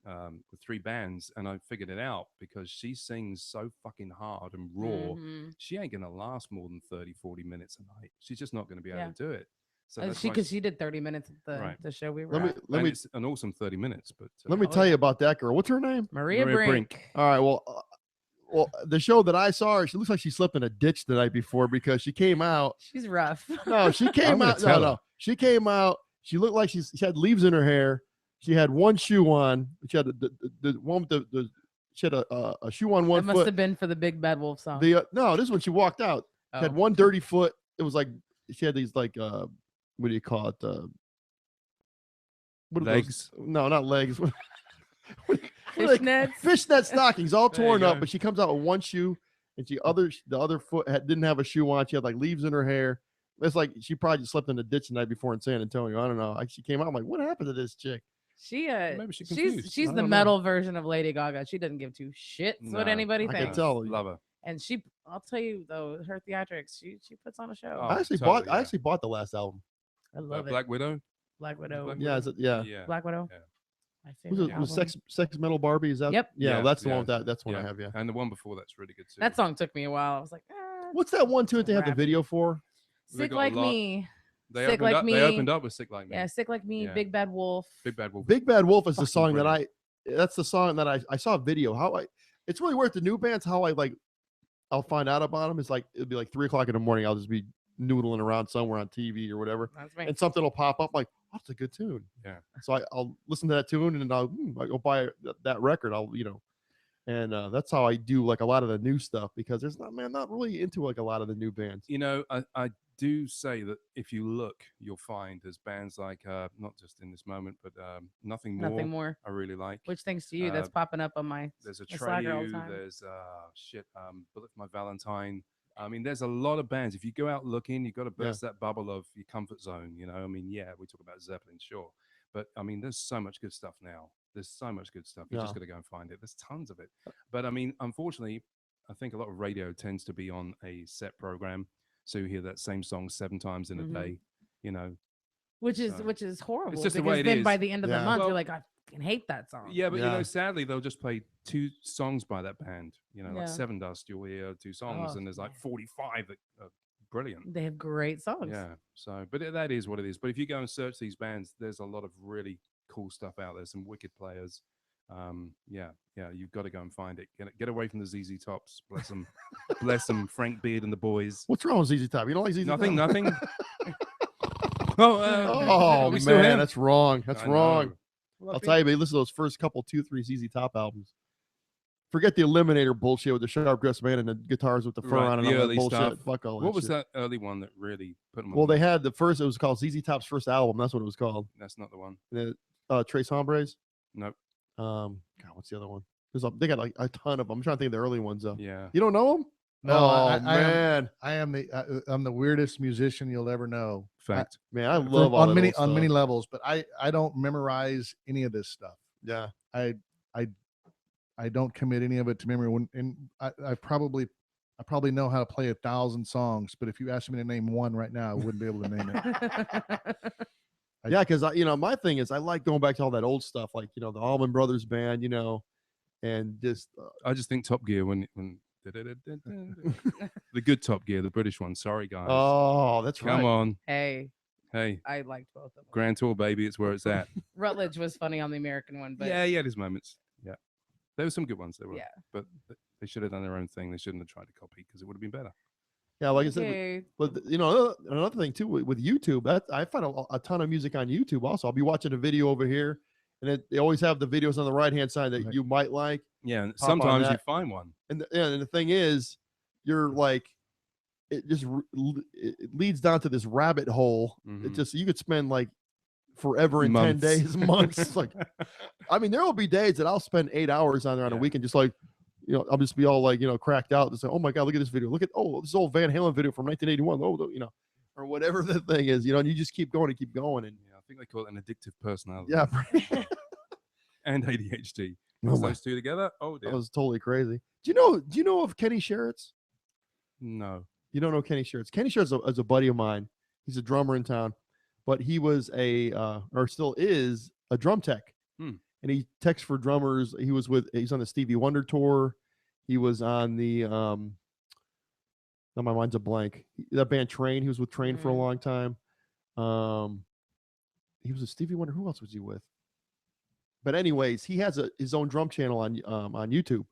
with 3 bands, and I figured it out because she sings so fucking hard and raw. Mhm. She ain't gonna last more than 30-40 minutes a night. She's just not gonna be able Yeah. to do it. So that's She why because she did 30 minutes at Right. the show we were Let me at. let me it's an awesome 30 minutes, but let me tell you about that girl. What's her name? Maria Maria Brink. Brink. All right. Well, the show that I saw her, she looks like she slept in a ditch the night before because she came out. She's rough. No, she came gonna out. tell No. She came out. She looked like she had leaves in her hair. She had one shoe on. She had the one with the she had a shoe on That one must foot. have been for the Big Bad Wolf song. No, this is when she walked out. She had Oh. one dirty foot. It was like she had these like what do you call it? What are Legs. those? No, not legs. What are they- Fishnets. fishnet stockings, all There you torn up. go. But she comes out with one shoe, and the other foot didn't have a shoe on. She had like leaves in her hair. It's like she probably just slept in the ditch the night before in San Antonio. I don't know. She came out. I'm like, what happened to this chick? She Maybe she's confused. she's I the don't know. metal version of Lady Gaga. She doesn't give 2 shits what No, anybody I can thinks. tell. Love her. And I'll tell you though, her theatrics, she puts on a show. Oh, I actually totally, I yeah. actually bought the last album. I love it. Black Widow. Black Widow. Black Yeah, yeah. Yeah. Black Widow. Yeah. My Was favorite it was album. sex metal Barbie? Is that? Yep. Yeah, Yeah, that's the yeah, one with that. That's one I yeah. have. Yeah. And the one before that's really good too. That song took me a while. I was like, What's that one too that they have the Rap. video for? They Sick got a Like lot. Me. They Sick opened Like up. Me. They opened up with Sick Like Me. Yeah, Sick Like Me, Yeah. Big Bad Wolf. Big Bad Wolf. Big Bad Wolf is the Fucking song brilliant. that's the song that I saw a video. It's really weird. The new bands, how I'll find out about them. It's like, it'll be like 3:00 in the morning. I'll just be noodling around somewhere on TV or whatever. That's me. And something will pop up like, oh, that's a good tune. Yeah. So I'll listen to that tune and I'll go buy that record. And that's how I do like a lot of the new stuff because there's not really into like a lot of the new bands. You know, I do say that if you look, you'll find there's bands like not just in this moment, but Nothing More. Nothing More. I really like. Which thanks to you, that's popping up on my There's a my Slacker all the Treyu. time. There's Bullet for My Valentine. I mean, there's a lot of bands. If you go out looking, you've got to burst that bubble of your comfort zone. You know, I mean, yeah, we talk about Zeppelin, sure, but I mean, there's so much good stuff now. There's so much good stuff. You just Yeah. got to go and find it. There's tons of it. But I mean, unfortunately, I think a lot of radio tends to be on a set program, so you hear that same song 7 times in a Mhm. day. You know, which is So, horrible. just the because way it then by is. the end of Yeah. the month, Well- you're like, I fucking hate that song. yeah, but you Yeah. know, sadly, they'll just play 2 songs by that band. You know, like Yeah. Seven Dust, you'll hear 2 songs, Oh, and there's like man. 45 that are brilliant. They have great songs. Yeah. So, but that is what it is. But if you go and search these bands, there's a lot of really cool stuff out there. Some wicked players. Yeah. You've got to go and find it. Get away from the ZZ Tops. Bless them. Bless them. Frank Beard and the boys. What's wrong with ZZ Top? You don't like ZZ Top? Nothing. Oh are we still man, here? that's wrong. That's I wrong. know. I'll tell you, man, listen to those first couple 2-3 ZZ Top albums. Forget the Eliminator bullshit with the sharp dressed man and the guitars with the fur Right, on and the all that early bullshit. stuff. Fuck all that. What was shit. that early one that really put them on? Well, they had the first. It was called ZZ Top's first album. That's what it was called. That's not the one. Tres Hombres. Nope. God, what's the other one? They got like a ton of them. I'm trying to think of the early ones though. Yeah. You don't know them? No, oh I'm man, I'm the weirdest musician you'll ever know. Fact. man, I love all on that many old on many stuff. levels, but I don't memorize any of this stuff. Yeah, I don't commit any of it to memory. I probably know how to play 1,000 songs, but if you asked me to name one right now, I wouldn't be able to name it. Yeah, because my thing is I like going back to all that old stuff, like the Allman Brothers Band, and just I just think Top Gear when the good Top Gear, the British one. Sorry, guys. oh, that's right. Come on. Hey, Hey, I liked both of them. Grand Tour, baby. It's where it's at. Rutledge was funny on the American one, but Yeah, he had his moments. Yeah. There were some good ones. There were. Yeah. But they should have done their own thing. They shouldn't have tried to copy because it would have been better. Yeah, like I said, okay. but another thing too with YouTube, that I find a ton of music on YouTube. Also, I'll be watching a video over here, and they always have the videos on the right hand side that you might like. Yeah, and Pop on sometimes you that. find one. And the thing is, you're like, it just it leads down to this rabbit hole. It just you could spend like forever in 10 days, months. It's like, I mean, there will be days that I'll spend 8 hours on there on a weekend, just like, I'll just be all like, cracked out and say, oh my God, look at this video. Look at, this old Van Halen video from 1981. Oh, or whatever the thing is, and you just keep going and keep going. And I think they call it an addictive personality. Yeah. And ADHD. Oh, Those two together. Oh, dear. That was totally crazy. Do you know of Kenny Sherritts? No. You don't know Kenny Sherritts? Kenny Sherritts is a buddy of mine. He's a drummer in town, but he was or still is a drum tech. And he techs for drummers. He's on the Stevie Wonder tour. He was on the now my mind's a blank. That band Train. He was with Train for a long time. He was a Stevie Wonder. Who else was he with? But anyways, he has his own drum channel on YouTube.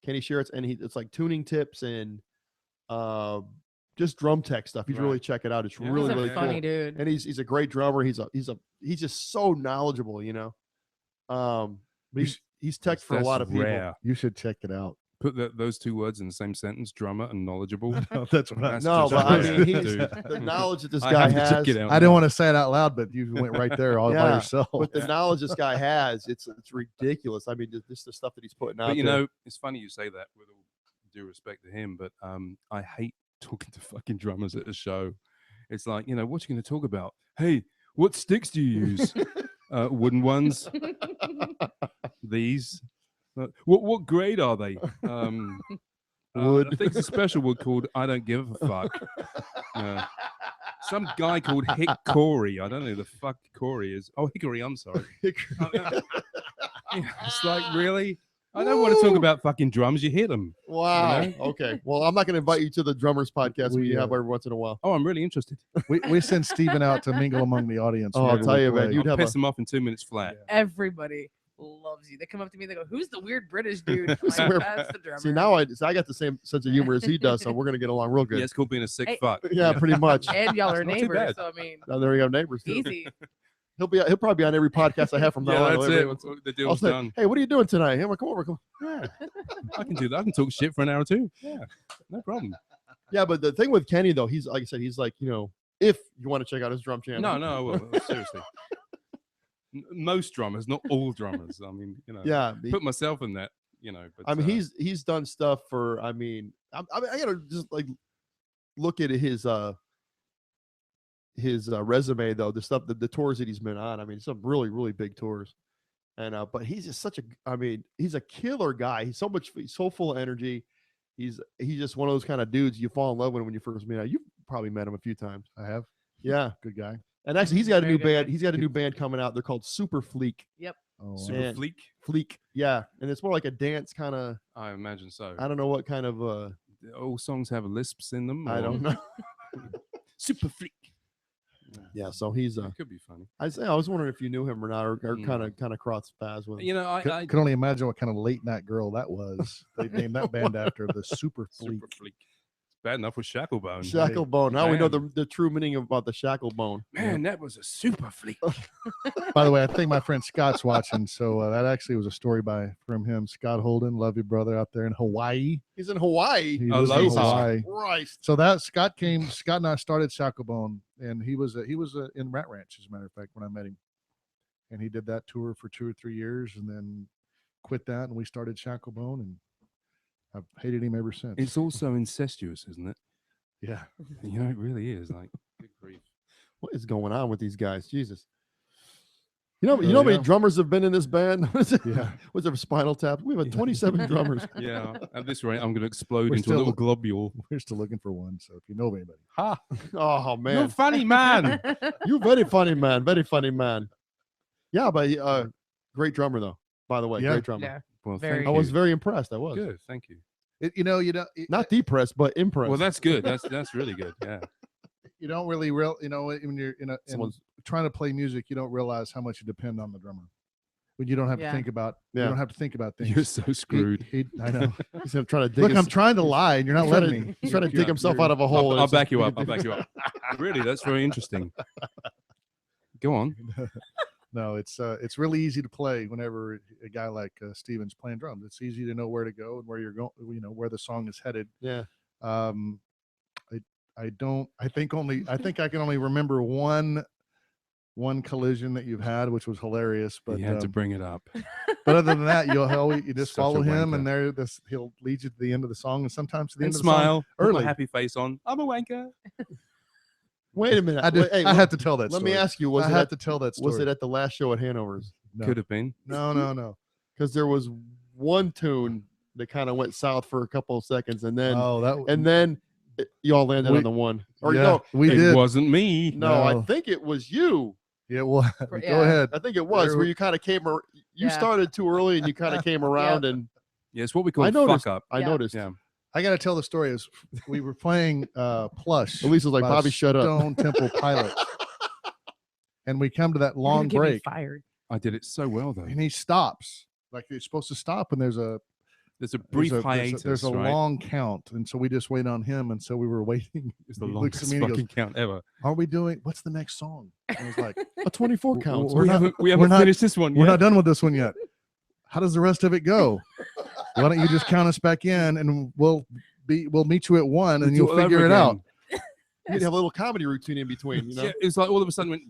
Kenny Sherritts, and it's like tuning tips and just drum tech stuff. You should really check it out. It's really really funny cool. Dude. And he's a great drummer. He's just so knowledgeable, he's tech for a lot of people. Rare. You should check it out. Put those two words in the same sentence: drummer and knowledgeable. That's what but I mean, the knowledge that this guy has. I didn't want to say it out loud, but you went right there all by yourself. But the knowledge this guy has, it's ridiculous. I mean, just the stuff that he's putting out. But it's funny you say that with all due respect to him, but I hate talking to fucking drummers at a show. It's like, what are you going to talk about? Hey, what sticks do you use? Wooden ones. These. What grade are they? Wood. I think it's a special wood called I don't give a fuck. Some guy called Hick Corey. I don't know who the fuck Corey is. Oh, Hickory, I'm sorry. It's like, really? I don't want to talk about fucking drums. You hit them. Wow. Okay. Well, I'm not going to invite you to the drummers podcast we have every once in a while. Oh, I'm really interested. We send Steven out to mingle among the audience. Oh, I'll tell you, man. You'd piss them off in 2 minutes flat. Everybody loves you. They come up to me. They go, "Who's the weird British dude?" I'm like, that's the drummer. See, now I got the same sense of humor as he does, so we're gonna get along real good. Yeah, it's called being a sick fuck. Yeah, pretty much. And y'all are Not too neighbors, bad. so I mean, Oh, there we go, neighbors. Too. easy. He'll probably be on every podcast I have from now on. That's it. The deal's done. Hey, what are you doing tonight? Hey, come over. Yeah, I can do that. I can talk shit for an hour or two. Yeah, no problem. Yeah, but the thing with Kenny though, he's like I said, he's like, if you want to check out his drum channel. No, I will. Seriously. Most drummers, not all drummers. I mean, Yeah, put myself in that. But I mean, he's done stuff for. I mean, I gotta just like look at his resume though. The stuff, the tours that he's been on. I mean, some really really big tours. And but he's just he's a killer guy. He's so full of energy. He's just one of those kind of dudes you fall in love with when you first meet him. You've probably met him a few times. I have. Yeah, good guy. And actually, he's got a Very new good band. guy. He's got a new band coming out. They're called Super Fleek. Yep. Oh, Super and- Fleek. Fleek, yeah, and it's more like a dance kind of. I imagine so. I don't know what kind of. All songs have lisps in them. I don't know. Super Fleek. Yeah, so he's It could be funny. I was wondering if you knew him or not, or kind of crossed paths with him. I can only imagine what kind of late night girl that was. They named that band after the Super Fleek. Super Fleek. Bad enough with ShackleBone. ShackleBone. Now we know Man. the true meaning about the ShackleBone. Man, that was a super fleek. By the way, I think my friend Scott's watching, so that actually was a story from him. Scott Holden, love you, brother, out there in Hawaii. He's in Hawaii. He lives in Aloha. Hawaii. Christ. So Scott and I started ShackleBone, and he was in Rat Ranch, as a matter of fact, when I met him, and he did that tour for 2 or 3 years, and then quit that, and we started ShackleBone, and I've hated him ever since. It's also incestuous, isn't it? Yeah. It really is. Like, good grief. What is going on with these guys? Jesus. You know how many yeah. drummers have been in this band? Yeah. Was there Spinal Tap? We have 27 drummers. Yeah. At this rate, I'm going to explode We're into a still- little globule. We're still looking for one. So if you know of anybody, Ha! Oh You're man, funny, man. you very funny man, very funny man. Yeah, but great drummer though. By the way, Yeah. great drummer. Yeah. Well, Very thank I you. was very impressed. I was Good. Thank you. you know, you don't. not depressed, but impressed. Well, that's good. That's really good. Yeah. You don't really you know, when you're in Someone's- trying to play music, you don't realize how much you depend on the drummer. When you don't have Yeah. to think about, Yeah. you don't have to think about things. You're so screwed. I know. He's trying to dig. Look, his- I'm trying to lie, and you're not he's trying letting to- me. He's trying to dig You're- himself you're- out of a hole. and I'll it's back just- you up. I'll back you up. Really, that's very interesting. Go on. No, it's really easy to play whenever a guy like Steven's playing drums. It's easy to know where to go and where you're going. You know where the song is headed. Yeah. I think I can only remember one collision that you've had, which was hilarious. But You had to bring it up. but other than that, you just Such a follow him, wanker. and he'll lead you to the end of the song, and sometimes to the And end of the song smile. Put my early. happy face on. I'm a wanker. Wait a minute. I did. Hey, I had to tell that. let story. me ask you: I had to tell that story. was it at the last show at Hanover's? No. Could have been. No. Because there was one tune that kind of went south for a couple of seconds, and then Oh, y'all landed We- on the one. Or yeah, no, we It did. wasn't me. no, I No. think it was you. Yeah, well, For- go yeah. ahead. I think it was There where we- you kind of came. You Yeah. started too early, and you kind of came around, and Yeah, it's what we call I noticed. fuck up. I Yeah. noticed. Yeah. I got to tell the story. Is we were playing Plush. Elisa's like, by Bobby, shut up. Stone Temple Pilots, and we come to that You're gonna long get me break, Fired. I did it so well though. and he stops. Like you're supposed to stop, and there's a There's a brief there's a, hiatus. There's a right? long count, and so we just wait on him, and so we were waiting. It's the He looks longest at me and he fucking goes, count ever. "Are we doing? What's the next song?" And I was like, A 24 counts. We're we not- haven't, we we're haven't not- finished this one "We're yet. not done with this one yet. How does the rest of it go? Why don't you just count us back in, and we'll meet you at 1, and We'll do you'll all over figure it out." again. You'd have a little comedy routine in between, you know? Yeah, it's like all of a sudden went.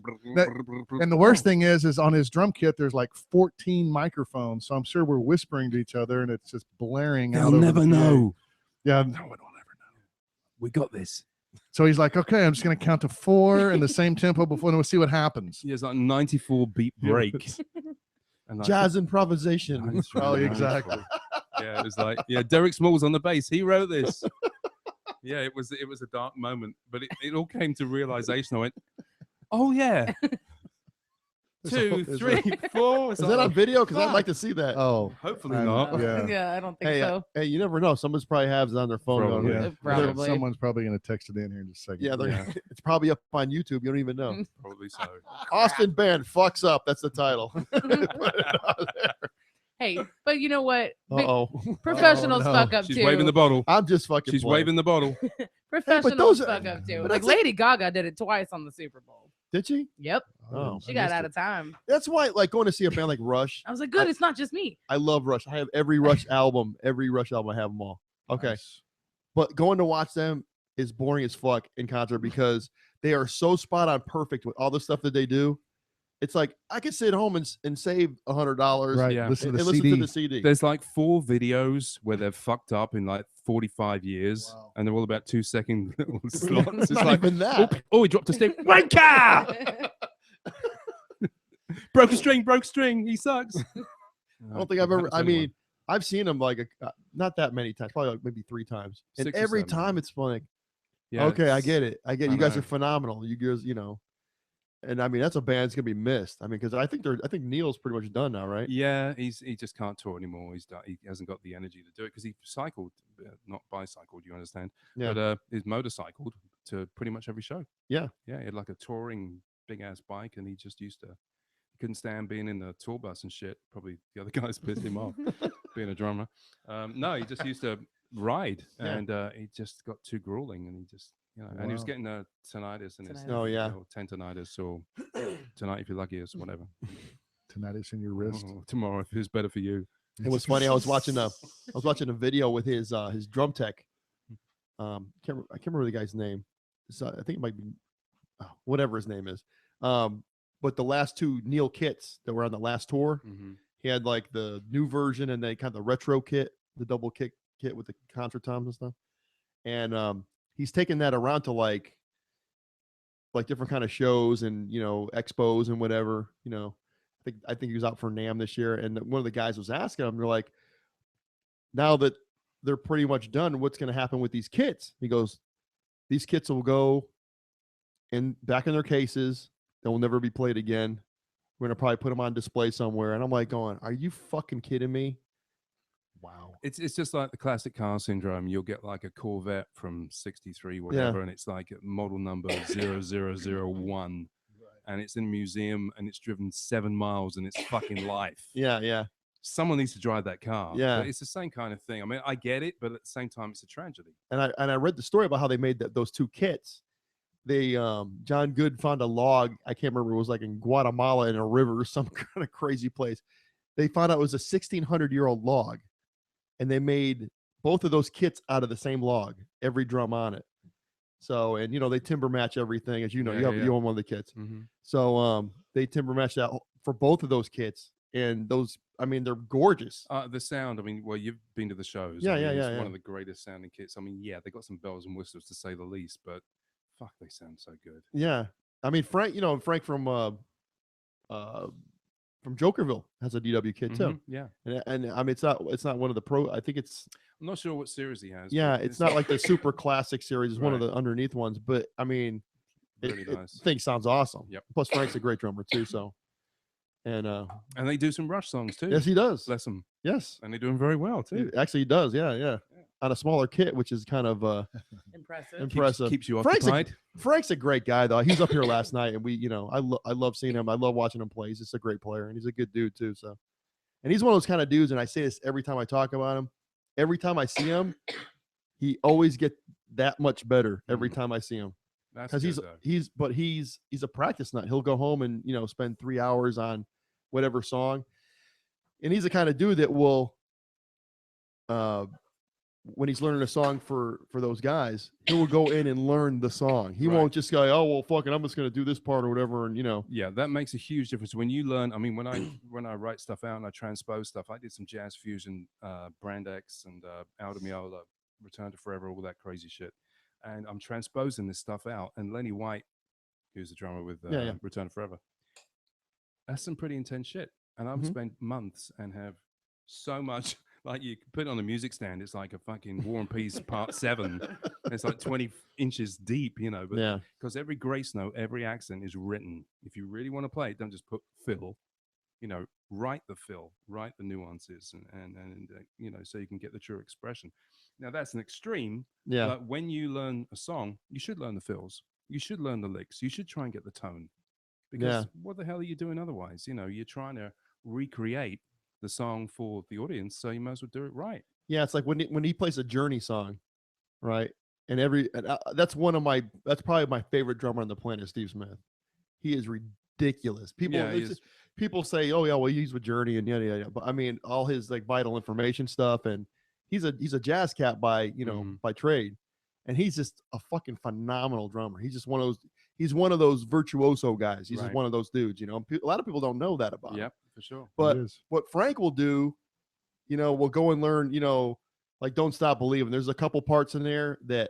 And the worst thing is on his drum kit, there's like 14 microphones. So I'm sure we're whispering to each other, and it's just blaring out. They'll over never the PA. know. Yeah. No one will ever know. We got this. So he's like, "Okay, I'm just going to count to 4 in the same tempo before, and we'll see what happens." Yeah, it's like 94 beat break. And like, Jazz improvisation. Nice, Oh, really exactly. nice. Yeah, it was like, yeah, Derek Smalls on the bass. He wrote this. Yeah, it was a dark moment, but it all came to realization. I went, oh yeah, There's 2, 3, 4. Is that on video? Because I'd like to see that. Oh, Hopefully I'm- not. Yeah. I don't think Hey, so. hey, you never know. Someone's probably has it on their phone. Probably. going, yeah. Probably. Someone's probably going to text it in here in just a second. Yeah, Yeah. it's probably up on YouTube. You don't even know. Probably so. Austin Band fucks up. That's the title. Hey, but you know what? Uh-oh. Professionals no. fuck up She's too. waving the bottle. I'm just fucking She's playing. waving the bottle. Professionals those are- fuck up too. but Like that's Lady Gaga did it twice on the Super Bowl. Did she? Yep, Oh, she got out of time. That's why, like, going to see a band like Rush. I was like, good, it's not just me. I love Rush. I have every Rush album. Every Rush album. I have them all. Okay. Nice. But going to watch them is boring as fuck in concert because they are so spot on perfect with all the stuff that they do. It's like I could sit home and save $100 Right. Yeah. Listen and, to the listen CD. to the CD. There's like 4 videos where they've fucked up in like 45 years, Wow. and they're all about 2-second little slots. It's It's not like, even that. oh, he dropped a stick. Wanker! Broke a string. He sucks. I don't think I've ever. I mean, I've seen them like not that many times, probably like maybe 3 times, and 6 or every 7. time it's like, yeah, okay, I it's- get it. I get I you guys know. are phenomenal. You guys, you know, and I mean that's a band that's gonna be missed. I mean, because I think Neil's pretty much done now, right? Yeah, he just can't tour anymore. He's done, he hasn't got the energy to do it because he cycled, not bicycled. You understand? Yeah. But he's motorcycled to pretty much every show. Yeah. Yeah, he had like a touring big ass bike, and he just used to. He couldn't stand being in the tour bus and shit. Probably the other guys pissed him off being a drummer. No, he just used to ride, Yeah. and he just got too grueling, and he just. You know, and he was Wow. getting tinnitus and his Tinnitus. Oh, yeah. or tendonitis or tonight if you're lucky or whatever. Tinnitus in your wrist. Or tomorrow if it's better for you. It was funny. I was watching a video with his drum tech. I can't remember the guy's name. I think it might be whatever his name is. But the last 2 Neil kits that were on the last tour, he had like the new version and then kind of the retro kit, the double kick kit with the contra toms and stuff. And he's taking that around to like different kind of shows and, you know, expos and whatever, you know. I think he was out for NAMM this year, and one of the guys was asking him, they're like, now that they're pretty much done, what's going to happen with these kits? He goes, these kits will go back in their cases. They will never be played again. We're going to probably put them on display somewhere. And I'm like going, are you fucking kidding me? Wow. It's just like the classic car syndrome. You'll get like a Corvette from 63, whatever, and it's like model number 0001. And it's in a museum and it's driven 7 miles and it's fucking life. Yeah. Someone needs to drive that car. Yeah. But it's the same kind of thing. I mean, I get it, but at the same time, it's a tragedy. And I read the story about how they made those 2 kits. They John Good found a log. I can't remember. It was like in Guatemala in a river or some kind of crazy place. They found out it was a 1,600-year-old log, and they made both of those kits out of the same log. Every drum on it. So, and they timber match everything, as you know. You own one of the kits. Mm-hmm. So they timber matched out for both of those kits, and those, I mean, they're gorgeous. The sound, I mean, well, you've been to the shows. Yeah, I mean, yeah. It's one of the greatest sounding kits. I mean, yeah, they got some bells and whistles to say the least, but fuck, they sound so good. Yeah, I mean, Frank from Jokerville has a DW kit too. Yeah, and I mean, it's not one of the pro. I think it's. I'm not sure what series he has. Yeah, it's not like the super classic series. It's one of Right. the underneath ones, but I mean, Really nice. The thing sounds awesome. Yep. Plus, Frank's a great drummer too. So, and they do some Rush songs too. yes, he does. Bless them. Yes, And they're doing very well too. Actually, he does. Yeah. On a smaller kit, which is kind of impressive. Keeps you Frank's occupied. Frank's a great guy though. He was up here last night, and we, I love seeing him. I love watching him play. He's just a great player, and he's a good dude too. So, and he's one of those kind of dudes. And I say this every time I talk about him. Every time I see him, he always gets that much better every time I see him. Because he's a practice nut. He'll go home and spend 3 hours on whatever song, and he's the kind of dude that will, when he's learning a song for those guys, he will go in and learn the song. He won't just go, oh well, fucking, I'm just gonna do this part or whatever, and Yeah, that makes a huge difference when you learn. I mean, when I write stuff out and I transpose stuff, I did some jazz fusion, Brand X and Aldo Miola, Return to Forever, all that crazy shit. And I'm transposing this stuff out. And Lenny White, who's the drummer with Return to Forever, that's some pretty intense shit. And I've spent months and have so much, like you put it on a music stand, it's like a fucking War and Peace Part 7. It's like 20 inches deep, but because every grace note, every accent is written. If you really want to play it, don't just put fill, write the fill, write the nuances and so you can get the true expression. Now that's an extreme. Yeah. But when you learn a song, you should learn the fills. You should learn the licks. You should try and get the tone. Because what the hell are you doing otherwise? You're trying to recreate the song for the audience, so you might as well do it right. Yeah, it's like when he plays a Journey song, right? And that's probably my favorite drummer on the planet, Steve Smith. He is ridiculous. People say, oh yeah, well he's with Journey and yada. But I mean, all his like vital information stuff, and he's a jazz cat by by trade, and he's just a fucking phenomenal drummer. He's just one of those virtuoso guys. He's just one of those dudes. A lot of people don't know that about him. Yep, for sure. But what Frank will do, we'll go and learn, like Don't Stop Believing. There's a couple parts in there that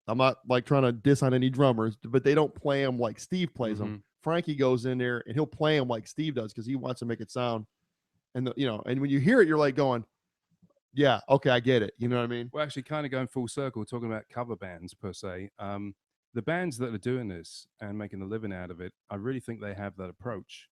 I'm not like trying to diss on any drummers, but they don't play them like Steve plays them. Frankie goes in there and he'll play them like Steve does because he wants to make it sound, and and when you hear it, you're like going, yeah, okay, I get it. You know what I mean? Well, actually, kind of going full circle, talking about cover bands per se. The bands that are doing this and making a living out of it, I really think they have that approach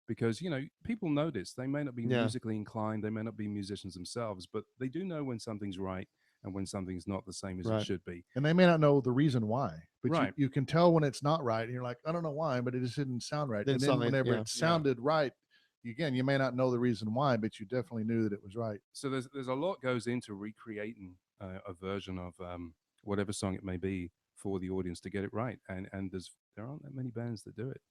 because, people notice. They may not be musically inclined. They may not be musicians themselves, but they do know when something's right and when something's not the same as it should be. And they may not know the reason why, but you can tell when it's not right. And you're like, I don't know why, but it just didn't sound right. And then whenever it sounded right, again, you may not know the reason why, but you definitely knew that it was right. So there's a lot goes into recreating a version of whatever song it may be for the audience to get it right. And there aren't that many bands that do it.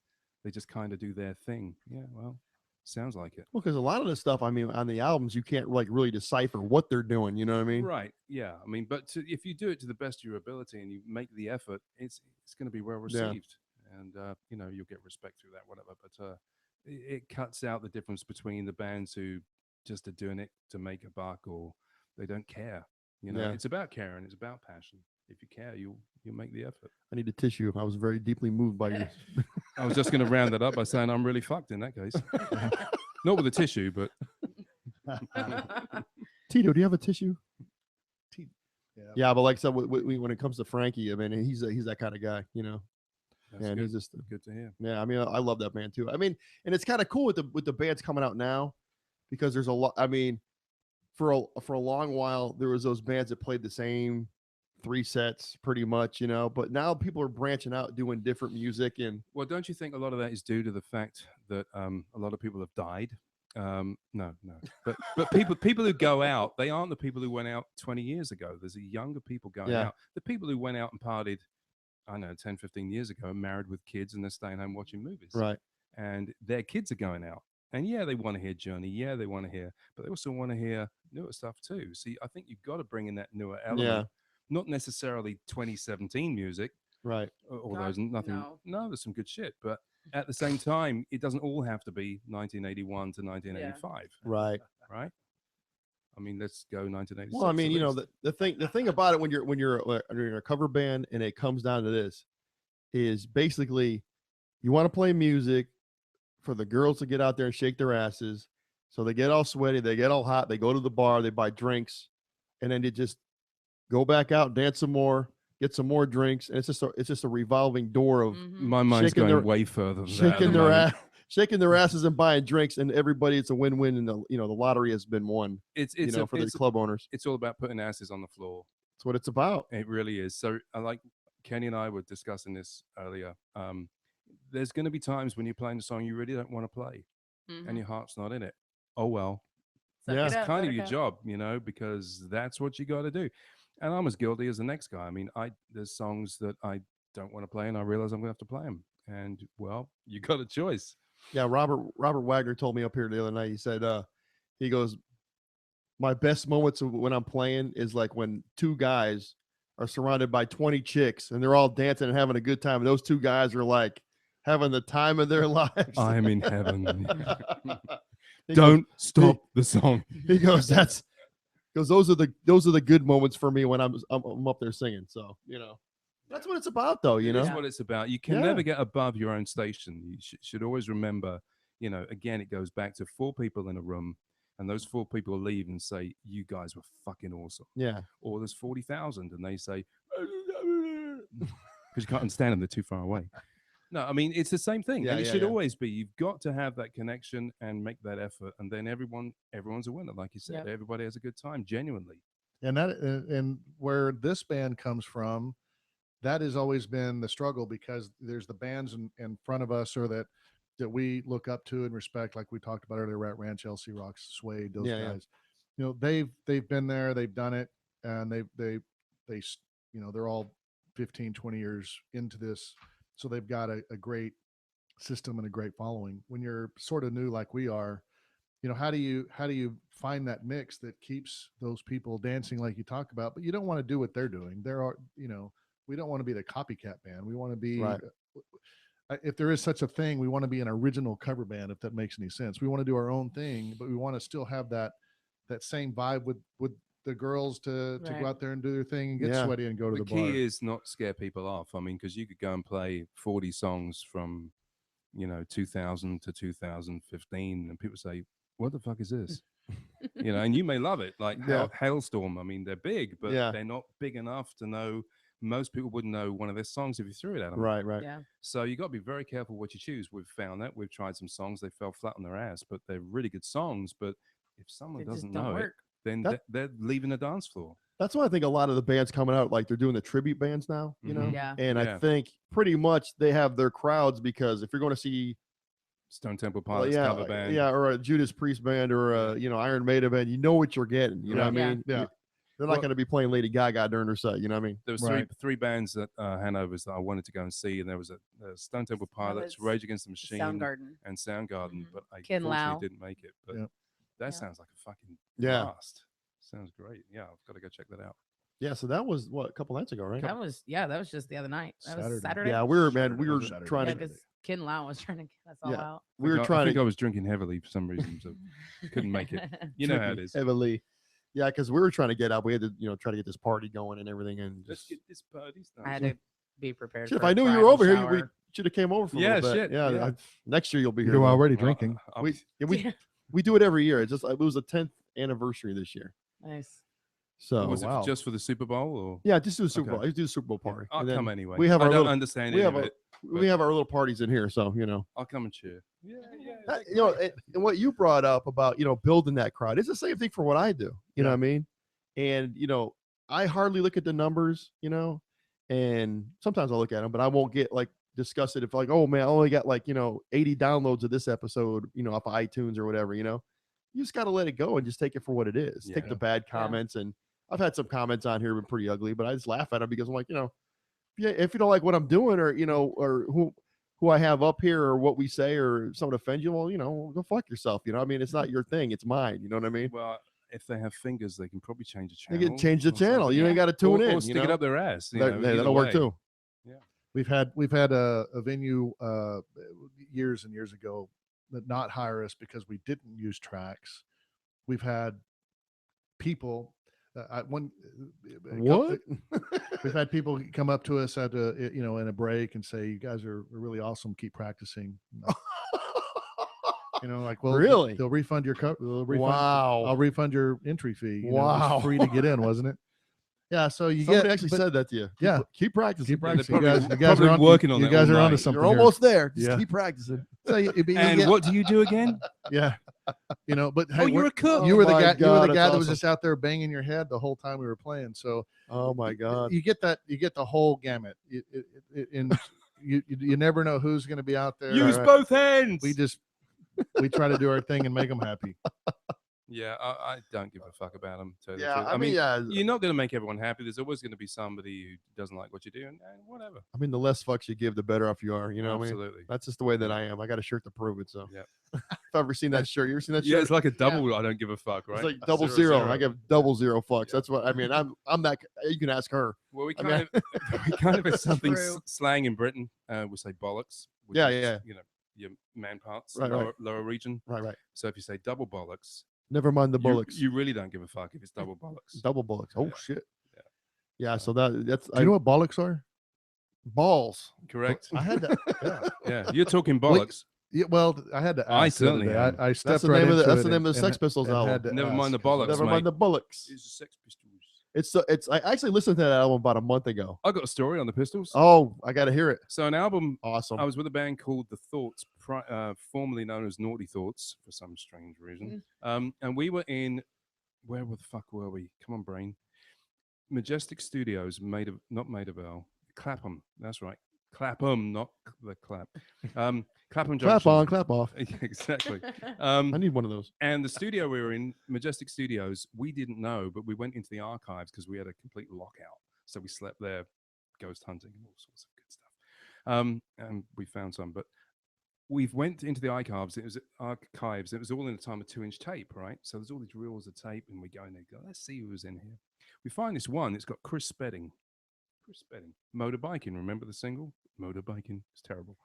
They just kind of do their thing. Yeah, well, sounds like it. Well, because a lot of the stuff, I mean, on the albums, you can't like really decipher what they're doing. You know what I mean? Right. Yeah. I mean, but if you do it to the best of your ability and you make the effort, it's going to be well received, and you'll get respect through that, whatever. But it cuts out the difference between the bands who just are doing it to make a buck or they don't care. It's about caring. It's about passion. If you care, you'll make the effort. I need a tissue. I was very deeply moved by your. I was just going to round that up by saying I'm really fucked in that case. Not with a tissue, but Tito, do you have a tissue? Yeah. Yeah, but like I said, when it comes to Frankie, I mean, he's that kind of guy, you know. that's And good. he's just Good to hear. yeah. I mean, I love that band too. I mean, and it's kind of cool with the bands coming out now because there's a lot. I mean, for a long while there was those bands that played the same 3 sets pretty much, you know. But now people are branching out, doing different music, and Well, don't you think a lot of that is due to the fact that a lot of people have died? No, but people who go out, they aren't the people who went out 20 years ago. There's a younger people going Yeah. out. The people who went out and partied, I don't know, 10, 15 years ago, are married with kids and they're staying home watching movies. right. And their kids are going out. And yeah, they want to hear Journey. Yeah, they want to hear, but they also want to hear newer stuff too. See, I think you've got to bring in that newer element. Yeah. Not necessarily 2017 music, Right. although God, there's nothing. No, there's some good shit. But at the same time, it doesn't all have to be 1981 to 1985, Right. right? I mean, let's go 1986. Well, I mean, at you know, least. the thing about it when you're in a cover band and it comes down to this is basically you want to play music for the girls to get out there and shake their asses. So they get all sweaty, they get all hot, they go to the bar, they buy drinks, and then they just go back out, dance some more, get some more drinks, and it's just a revolving door of My mind's shaking going their- way further than that. shaking at the their moment. shaking their asses and buying drinks, and everybody it's a win-win, and the lottery has been won. It's You know, for the club owners, it's all about putting asses on the floor. that's what it's about. It really is. So I like Kenny and I were discussing this earlier. There's going to be times when you're playing a song you really don't want to play and your heart's not in it. Oh, well, Yeah. it's kind of your job, you know, because that's what you got to do. And I'm as guilty as the next guy. I mean, there's songs that I don't want to play and I realize I'm going to have to play them. And well, you got a choice. Yeah, Robert Wagner told me up here the other night. He said, he goes, my best moments of when I'm playing is like when 2 guys are surrounded by 20 chicks and they're all dancing and having a good time. And those 2 guys are like having the time of their lives. I'm in heaven. He Don't stop the song. He goes, those are the good moments for me when I'm up there singing. So, you know, that's what it's about though, you know. That's what it's about. You can Yeah. never get above your own station. You should always remember, you know, again, it goes back to 4 people in a room and those 4 people leave and say, you guys were fucking awesome. Yeah. Or there's 40,000 and they say, because you can't understand them, they're too far away. No, I mean, it's the same thing. Yeah, and it yeah, should yeah. always be. You've got to have that connection and make that effort. And then everyone's a winner. Like you said, Yep. everybody has a good time, genuinely. And and where this band comes from, that has always been the struggle because there's the bands in front of us or that we look up to and respect, like we talked about earlier, Rat Ranch, LC Rocks, Suede, those Yeah, yeah. guys. You know, they've been there, they've done it, and they you know, they're all 15, 20 years into this, so they've got a great system and a great following. When you're sort of new like we are, you know, how do you find that mix that keeps those people dancing like you talk about, but you don't want to do what they're doing. There are, you know, we don't want to be the copycat band. We want to be, Right. If there is such a thing, we want to be an original cover band, if that makes any sense. We want to do our own thing, but we want to still have that same vibe with the girls to Right. go out there and do their thing and get Yeah. sweaty and go to The the bar. key is not scare people off. I mean, because you could go and play 40 songs from, you know, 2000 to 2015, and people say, "What the fuck is this?" You know, and you may love it, like Yeah. Hailstorm. I mean, they're big, but Yeah. they're not big enough to know. Most people wouldn't know one of their songs if you threw it at them. Right. Yeah. So you got to be very careful what you choose. We've found that we've tried some songs, they fell flat on their ass, but they're really good songs. But if someone They just doesn't don't know it, work. then That- they're leaving the dance floor. That's why I think a lot of the bands coming out, like they're doing the tribute bands now, you know? Mhm. Yeah. And Yeah. I think pretty much they have their crowds because if you're going to see, Stone Temple well, Pilots yeah, cover band. yeah, or a Judas Priest band or a, you know, Iron Maiden band, you know what you're getting, you know what I Yeah. mean? Yeah. They're not Well- going to be playing Lady Gaga during their set, you know what I mean? There was Right. three bands at Hanover's that I wanted to go and see, and there was a Stone Temple Pilots, was Rage Against the Machine, Soundgarden. and Soundgarden, Mhm. but I Ken Lau. unfortunately didn't make it. But Yep. that Yeah. sounds like a fucking Yeah. blast. Sounds great. Yeah, I've got to go check that out. Yeah, so that was what, a couple nights ago, right? That was just the other night. That was Saturday. Saturday. Yeah, we were Saturday. trying Yeah, to because Ken Lau was trying to get us all Yeah. out. we were I trying think to I was drinking heavily for some reason, so couldn't make it. You know how it is. heavily. Yeah, because we were trying to get out. We had to, you know, try to get this party going and everything, and Let's just, get this party I had started. to be prepared. Shit, if for I a knew you were bridal over here, we shower. should have came over for a Yeah, little bit. shit, Yeah, yeah. next year you'll be here. You're though. already drinking. We do it every year. It's just it was the 10th anniversary this year. Nice. So was wow. it just for the Super Bowl or? yeah, just do the Super Okay. Bowl. Just do the Super Bowl party. I'll And then come anyway. We have I our don't little understand we any have of our it. we have our little parties in here. So I'll come and cheer. Yeah. you know, and what you brought up about building that crowd, it's the same thing for what I do. You know what I mean? And I hardly look at the numbers. And sometimes I'll look at them, but I won't get like disgusted if like, oh man, I only got like 80 downloads of this episode, off of iTunes or whatever. You just got to let it go and just take it for what it is. Take the bad comments, and I've had some comments on here been pretty ugly, but I just laugh at them because I'm like, if you don't like what I'm doing, or or who I have up here, or what we say, or someone offends you, well, go fuck yourself. I mean, it's not your thing, it's mine. You know what I mean? Well, if they have fingers, they can probably change the They channel. can change the or channel. something. You ain't got to tune in. Or stick it up their ass. That'll work too. Yeah. We've had a venue years and years ago that not hire us because we didn't use tracks. We've had people What? we've had people come up to us at in a break and say, you guys are really awesome, keep practicing. Like, well, Really? they'll refund your Wow. I'll refund your entry fee. It Wow. was free to get in, wasn't it? Yeah, so Somebody actually said that to you. Yeah. Keep practicing. Keep practicing. probably- You guys probably are working on you that guys all are onto night. something. You're here. almost there. Just Yeah. keep practicing. So you And get- what do you do again? Yeah, but hey, Oh, you're a cook. you were the my guy. You were God, the that's guy that was awesome. just out there banging your head the whole time we were playing. So Oh my God. you get that. You get the whole gamut. And you never know who's going to be out there. Use Right. both hands. We try to do our thing and make them happy. Yeah, I don't give a fuck about them. Yeah, I mean, yeah. you're not going to make everyone happy. There's always going to be somebody who doesn't like what you do, and whatever. I mean, the less fucks you give, the better off you are. You know what I mean? Absolutely. That's just the way that I am. I got a shirt to prove it. So Yeah. if I've ever seen that shirt, you ever seen that Yeah, shirt? it's like a double. I don't give a fuck, right? It's like double zero. I give double zero fucks. That's what I mean. I'm that. You can ask her. Well, we I kind of we kind of have something True. slang in Britain. We say bollocks. Which Yeah, is, yeah. your man parts, Right, right. lower region. Right. So if you say double bollocks, Never mind the bullocks. you really don't give a fuck if it's double bollocks. Double bullocks. Oh Yeah. shit. Yeah. Yeah. So that's. Do you know what bollocks are? balls? Correct. I had to. Yeah. Yeah, you're talking bollocks. Yeah, well, I had to. Ask I the other certainly day. am. I That's stepped the right name of the. into That's it the name of the and- Sex Pistols and album. had to Never mind the ask. bollocks. Never mind mate. the bullocks. It's the Sex Pistols. It's. I actually listened to that album about a month ago. I got a story on the Pistols. Oh, I got to hear it. So an album. Awesome. I was with a band called The Thoughts, formerly known as Naughty Thoughts for some strange reason. And we were in, where the fuck were we? Come on, brain. Majestic Studios, not Maidavale. Clapham. That's right. Clapham, not the clap. Clapham Junction. Clap on, clap off. Exactly. I need one of those. And the studio we were in, Majestic Studios, we didn't know, but we went into the archives because we had a complete lockout. So we slept there, ghost hunting and all sorts of good stuff. And we found some, but we went into the archives. It was all in a time of 2-inch tape, right? So there's all these reels of tape, and we go in there, let's see who was in here. We find this one. It's got Chris Spedding. Motorbiking. Remember the single? Motorbiking. It's terrible.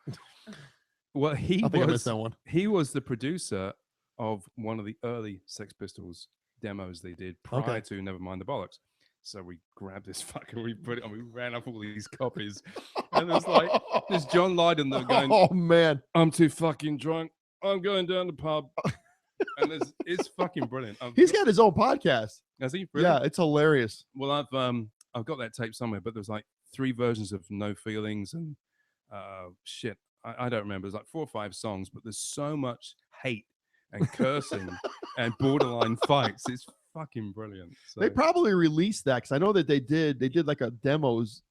Well, I think I missed that one. he was the producer of one of the early Sex Pistols demos they did prior to Nevermind the Bollocks. So we grabbed this fucker, we put it on, we ran up all these copies. And there's like this John Lydon that going, Oh man, I'm too fucking drunk. I'm going down the pub. And it's fucking brilliant. he's got his own podcast. Has he? Really? Yeah, it's hilarious. Well, I've got that tape somewhere, but there's like 3 versions of No Feelings and shit. I don't remember. There's like 4 or 5 songs, but there's so much hate and cursing and borderline fights. It's fucking brilliant. So, They probably released that because I know that they did like a demos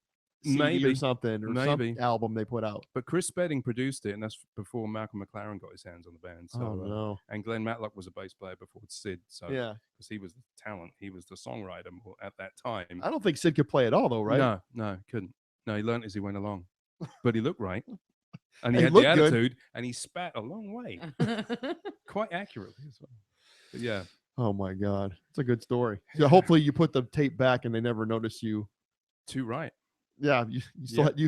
CD Maybe. or something or Maybe. some album they put out. but Chris Spedding produced it, and that's before Malcolm McLaren got his hands on the band. So, Oh no. and Glenn Matlock was a bass player before Sid. So Yeah. because he was the talent, he was the songwriter at that time. I don't think Sid could play at all though, right? No, couldn't. No, he learned as he went along, but he looked right, and He he had the looked good. attitude, and he spat a long way, quite accurately as well. But yeah, Oh my God. It's a good story. So hopefully you put the tape back and they never notice you. too right. Yeah, you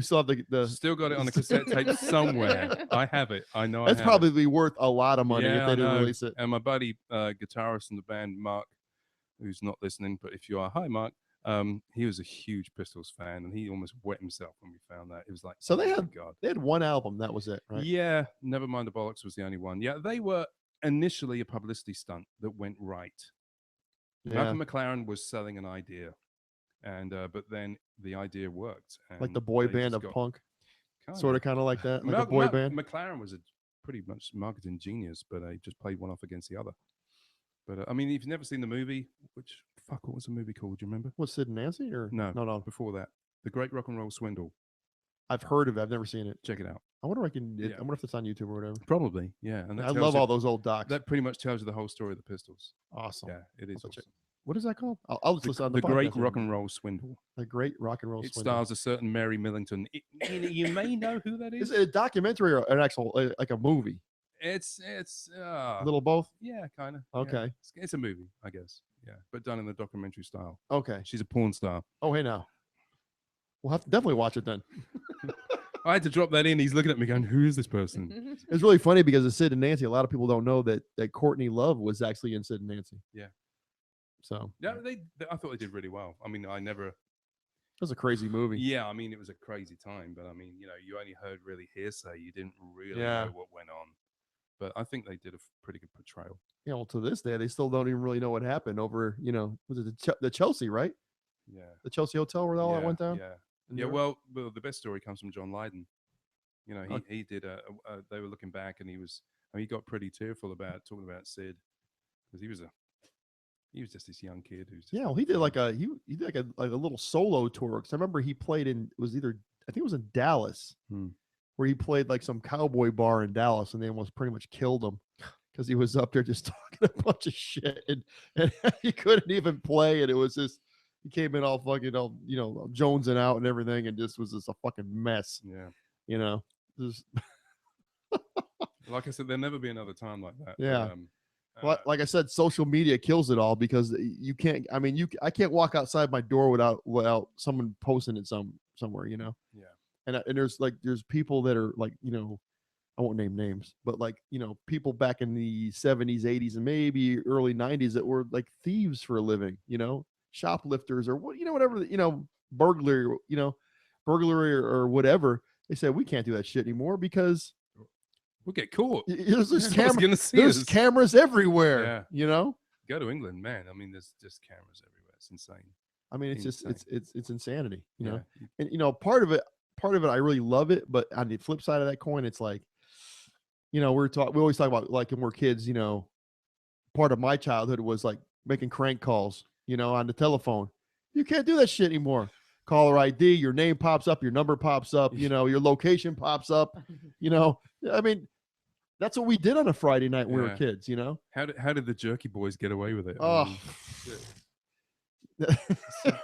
still have the Still got it on a cassette tape somewhere. I have it. I know. that's I have probably worth a lot of money Yeah, if they I didn't know. release it. And my buddy, guitarist in the band, Mark, who's not listening, but if you are, hi Mark. He was a huge Pistols fan, and he almost wet himself when we found that. It was like, So oh my God. they had one album, that was it, right? Yeah, Nevermind the Bollocks was the only one. Yeah, they were initially a publicity stunt that went right. Yeah. Malcolm McLaren was selling an idea, and but then the idea worked. Like and the boy they band just of got- punk, Kinda. sort of, kind of like that, like a boy band. McLaren was a pretty much marketing genius, but he just played one off against the other. But I mean, if you've never seen the movie, what was the movie called? Do you remember? What's Sid and Nancy or No, before that, The Great Rock and Roll Swindle. I've heard of it. I've never seen it. Check it out. I wonder if I can. Yeah. I wonder if it's on YouTube or whatever. Probably, yeah. And that I tells love you- all those old docs. That pretty much tells you the whole story of the Pistols. Awesome. Yeah, it is. I'll check- Awesome. What is that called? I'll just listen on the Great podcast. Rock and Roll Swindle. The Great Rock and Roll It Swindle. stars a certain Mary Millington. You may know who that Is is. it a documentary or an actual like a movie? It's A little both. yeah, kind of. Okay. It's a movie, I guess. Yeah, but done in the documentary style. Okay. She's a porn star. Oh, hey now. We'll have to definitely watch it then. I had to drop that in. He's looking at me going, "Who is this person?" It's really funny because of Sid and Nancy. A lot of people don't know that Courtney Love was actually in Sid and Nancy. Yeah. So Yeah, I thought they did really well. I mean, I never. it was a crazy movie. Yeah, I mean, it was a crazy time, but I mean, you only heard really hearsay. You didn't really Yeah. know what went on. But I think they did a pretty good portrayal. Yeah. Well, to this day, they still don't even really know what happened over. Was it the Chelsea, right? Yeah. The Chelsea Hotel where all that went down. Yeah. in Yeah. Europe? Well, the best story comes from John Lydon. He did they were looking back, and he got pretty tearful about talking about Sid, because he was just this young kid who's just, Yeah, well, he did like a little solo tour. Because I remember he played I think it was in Dallas, where he played like some cowboy bar in Dallas, and they almost pretty much killed him because he was up there just talking a bunch of shit, and he couldn't even play, and it was just he came in all fucking jonesing out and everything, and just was just a fucking mess. yeah. Just, Like I said, there'll never be another time like that. Yeah. But, like I said, social media kills it all because you can't. I mean, I can't walk outside my door without someone posting it somewhere. Yeah. And there's people that are like, I won't name names, but like, people back in the 70s, 80s, and maybe early 90s that were like thieves for a living, shoplifters or whatever, burglary or whatever. They said we can't do that shit anymore because we'll get caught. There's cameras everywhere. Yeah. Go to England, man. I mean, there's just cameras everywhere. It's insane. I mean, it's Insane. just it's insanity, Yeah. And part of it, I really love it, but on the flip side of that coin, it's like, we always talk about like when we're kids, part of my childhood was like making crank calls, on the telephone. You can't do that shit anymore. Caller ID, your name pops up, your number pops up, your location pops up, I mean, that's what we did on a Friday night when we were Yeah. kids, How did the Jerky Boys get away with it? Oh.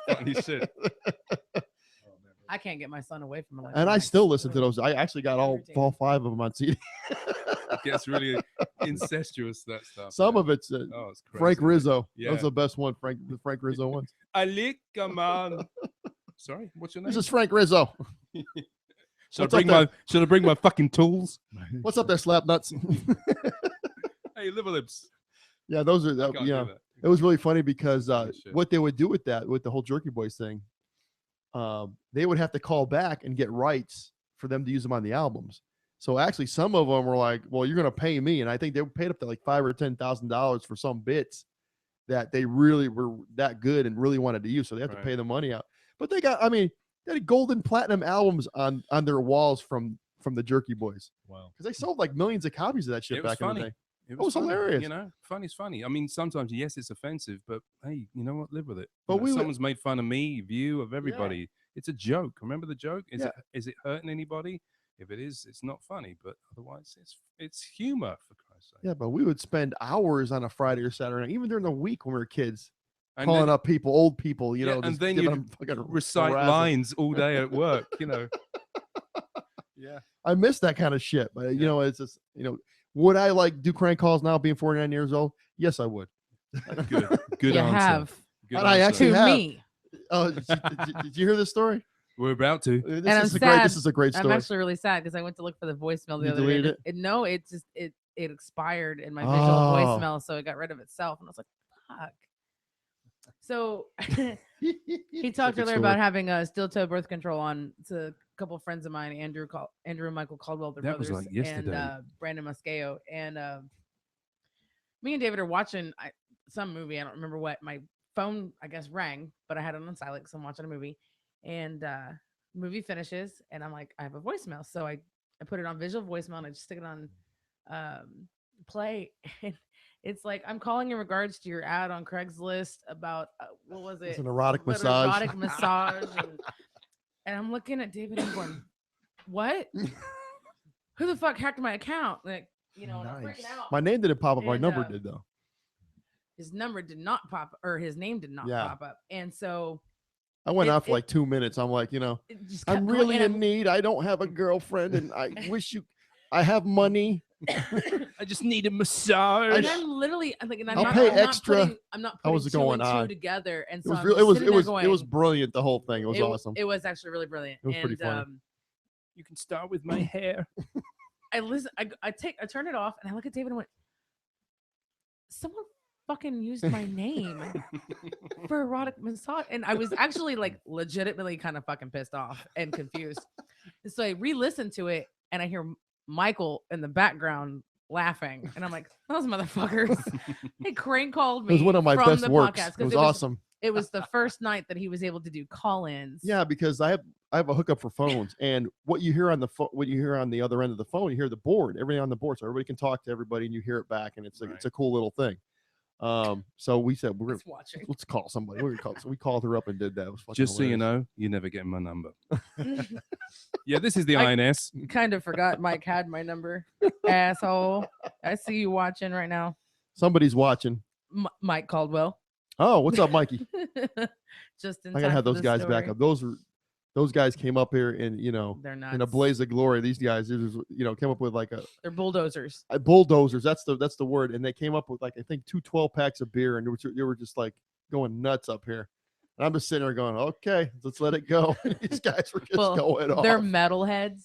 Funny shit. I can't get my son away from it. And I still listen to those. I actually got all Irritating. 5 of them on CD. It gets really incestuous, that stuff. Some man. of it's It's crazy. Frank Rizzo. Yeah. That's the best one. The Frank Rizzo ones. Ali, come on. Sorry, what's your name? This is Frank Rizzo. Should what's I bring my fucking tools? What's up there, slap nuts? Hey, liver lips. Yeah, those are. Can't do that. It was really funny because shit. what they would do with the whole Jerky Boys thing, they would have to call back and get rights for them to use them on the albums. So actually, some of them were like, "Well, you're going to pay me," and I think they were paid up to like $5,000 or $10,000 for some bits that they really were that good and really wanted to use. So they have to Right. pay the money out. But they had gold and platinum albums on their walls from the Jerky Boys Wow. because they sold like millions of copies of that shit It was back in funny. the day. It was funny, hilarious. Funny's funny. I mean, sometimes yes, it's offensive, but hey, you know what? Live with it. But we would- someone's made fun of me, of you, of everybody. It's a joke. Remember the joke? Is it hurting anybody? If it is, it's not funny. But otherwise, it's humor, for Christ's sake. Yeah, but we would spend hours on a Friday or Saturday night, even during the week when we were kids, And calling then up people, old people, and just then giving you'd them fucking recite harassing. lines all day at work. Yeah. I miss that kind of shit, but it's just would I like do crank calls now, being 49 years old? Yes, I would. Good You answer. have Good And I answer. actually to have. me. Oh, did you hear this story? We're about to. This I'm is sad. This is a great I'm story. actually really sad because I went to look for the voicemail the You other day. deleted No, it just it expired in my visual Oh. voicemail, so it got rid of itself, and I was like, "Fuck." So he It's talked a good earlier about story. having a steel toe birth control on to a couple of friends of mine, Andrew and Michael Caldwell, their That was brothers, like yesterday. and Brandon Muscayo. And me and David are watching some movie. I don't remember what. My phone, I guess, rang, but I had it on silent because I'm watching a movie. And movie finishes, and I'm like, I have a voicemail. So I put it on visual voicemail, and I just stick it on play. And it's like, I'm calling in regards to your ad on Craigslist about what was it? It's an erotic What, massage. Erotic massage. And I'm looking at David and going, what? Who the fuck hacked my account? Like, and I'm freaking out. My name didn't pop up. My And, number did though. His number did not pop, or his name did not pop up. And so I went out for like 2 minutes. I'm like, it just kept I'm going, really and in need. I don't have a girlfriend, and I wish I have money. I just need a massage. And I'm literally like, and I'm I'll not, pay I'm not extra. putting, I'm not How putting was it two going and two on? together. And It so was I'm real. just It sitting there was going, brilliant. The whole thing. It was awesome. It was actually really brilliant. It was pretty funny. You can start with my hair. I listen. I turned it off, and I look at David and went, someone fucking used my name for erotic massage. And I was actually like legitimately kind of fucking pissed off and confused. And so I re-listened to it, and I hear Michael in the background laughing, and I'm like, those motherfuckers. Hey, Crane called me. It was one of my from best the works. podcast, It was 'cause awesome. It was the first night that he was able to do call-ins. Yeah, because I have a hookup for phones, and what you hear on the phone, what you hear on the other end of the phone, you hear the board, everything on the board, so everybody can talk to everybody, and you hear it back, and it's a cool little thing. So we said let's call somebody. So we called her up and did that. It was fucking Just hilarious. so you know, you never get my number. Yeah, this is the INS. Kind of forgot Mike had my number. Asshole. I see you watching right now. Somebody's watching. Mike Caldwell. Oh, what's up, Mikey? Just in I gotta have those guys back up. Those guys came up here and they're nuts. in a blaze of glory. These guys, came up with like they're bulldozers. Bulldozers. That's the word. And they came up with like I think 2 12-packs of beer, and they were just like going nuts up here. And I'm just sitting there going, okay, let's let it go. These guys were just going off. They're metalheads.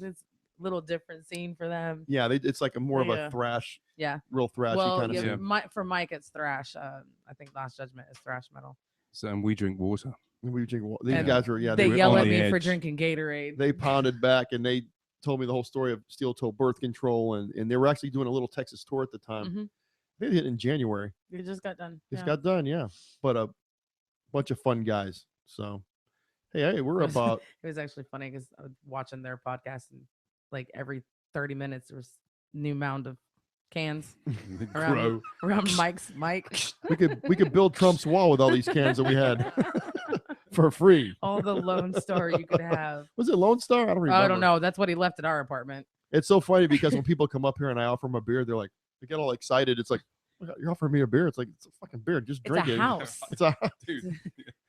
It's a little different scene for them. Yeah, it's like more of a thrash. Yeah, real thrashy kind of scene. For Mike, it's thrash. I think Last Judgment is thrash metal. So and we drink water. We drink water. These guys were They were yell on at the me edge. for drinking Gatorade. They pounded back and they told me the whole story of steel toe birth control, and they were actually doing a little Texas tour at the time. Mm-hmm. They did it in January. It just got done. Got done, yeah. But a bunch of fun guys. So hey, we're about. It was actually funny because I was watching their podcast, and like every 30 minutes there was a new mound of cans around Mike's mic. We could build Trump's wall with all these cans that we had for free. All the Lone Star you could have. Was it Lone Star? I don't remember. I don't know. That's what he left at our apartment. It's so funny because when people come up here and I offer them a beer, they're like, they get all excited. It's like, you're offering me a beer. It's like, it's a fucking beer. Just drink it. House. It's a dude.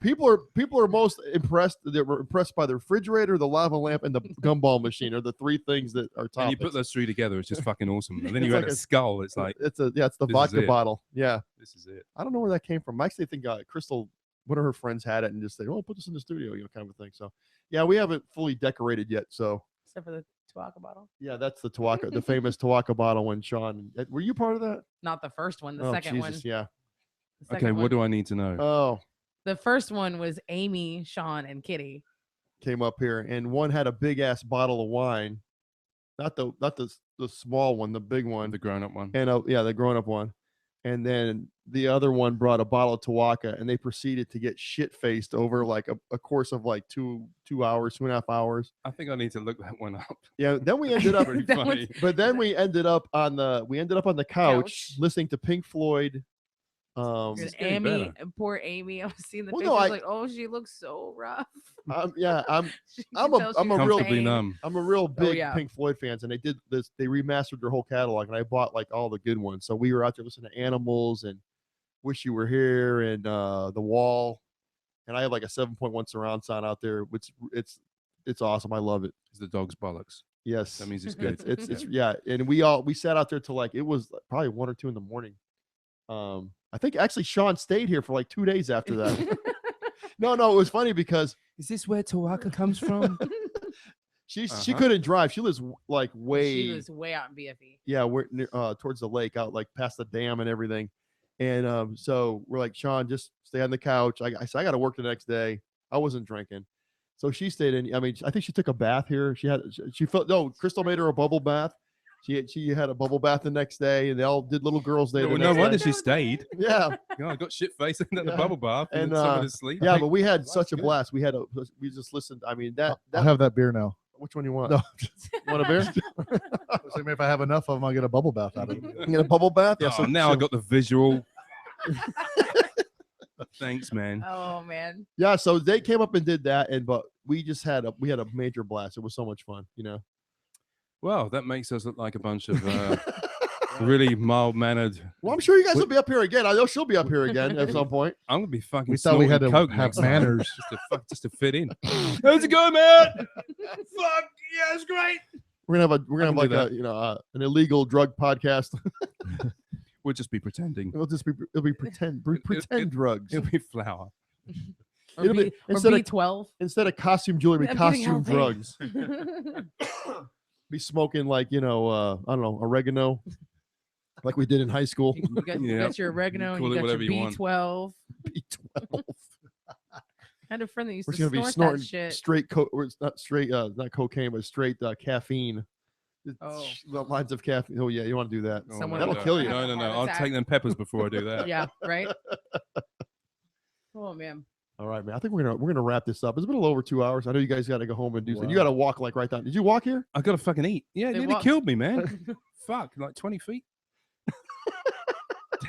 People are most impressed. They were impressed by the refrigerator, the lava lamp, and the gumball machine are the 3 things that are top. And you put those 3 together, it's just fucking awesome. And then you It's add like a skull. It's like it's the vodka bottle. Yeah, this is it. I don't know where that came from. I actually think Crystal, one of her friends, had it and just said, "Oh, put this in the studio," kind of a thing. So yeah, we haven't fully decorated yet. So except for the Tawaka bottle. Yeah, that's the Tawaka, the famous Tawaka bottle. When Sean, were you part of that? Not the first one. The second Jesus, one. Yeah. Okay, what do I need to know? Oh, the first one was Amy, Sean, and Kitty came up here, and one had a big ass bottle of wine, not the small one, the big one, the grown up one, and the grown up one, and then the other one brought a bottle of Tawaka, and they proceeded to get shit faced over like a course of like 2 hours, 2.5 hours. I think I need to look that one up. Yeah, then we ended up funny. But then we ended up on the couch listening to Pink Floyd. Amy, poor Amy. I was seeing the pictures like, oh, she looks so rough. I'm a real big Pink Floyd fans, and they did this. They remastered their whole catalog, and I bought like all the good ones. So we were out there listening to Animals and Wish You Were Here and The Wall, and I have like a 7.1 surround sound out there, which it's awesome. I love it. It's the dog's bollocks. Yes, that means it's good. It's yeah, and we sat out there till like it was probably 1 or 2 in the morning. I think actually Sean stayed here for like 2 days after that. No, it was funny because is this where Tawaka comes from? She couldn't drive. She lives like she was way out in BFE. Yeah, we're near, towards the lake, out like past the dam and everything. And so we're like, Sean, just stay on the couch. I said, I got to work the next day. I wasn't drinking. So she stayed in. I mean, I think she took a bath here. She felt, no, Crystal made her a bubble bath. She had a bubble bath the next day, and they all did little girls' day. No wonder she stayed. Yeah. I got shit faced in the bubble bath and someone asleep. Yeah, but we had such a blast. We just listened. I mean, I'll have that beer now. Which one you want? No. You want a beer? So if I have enough of them, I'll get a bubble bath out of it. You get a bubble bath? Yeah. So now I got the visual. Thanks, man. Oh man. Yeah, so they came up and did that, but we had a major blast. It was so much fun, Well, that makes us look like a bunch of really mild-mannered. Well, I'm sure you guys will be up here again. I know she'll be up here again at some point. I'm gonna be fucking. We thought we had to coke have manners just to fit in. How's it going, man? Fuck yeah, it's great. We're gonna have like an illegal drug podcast. We'll just be pretending. It'll be pretend drugs. It'll be flour. Or It'll be instead of B12. Instead of costume jewelry, I'm costume getting drugs. Be smoking like I don't know, oregano, like we did in high school. You got your oregano and Call you it got your whatever you want. B12. B12. I had a friend that used We're to gonna be snort that snorting shit. straight it's not straight, not cocaine, but straight caffeine. Oh. The lines of caffeine. Oh yeah, you want to do that? Someone That'll kill you. No. I'll attack. take them peppers before I do that. Yeah, right. Oh man. All right, man. I think we're gonna wrap this up. It's been a little over 2 hours. I know you guys got to go home and do something. You got to walk like right down. Did you walk here? I gotta fucking eat. Yeah, it They nearly walk- killed me, man. Fuck, like 20 feet.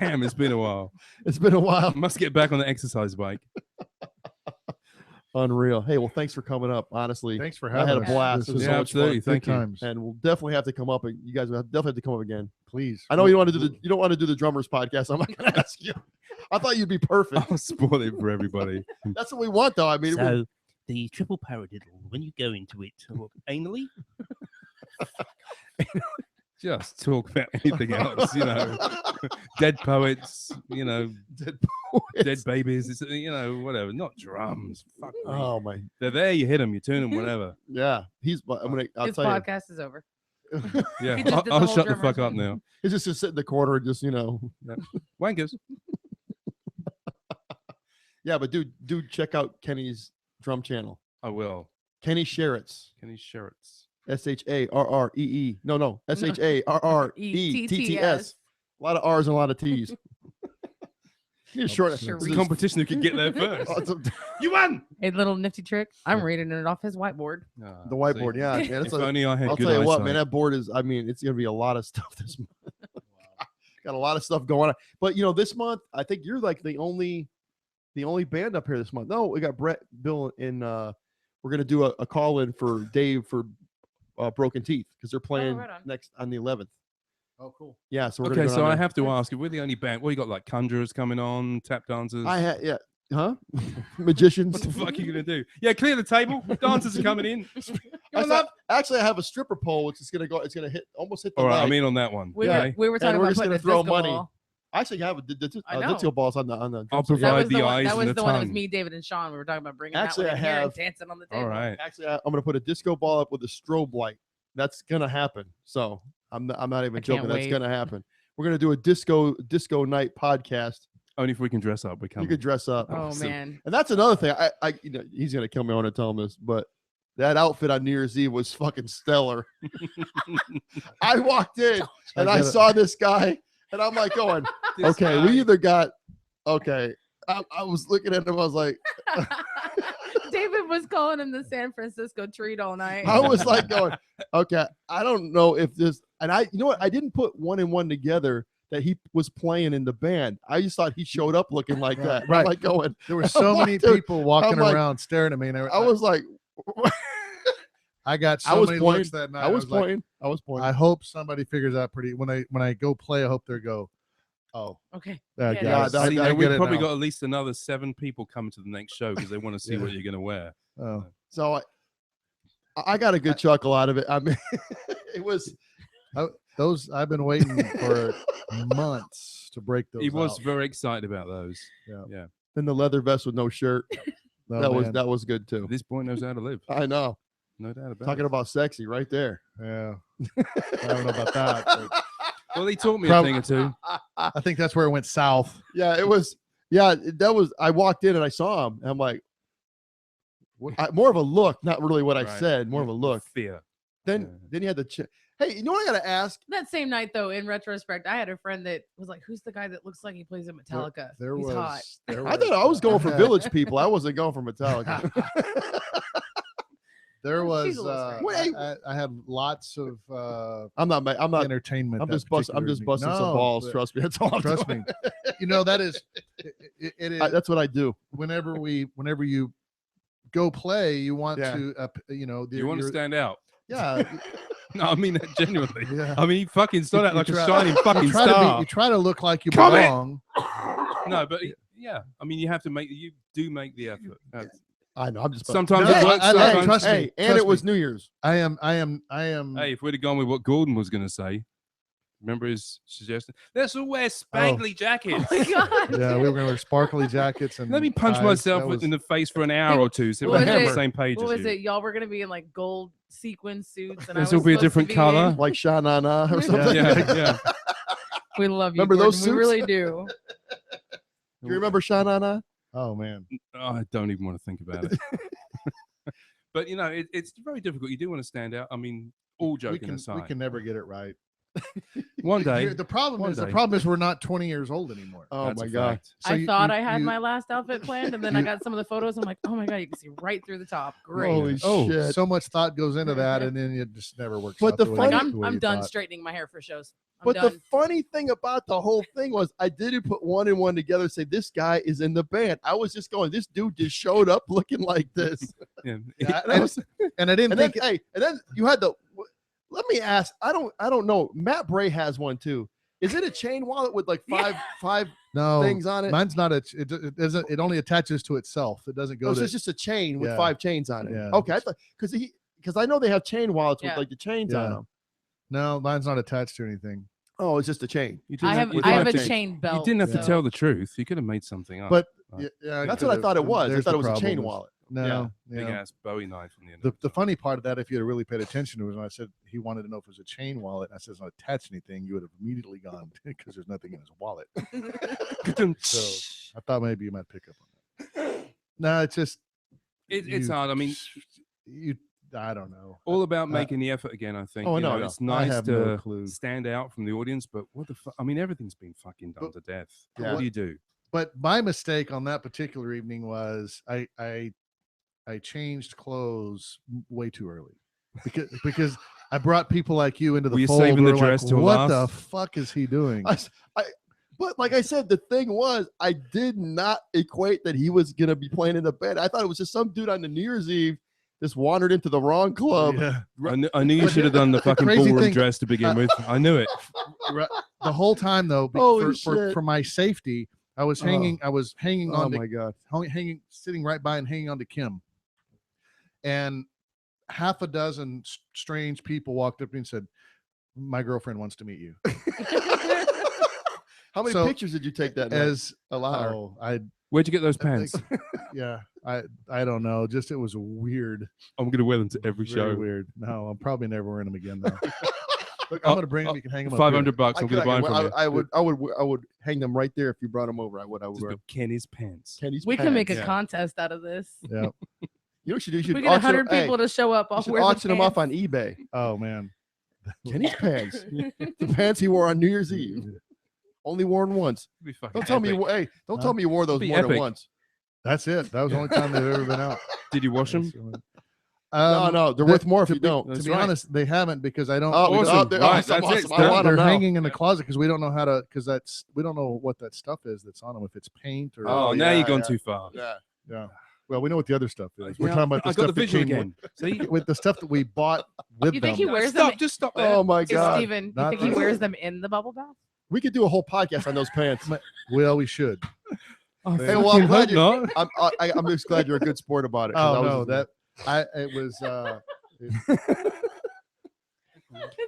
Damn, it's been a while. It's been a while. Must get back on the exercise bike. Unreal. Hey, well, thanks for coming up. Honestly, Thanks for I having had a us. blast. This It was was Yeah, so much absolutely. fun. Thank Good you. times. And we'll definitely have to come up. You guys will definitely have to come up again. Please. I know you want to do you don't want to do the drummers podcast. I'm not gonna ask you. I thought you'd be perfect. I'll spoil it for everybody. That's what we want, though. I mean, So the triple paradiddle, when you go into it, anally, Just talk about anything else, dead poets, dead babies, it's, whatever. Not drums. Fuck me. oh my, They're there, you hit them, you turn them, whatever. yeah. I'll His tell you. podcast is over. Yeah, He just did the I'll whole shut the drummers fuck up thing. now. He's just sit in the corner and just Wankers. Yeah, but dude, check out Kenny's drum channel. I will. Kenny Sherritts. Kenny Sherritts. SHARREE. No. SHARRETTS. A lot of R's and a lot of T's. You need to shorten Sure. It's a competition who can get there first. You won. A little nifty trick. I'm reading it off his whiteboard. The whiteboard, yeah. Man, If only I had I'll good tell you what, eyesight. man, that board is, it's going to be a lot of stuff this month. Got a lot of stuff going on. But, this month, I think you're like the only band up here this month. No, we got Brett, Bill, and we're going to do a call in for Dave for Broken Teeth because they're playing right on. next on the 11th. Oh, cool. Yeah, so we're Okay, gonna go so down I there. have to ask, if we're the only band, well, you got like conjurers coming on, tap dancers. Magicians. What the fuck are you gonna do? Yeah, clear the table. Dancers are coming in. Actually, I have a stripper pole, which is gonna go. It's gonna almost hit the All right, light. I'm in on that one. We, Okay. were talking And we're about just putting gonna a throw disco money. ball. I actually have a I know. disco balls on the. I'll That provide was the one. eyes That was and the the one that was tongue. me, David, and Sean. We were talking about bringing Actually, that one in here I and have- dancing on the table. All right. Actually, I'm gonna put a disco ball up with a strobe light. That's gonna happen. So I'm not even I can't joking. That's wait. gonna happen. We're gonna do a disco night podcast. Only if we can dress up. We You can. could dress up. Oh Awesome. man. And that's another thing. I he's gonna kill me when I tell him this, but that outfit on New Year's Eve was fucking stellar. I walked in and I saw this guy, and I'm like going, okay, we either got okay. I was looking at him, I was like, David was calling him the San Francisco treat all night. I was like going, okay, I don't know if this, and you know what? I didn't put one and one together that he was playing in the band. I just thought he showed up looking like that. I'm Right. like going, There were so many Dude, people walking I'm like- around staring at me. And I was like, I got I so was many pointing. looks that night. I was like, pointing. I was pointing. I hope somebody figures out when I go play. I hope they go, oh, Okay. that Yeah, guy. that- See, I we've get it probably now. got at least another 7 people coming to the next show because they want to see Yeah. what you're gonna wear. Oh. So I got a good chuckle out of it. I mean, it was. Those I've been waiting for months to break those. He was out. very excited about those. In the leather vest with no shirt. Oh, man. that was good too. This boy knows how to live. I know. No doubt about Talking it. about sexy right there. Yeah. I don't know about that. but Well, he taught me a Prob- thing or two. I think that's where it went south. Yeah, it was. Yeah, that was. I walked in and I saw him. And I'm like, more of a look, not really what I Right. said. More of a look. Fear. Then he had the. Hey, you know what I gotta ask? That same night, though, in retrospect, I had a friend that was like, "Who's the guy that looks like he plays in Metallica? He's hot." I thought I was going for Village People. I wasn't going for Metallica. There She's was. a little strange. I had lots of I'm not. entertainment. I'm that just busting. I'm particular just evening. busting some No, balls. but Trust me. That's all. I'm Trust doing. me. You know that is. It is. That's what I do. Whenever you go play, you want Yeah. to. You You want to stand out. Yeah. No, I mean that genuinely. Yeah. I mean, he fucking stood out You like try- a shining fucking you try to star. you try to look like you Come in. belong. No, but yeah, I mean, you do make the effort. I know. I'm just. Sometimes No, it works. I- Sometimes. trust me. Hey, and trust it was me. New Year's. I am. Hey, if we'd have gone with what Gordon was going to say, remember his suggestion? Let's all wear spangly jackets. Oh my god. Yeah, we were gonna wear sparkly jackets and. Let me punch ties. myself That was- in the face for an hour or two, so What we're was on the it? same page What as was you. it? Y'all were gonna be in like gold sequin suits, and This I will was be a supposed to different be color. in- Like Sha Na Na or something. Yeah. We love you. Remember those Gordon. We suits? really do. Do you remember Sha Na Na? Oh man. Oh, I don't even want to think about it. But you know, it's very difficult. You do want to stand out. I mean, all We joking can aside, never get it right. one day. The problem One is the day. problem is we're not 20 years old anymore. Oh That's my a god. fact. So I you- thought you- I had you- my last outfit planned, and then I got some of the photos. I'm like, oh my god, you can see right through the top. Great. Holy Oh, shit. so much thought goes into that, and then it just never works. But out the way Like funny- the way I'm you done thought. straightening my hair for shows. I'm But done. the funny thing about the whole thing was I didn't put one and one together and say this guy is in the band. I was just going, this dude just showed up looking like this. Yeah. Yeah, And I was- and I didn't and then, think. hey, and then you had the. Let me ask. I don't know. Matt Bray has one too. Is it a chain wallet with like five No, things on it? mine's not it doesn't. It only attaches to itself. It doesn't go Oh, so to. it's just a chain with Yeah. 5 chains on it. Yeah. Okay, I thought because I know they have chain wallets with Yeah. like the chains on Yeah. them. No, mine's not attached to anything. Oh, it's just a chain. You didn't I have you I didn't have a to- chain You belt. didn't have to so- tell the truth. You could have made something up. But Right. yeah, That's what I thought it was. I There's thought the it was a chain problem is- wallet. No, Big yeah. ass Bowie knife on the end. The funny part of that, if you had really paid attention to it, when I said he wanted to know if it was a chain wallet, and I said it's not attached to anything, you would have immediately gone because there's nothing in his wallet. So I thought maybe you might pick up on that. No, it's just it's you- hard. I mean, I don't know. all about making the effort again. I think. Oh, You no, know, no. It's I nice have no to clue. stand out from the audience, but what the fuck? I mean, everything's been fucking done to death. Yeah. What do you do? But my mistake on that particular evening was I changed clothes way too early because I brought people like you into the Were you fold. saving who the were like, dress till what the last? fuck is he doing? But like I said, the thing was, I did not equate that he was gonna be playing in the band. I thought it was just some dude on the New Year's Eve just wandered into the wrong club. Yeah. I knew you should have done the fucking crazy ballroom thing- dress to begin with. I knew it. The whole time though, Holy for shit. my safety, I was hanging Oh on to my god! hanging, sitting right by and hanging on to Kim. And half a dozen strange people walked up to me and said, "My girlfriend wants to meet you." How many So, pictures did you take that night? As Allowed. oh, I Where'd you get those pants? yeah, I don't know. Just it was weird. I'm gonna wear them to every Very show. weird. No, I'm probably never wearing them again though. Look, I'm gonna bring them. You can hang them up. here. $500. I'm gonna buy them from you. I would hang them right there if you brought them over. I would Just wear put Kenny's pants. Kenny's We can make a pants. contest out of this. Yeah. You know what you do? You should We get auction 100 hey, people to show up. you I'll should wear the auction them off pants. on eBay. Oh man. Kenny's pants. The pants he wore on New Year's Eve. Only worn once. It'd be fucking Don't tell me epic. you hey, don't tell me you wore those Be more than epic. once. That's it. That was the only time they've ever been out. Did you wash them? That's the only- No, they're worth more if you don't. To That's be right. honest, they haven't because I don't. Oh, we we don't- awesome. they're Right, awesome, that's it. awesome. I want they're them now. hanging in the closet because we don't know how to because we don't know what that stuff is that's on them, if it's paint or Oh, Oh, now yeah, you've gone yeah. too far. Yeah. well, we know what the other stuff is. We're Yeah, talking about the I stuff got the that visual came again. See? with the stuff that we bought with You them. think he wears them? Stop! Just stop there. Oh my Is god. Steven, you Not think he this. wears them in the bubble bath? We could do a whole podcast on those pants. Well, we should. I Hey, well, fucking I'm glad hope you- not. I'm just glad you're a good sport about it. 'cause Oh I was no, just- it was.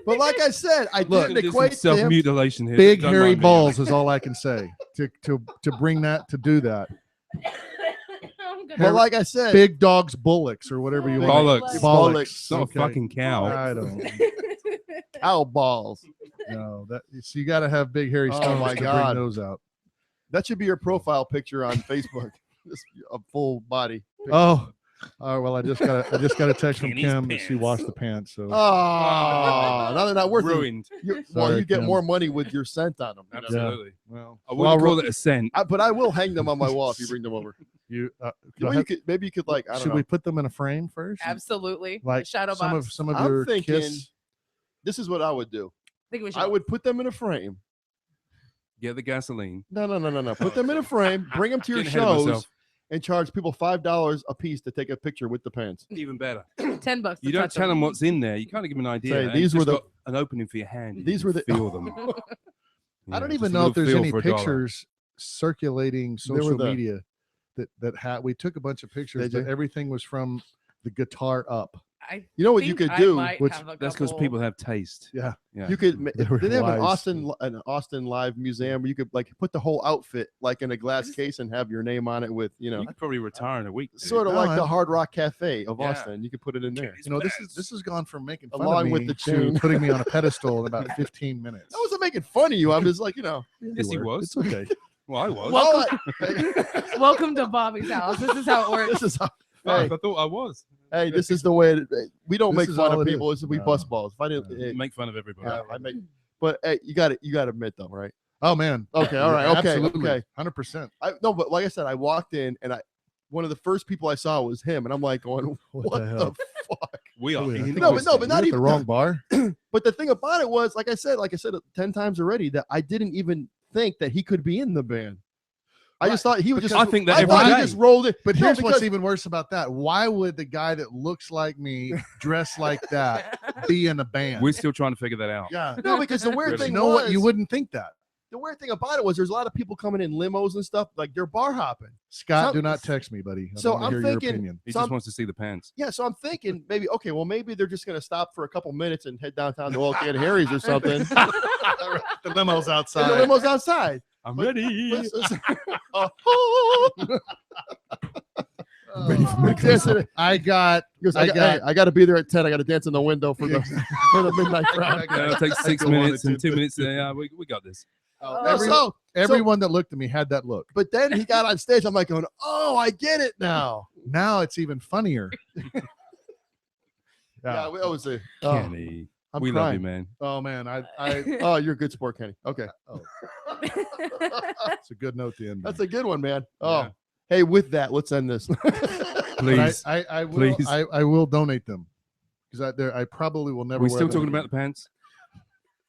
But like I said, I Look, didn't equate to him. Self-mutilation here. Big Don't hairy mind me. balls is all I can say to bring that to do that. I'm gonna- But like I said, Big dogs bullocks or whatever you want. Bollocks. Bollocks. It's not Okay. a fucking cow. I don't. cow balls. No, so you got to have big hairy Oh stones my to God. bring those out. That should be your profile picture on Facebook. Just a full body. picture. Oh, well, I just got a text from Kenny's Kim that she pants. washed the pants. So Oh, now they're not worth it. Ruined. Well, Sorry, you get Kim. more money with your scent on them. you know? Absolutely. well, I wouldn't call it a scent. But I will hang them on my wall if you bring them over. you Maybe you could like. I don't should know. we put them in a frame first? Absolutely. Like shadow some box. of some of I'm your thinking Kiss. this is what I would do. I think we should. I would put them in a frame. Get the gasoline. No. Put them in a frame. Bring them to your Getting ahead of shows myself. and charge people $5 a piece to take a picture with the pants. Even better. $10. You don't tell them what's in there. You kind of give them an idea. Say, and these it's were just the- got an opening for your hand. These were the- feel them. I don't Yeah, even just a know if little there's feel any for $1. pictures circulating They were social the- media that had. We took a bunch of pictures, Did but you? everything was from the guitar up. You know what you could do? That's because people have taste. Yeah. Yeah. You could. They were Did they have wise. an Austin Live museum where you could like put the whole outfit like in a glass case and have your name on it with You could probably retire in a week. dude. sort of No, like the I'm- Hard Rock Cafe of Yeah. Austin. You could put it in there. You know, this has gone from making fun Along of me with the to chain. putting me on a pedestal in about 15 minutes. I wasn't making fun of you. I'm just like Yes, he was. It's okay. Well, I was. Well, Welcome to Bobby's house. This is how it works. this is how. I Hey, thought I was. hey, this is the way. We don't This make is fun all of it people. is. We No. bust balls. If I didn't, Make fun of everybody. yeah, I make. But hey, you got to admit them, right? Oh man. Okay, all right, okay, Absolutely. okay. 100%. No, but like I said, I walked in and one of the first people I saw was him, and I'm like going, what the the hell? fuck? We are. Oh, yeah. in the No, but Christian. not You're at even the wrong bar. But the thing about it was, like I said 10 times already, that I didn't even think that he could be in the band. I just thought he was just. I think that I every thought he day. just rolled it. But No, here's what's because- even worse about that. Why would the guy that looks like me, dressed like that, be in a band? We're still trying to figure that out. Yeah. No, because the weird Really? thing You know was, what? You wouldn't think that. the weird thing about it was there's a lot of people coming in limos and stuff, like they're bar hopping. Scott, Some- do not text me, buddy. I So wanna I'm hear thinking- your opinion. He So just I'm- wants to see the pants. Yeah, so I'm thinking maybe they're just gonna stop for a couple minutes and head downtown to Old Can Harry's or something. The limo's And outside. the limo's outside. I'm But- ready. Ready for my concert. I got. He goes, I I got to be there at 10. I got to dance in the window for the for the midnight crowd. It'll take 6 go on minutes it, and 2 dude. minutes. Yeah, we got this. No, Every- so Everyone that looked at me had that look. but then he got on stage. I'm like going, oh, I get it now. Now it's even funnier. Yeah, that was a. Kenny, I'm we love you, crying. man. Oh man, I Oh, you're a good sport, Kenny. Okay, it's a good note to end. that's on. a good one, man. Oh, Yeah. hey, with that, let's end this. But Please. I will. Please. I will donate them because I probably will never. We're wear still them talking again. about the pants.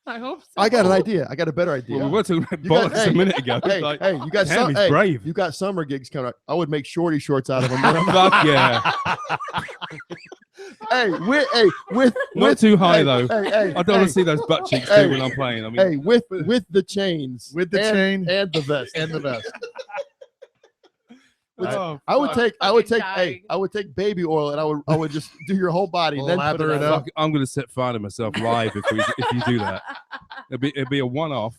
I hope so. I got an idea. I got a better idea. Well, we were talking about You got- bollocks hey, a minute ago. hey, Like, hey, you got damn, some. he's Hey, brave. you got summer gigs coming up. I would make shorty shorts out of them. Fuck yeah. hey, with Not too high, hey, though. Hey, hey, I don't want to see those butt cheeks Hey. too when I'm playing. I mean, Hey, with the chains, With the and, chain and the vest. and the vest. oh, I would fuck. take Fucking hey, dying. I would take baby oil and I would just do your whole body, then put Lather it on. up. Fuck, I'm going to set fire to myself live if you do that. It'd be a one-off.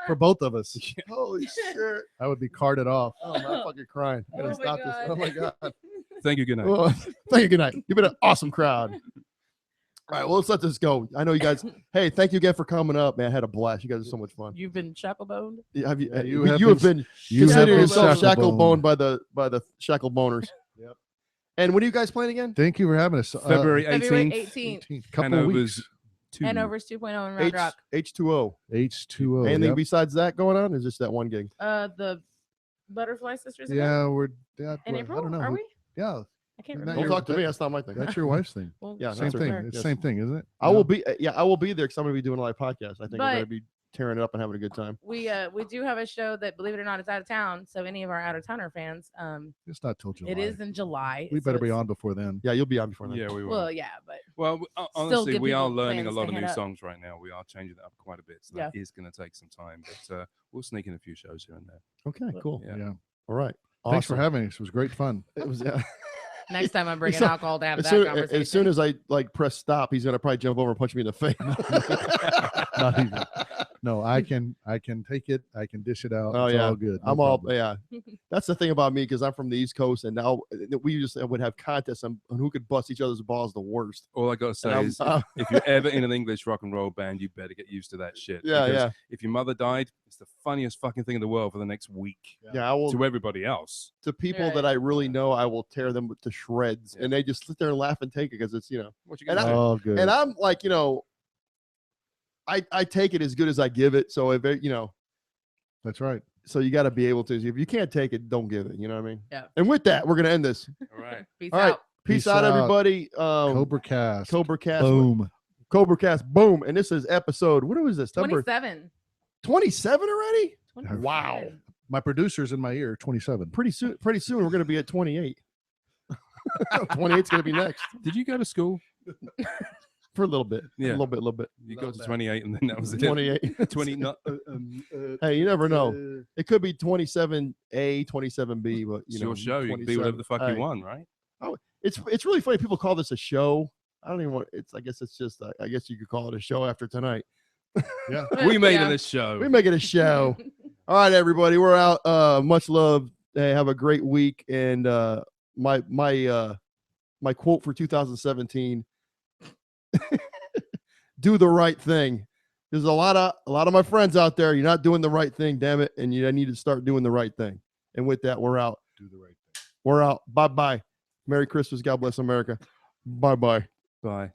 For both of us. Holy shit! I would be carted off. Oh, I'm fucking crying. I gotta Oh my stop this. God. Oh my god! Thank you. Good night. Well, thank you. Good night. You've been an awesome crowd. All right, well, let's let this go. I know you guys. Hey, thank you again for coming up, man. I had a blast. You guys are so much fun. You've been ShackleBoned. Have you? Yeah, you have been You have consider been yourself ShackleBone. shacklebone by the ShackleBoners. Yep. And when are you guys playing again? Thank you for having us. February February 18th. 18th. 18th. Couple Hanover's weeks. 2. Hanover's 2.0 in Round Rock. H2O. H2O. Anything yep. besides that going on? Or is just that one gig? The Butterfly Sisters. event Yeah, we're. Yeah, In I April, don't know. are we? Yeah, I can't Isn't that remember. Don't your- talk to me. That's not my thing. that's your wife's thing. Well, Yeah, Same that's thing. okay. It's Yes. same thing, isn't it? I will be. Yeah, I will be there because I'm going to be doing a live podcast. I think I'm going to But- be tearing it up and having a good time. we do have a show that, believe it or not, is out of town. So any of our out of towner fans, It's not till July. it is in July. We so better be it's- on before then. Yeah, you'll be on before then. Yeah, we will. Well, yeah, but Well, honestly, give we are people learning a plans lot to of new head up. songs right now. We are changing it up quite a bit. So that is going to take some time. But we'll sneak in a few shows here and there. Okay, cool. Yeah. Yeah. All right. Thanks for Awesome. having us. It was great fun. It was, yeah. next time I'm bringing So- alcohol to have as, that soon, conversation. as soon as I like press stop, he's gonna probably jump over and punch me in the face. not even. No, I can take it. I can dish it out. Oh, It's yeah. all good. No I'm all problem. yeah. That's the thing about me because I'm from the East Coast, and now we just would have contests on who could bust each other's balls the worst. All I gotta say I'm- is, if you're ever in an English rock and roll band, you better get used to that shit. Yeah, because yeah. if your mother died, it's the funniest fucking thing in the world for the next week. Yeah, I will. To everybody else. To people Right. that I really know, I will tear them to shreds, Yeah. and they just sit there and laugh and take it because it's What you And gonna do? Oh, good. and I'm like I take it as good as I give it. So if it, That's right. so you got to be able to. If you can't take it, don't give it. You know what I mean? Yeah. And with that, we're gonna end this. All right. Peace All right. out. Peace Peace out, out. everybody. CobraCast. CobraCast. Boom. CobraCast. Boom. And this is episode. What was this? Number 27. 27 already? 27. Wow. My producer's in my ear. 27. Pretty soon we're gonna be at 28. 28's gonna be next Did you go to school? for a little bit. Yeah. A little bit. You Little got to bit. 28 and then that was it. 28. 20. Not, Hey, you never know. It could be 27A, 27B, but it's your show. You can be whatever the fuck Hey, you want, right? It's really funny. People call this a show. I don't even want. I guess it's just. I guess you could call it a show after tonight. Yeah. We made Yeah. it a show. We make it a show. All right, everybody. We're out. Much love. Hey, have a great week. And my quote for 2017: do the right thing. There's a lot of my friends out there. You're not doing the right thing, damn it, and you need to start doing the right thing. And with that, we're out. Do the right thing. We're out. Bye bye. Merry Christmas. God bless America. Bye bye. Bye.